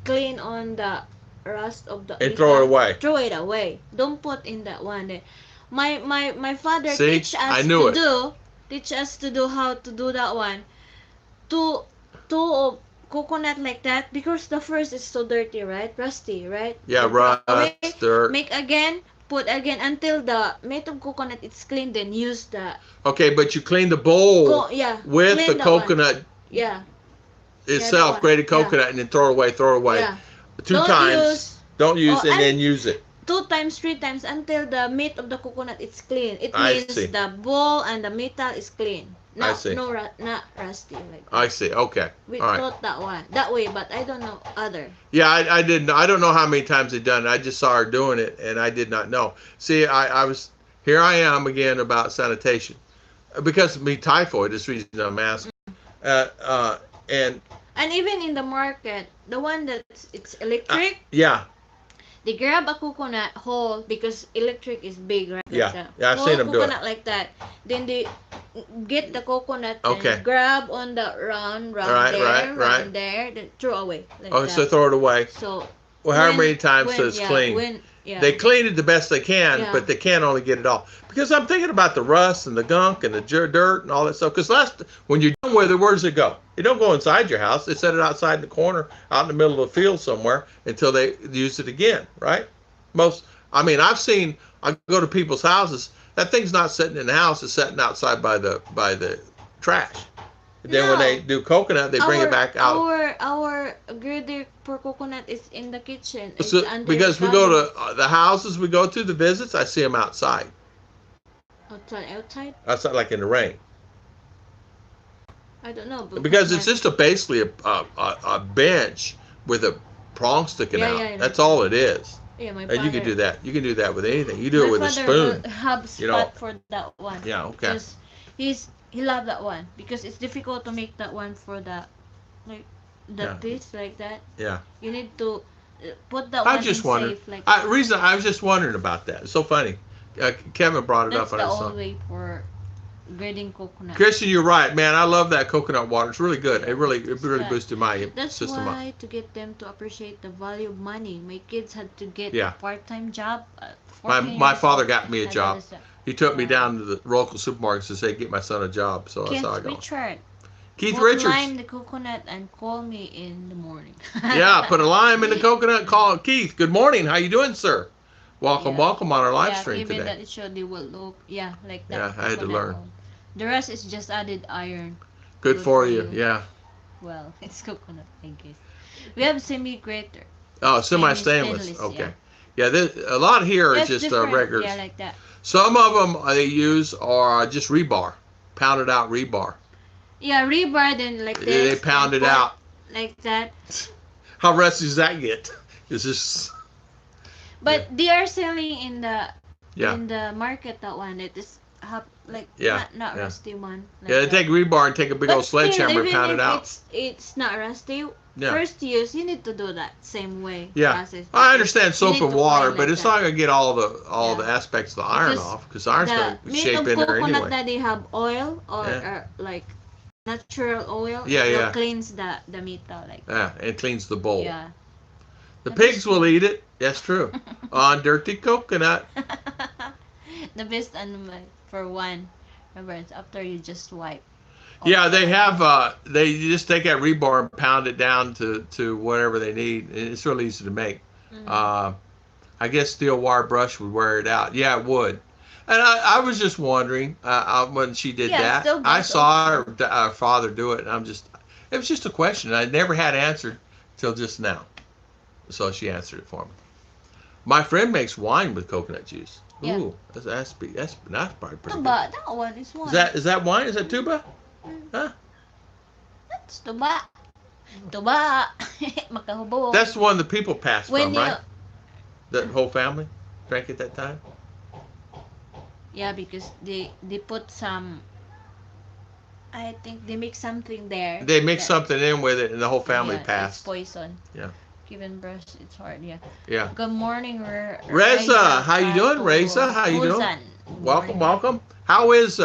clean on the rust of the And throw it away. Throw it away. Don't put in that one. My father teach us to do how to do that one. Two of coconut like that because the first is so dirty, right? Rusty, right? Yeah, rust, dirt. Make again, put again until the made of coconut it's clean. Then use the. Okay, but you clean the bowl with the coconut. One. Yeah. Itself, grated coconut, and then throw it away. Yeah. Two times. Don't use and then use it. 2 times, 3 times until the meat of the coconut is clean. It I means see. the bowl and the metal is clean. I see. Not rusty like that. I see. Okay. We all right. thought that way, but I don't know other. Yeah, I didn't. I don't know how many times they've done it. I just saw her doing it, and I did not know. See, I was here. I am again about sanitation because of me typhoid. This reason I'm asking. And even in the market, the one that's it's electric. Yeah. They grab a coconut whole because electric is big, right? Yeah, I've seen them do it. Coconut like that. Then they get the coconut Okay. and grab on the round there, then throw away. Like that. So throw it away. So. Well, how many times so it's clean? They clean it the best they can, but they can't only get it all. Because I'm thinking about the rust and the gunk and the dirt and all that stuff. Because when you're done with it, where does it go? It don't go inside your house. They set it outside in the corner, out in the middle of the field somewhere until they use it again, right? I go to people's houses. That thing's not sitting in the house. It's sitting outside by the trash. Then when they do coconut, they bring it back out. Our grader for coconut is in the kitchen. Because we go to the houses we go to, the visits, I see them outside. Outside? Outside, like in the rain. I don't know because because it's my just basically a bench with a prong sticking yeah, out. yeah, like That's that. all it is. Yeah, And you can do that. You can do that with anything. You do it my with a father will spoon. have You know. spot for that one. Yeah. Okay. Just he love that one because it's difficult to make that one for the like the Yeah. piece like that. Yeah. You need to put that I one was in just wondering. safe like Reason I was just wondering about that. It's so funny. Kevin brought it up, that's and the I saw. old way for grading coconut. Christian, you're right, man. I love that coconut water. It's really good. Yeah, It it's really good. boosted my That's system up. why to get them to appreciate the value of money, my kids had to get a Yeah. part-time job at My 14 my years old. father got me a Had that job. as a He took me wow. down to the local supermarket to say, get my son a job. So that's how I Keith go. Richard, Keith put Richards. lime the coconut and call me in the morning. Yeah, put a lime in the coconut. Call Keith. Good morning. How you doing, sir? Welcome, Yeah. welcome on our live Yeah, stream given today. that it should they will look yeah, like that Yeah, I had to coconut learn. oil. The rest is just added iron. Good Good for for you. you. Yeah. Well, it's coconut, I guess. We have semi grater. Oh, Semi semi-stainless. stainless, yeah. Okay. Yeah, a lot here Yeah, is it's just different. Yeah, regulars. like that. Some of them they use are just rebar, pounded out rebar. Yeah, rebar then like They this, then pound it put out. like that. How rusty does that get? Is this? Yeah, But they are selling yeah, in the market that one. It is like yeah, not yeah. rusty one Yeah, like they that. take rebar and take a big But old still, sledgehammer and even pound it if out. it's not rusty, Yeah, first use you need to do that same way yeah. process I because understand you soap need and to water, grind but like it's that. not gonna get all the Yeah, aspects of the iron because off because iron's the gonna meat shape of in there coconut anyway. that they have oil or Yeah, like natural oil, it yeah, will yeah, cleanse the meat like that. yeah. It cleans the bowl. Yeah, The the best pigs will one. eat it. That's true. On dirty coconut. The best animal for one. Remember, it's after you just wipe all Yeah, the they have. They just take that rebar and pound it down to whatever they need. It's really easy to make. mm. Uh, I guess steel wire brush would wear it out. Yeah, it would. And I was just wondering when she did Yeah, that. still I brush saw also. her father do it, and it was just a question. I never had answered till just now. So she answered it for me. My friend makes wine with coconut juice. Yeah. Ooh, that's probably pretty good. Tuba, that one is Is one. that wine? Is that tuba? Mm, Huh? that's tuba. Tuba. Makahubog. That's the one the people passed When from, you right? The whole family drank at that time. yeah, because they put some I think they make something there They mixed that something in with it, and the whole family yeah, it's passed. poison. Yeah, Given brush, it's hard. Yeah. yeah. Good morning, Reza, Reza how you doing? Reza, how you doing? Muzan. Good Welcome, morning. welcome. How is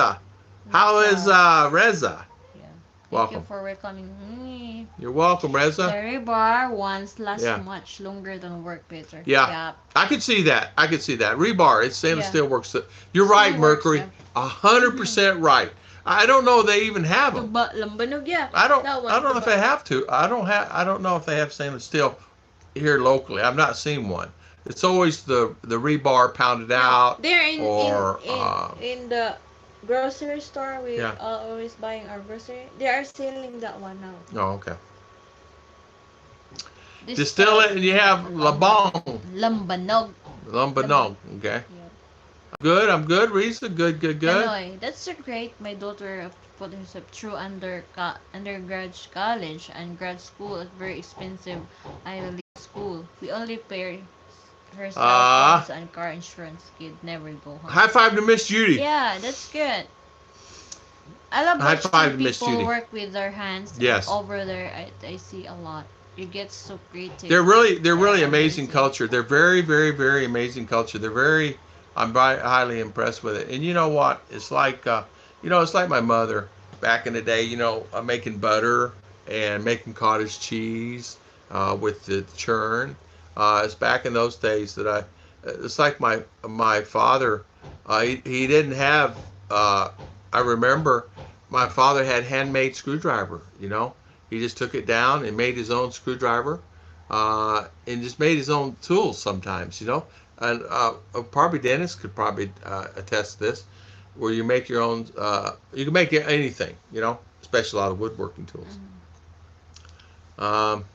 Reza. Reza? Yeah. Thank you Welcome. for welcoming me. You're welcome, The Reza. rebar once lasts Yeah, much longer than work better. yeah. Yeah. I could see that. I could see that. Rebar, it's stainless Yeah. steel works. You're right, Still works, Mercury. yeah. Mm-hmm. 100% right. I don't know they even have them. Tuba lambanog, yeah. I don't. That I one don't know if they tuba. have to. I don't know if they have stainless steel here locally. I've not seen one. It's always the rebar pounded No, out they're or in the grocery store. We yeah. are always buying our grocery. They are selling that one now. Oh, okay. This Distill it and you have labong, lambanog. Lamban. lumbanog. Okay. Yeah. Good. I'm good. Risa. Good. Good. Good. Hanoi. That's so great. My daughter put herself through undergrad college and grad school at very expensive Ivy League school. We only pay her cell Uh phones and car insurance. Kid never go home. high five to Miss Judy. Yeah, that's good. I love High watching five to Miss people Judy. work with their hands. Yes. Over there, I see a lot. You get so creative. They're They're really amazing amazing. culture. They're very very very amazing culture. They're very highly impressed with it. And you know what? It's like it's like my mother back in the day. Making butter and making cottage cheese with the churn. It's back in those days that I. It's like my father. He didn't have. I remember my father had handmade screwdriver. He just took it down and made his own screwdriver, and just made his own tools sometimes. And probably Dennis could probably attest to this, where you make your own. You can make anything. Especially a lot of woodworking tools. Mhm. Um,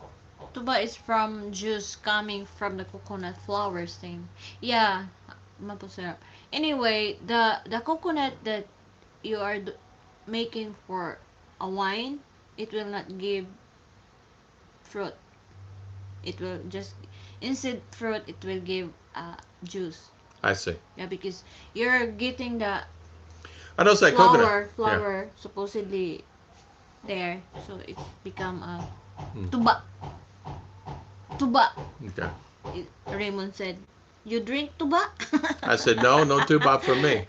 Tuba is from juice coming from the coconut flowers thing. Yeah, maple syrup. Anyway, the coconut that you are making for a wine, it will not give fruit. It will just, instead fruit, it will give juice. I see. Yeah, because you're getting the I know it's like coconut. Yeah. flour supposedly there, so it's become a Mm. tuba. Tuba. Okay. Raymond said, "You drink tuba?" I said, no, no tuba for me.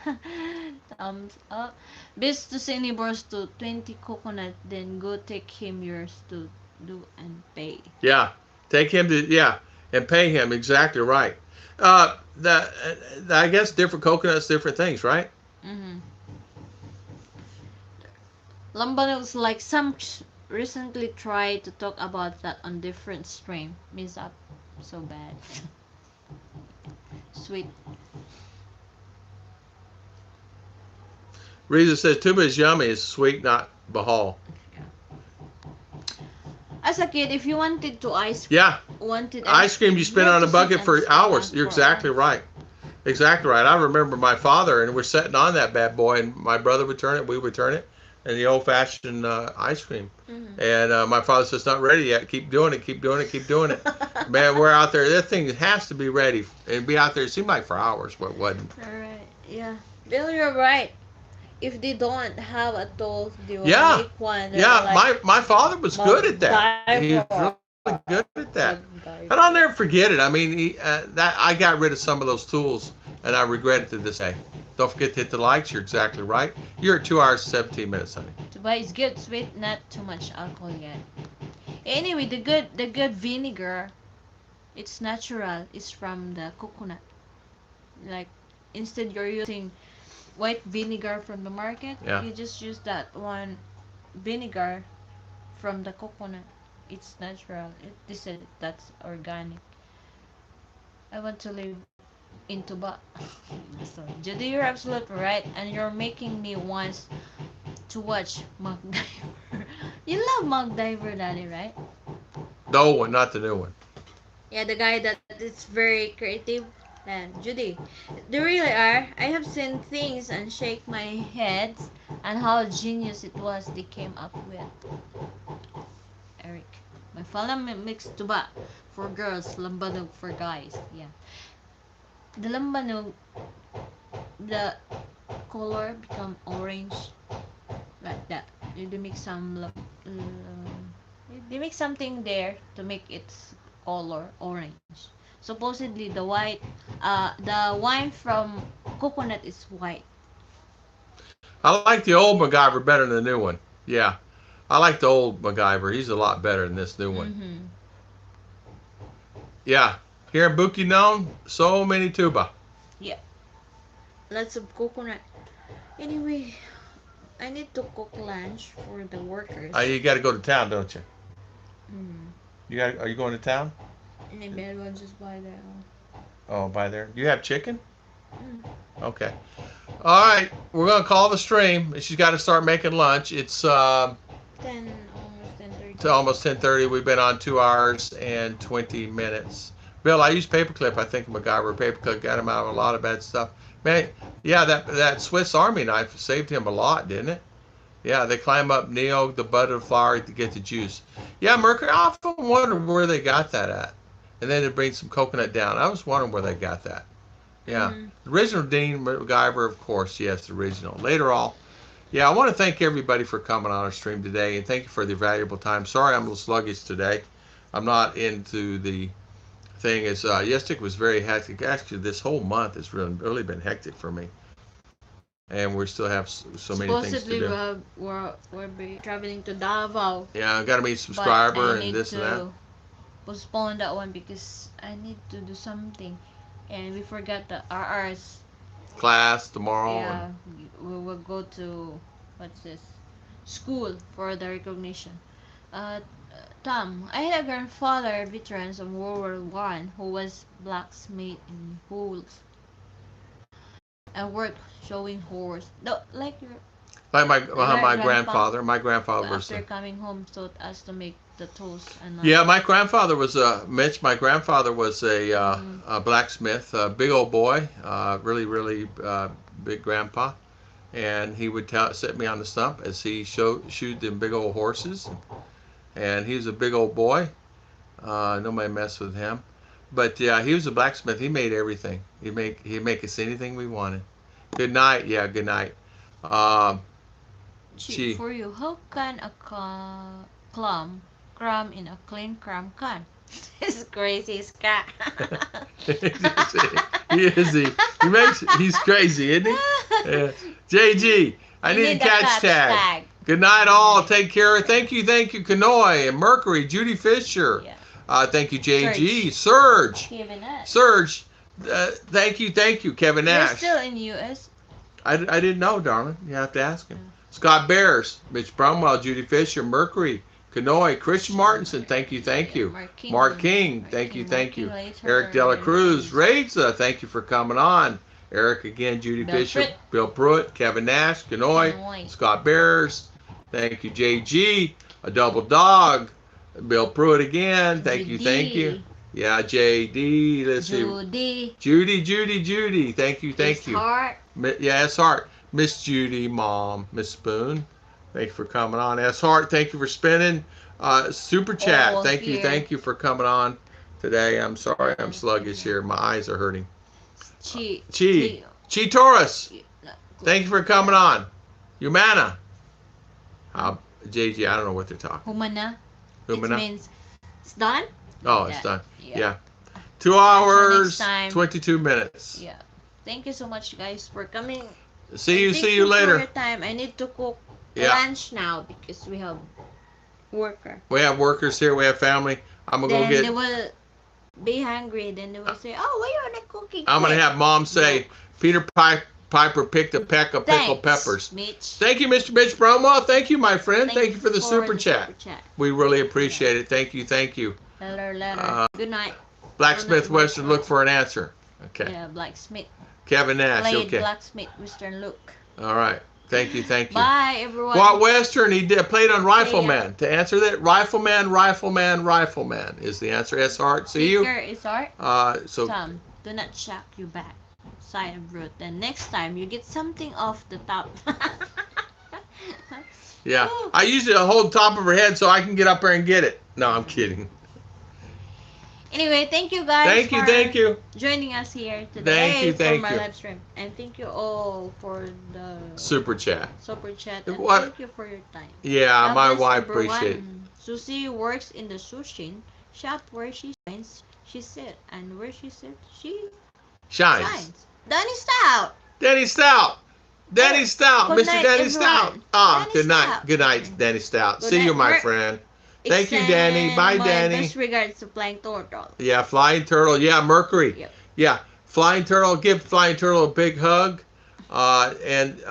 Thumbs up. Best to say neighbors to 20 coconut, then go take him yours to do and pay. Yeah. Take him to, yeah, and pay him. Exactly right. I guess different coconuts, different things, right? Mm-hmm. Lambanos like some recently tried to talk about that on different stream. Miss up so bad. Sweet. Reza says tuba is yummy. It's sweet, not bahal. As a kid, if you wanted to Yeah. wanted Ice cream you spin on a bucket for hours. You're for exactly hours. right. Exactly right. I remember my father, and we're sitting on that bad boy, and my brother would turn it, we would turn it, and the old-fashioned ice cream. Mm-hmm. And my father says, not ready yet. Keep doing it, keep doing it, keep doing it. Man, we're out there. That thing has to be ready and be out there. It seemed like for hours, but it wasn't. All right. Yeah. Bill, you're right. If they don't have a tool, they will Yeah. make one. Yeah, Like my father was good at that. He was MacGyver. really good at that. MacGyver. And I'll never forget it. I mean, that I got rid of some of those tools, and I regret it to this day. Don't forget to hit the likes. You're exactly right. You're at 2 hours, 17 minutes, honey. But it's good, sweet, not too much alcohol yet. Anyway, the good vinegar, it's natural. It's from the coconut. Like instead you're using white vinegar from the market, Yeah. you just use that one vinegar from the coconut. It's natural. They said that's organic. I want to live in Tuba. So, Judy, you're absolutely right, and you're making me want to watch MacGyver. You love MacGyver, Daddy, right? The old one, not the new one. Yeah, the guy that is very creative. And Judy, they really are. I have seen things and shake my head and how genius it was they came up with. Eric, my father mixed tuba for girls, lambanog for guys. Yeah, the lambanog, the color become orange like that. They make they make something there to make its color orange. Supposedly the wine from coconut is white. I like the old MacGyver better than the new one. Yeah. I like the old MacGyver. He's a lot better than this new one. Mm-hmm. Yeah. Here in Bukidnon, so many tuba. Yeah, lots of coconut. Anyway, I need to cook lunch for the workers. You got to go to town, don't you? Mm. Are you going to town? Maybe I'll just buy that. Oh, by there. Do you have chicken? Mm. Okay. All right. We're going to call the stream. She's got to start making lunch. It's 10, almost 10:30. almost 10:30. We've been on 2 hours and 20 minutes. Bill, I used paperclip. I think MacGyver paperclip got him out of a lot of bad stuff. Man, yeah, that Swiss Army knife saved him a lot, didn't it? Yeah, they climb up Neo, the bud of the flower to get the juice. Yeah, Mercury, I often wonder where they got that at. And then they bring some coconut down. I was wondering where they got that. Yeah. Mm-hmm. The original Dean MacGyver, of course, yes, the original. Later on. Yeah, I want to thank everybody for coming on our stream today, and thank you for the valuable time. Sorry I'm a little sluggish today. I'm not into the thing. Yesterday was very hectic. Actually, this whole month has really been hectic for me. And we still have so many things to do. Supposedly we'll be traveling to Davao. Yeah, I got to meet a subscriber but I and this and need that. to postpone that one because I need to do something, and we forgot the RR's. Class tomorrow. Yeah, we will go to what's this school for the recognition. Uh, Tom, I had a grandfather veterans of World War I who was blacksmith in Hulls and worked showing horse. No, like your Like my grandfather. grandfather. My grandfather was. After coming home, taught us to make the tools and. Yeah, my grandfather was Mitch. My grandfather was a blacksmith, a big old boy, really big grandpa, and he would set me on the stump as he shoot them big old horses. And he was a big old boy. Nobody messed with him. But yeah, he was a blacksmith. He made everything. He'd make us anything we wanted. Good night. Yeah, good night. Chi. For you, how can a cram in a clean cram can? It's crazy, Scott. He's crazy, isn't he? Yeah. JG, I need a catch tag. Good night, all. Take care. Thank you, Kanoy and Mercury, Judy Fisher. Yeah. Thank you, JG. Serge. Kevin Nash. Serge. Thank you, Kevin Nash. You're still in U.S. I didn't know, darling. You have to ask him. Scott Bears, Mitch Bromwell, Judy Fisher, Mercury, Kanoy, Christian Martinson, thank you. Mark King, thank you. Eric Dela Cruz, Reza, thank you for coming on. Eric again, Judy Fisher, Bill Pruitt, Kevin Nash, Kanoy, Scott Bears, thank you. JG, a double dog, Bill Pruitt again, thank you. Yeah, JD, let's see. Judy, thank you. Heart. Yeah, S Heart. Miss Judy, Mom, Miss Spoon, thank you for coming on. S Heart, thank you for spinning. Super chat, thank you for coming on today. I'm sorry, I'm sluggish here. My eyes are hurting. Chi Taurus, thank you for coming on. Humana. JG, I don't know what they're talking. Humana. It means it's done. Oh, it's done. Yeah. 2 hours, 22 minutes. Yeah. Thank you so much, guys, for coming. See you later. For your time. I need to cook lunch now because we have worker. We have workers here. We have family. I'm gonna go get. They will be hungry. Then they will say, "Oh, why are you not cooking?" I'm gonna have Mom say, "Peter Piper picked a peck of pickled peppers." Mitch. Thank you, Mr. Mitch Bromwell. Thank you, my friend. Thank you for the super chat. We really appreciate it. Thank you. Letter. Good night. Blacksmith Western, look for an answer. Okay. Yeah, blacksmith. Kevin Nash. Played blacksmith Western look. All right. Thank you. Bye, everyone. What Western? He played on Rifleman. To answer that, Rifleman is the answer. S Heart. See you. Is Heart. So Tom, do not shock your back. Side of Ruth. Then next time you get something off the top. Yeah, I usually hold top of her head so I can get up there and get it. No, I'm kidding. Anyway, thank you guys. Thank you. Joining us here today for my live stream, and thank you all for the super chat. And thank you for your time. Yeah, my wife appreciates it. Susie works in the sushi shop where she shines. She sits, and where she sits, she shines. Danny Stout. Mr. Danny Stout. Good night. Good night, Danny Stout. See you, my friend. Thank you, Danny. Bye, Danny. Best regards to Flying Turtle. Yeah, Flying Turtle. Yeah, Mercury. Yep. Yeah, Flying Turtle. Give Flying Turtle a big hug. And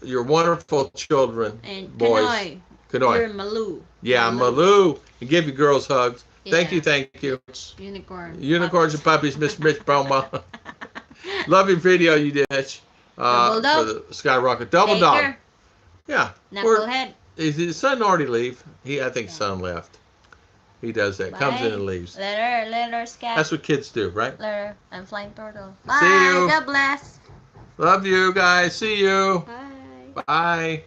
your wonderful children, and boys. Kanoy. You're Malou. Yeah, Malou. And give your girls hugs. Yeah. Thank you. Unicorns and puppies, Miss Mitch Bromwell. Love your video you did, Mitch. For the Skyrocket. Double dog. Yeah. Knucklehead. Is his son already leave? I think son left. He does that. Bye. Comes in and leaves. Later, Scat. That's what kids do, right? Later. I'm Flying Turtle. Bye. See you. God bless. Love you guys. See you. Bye. Bye.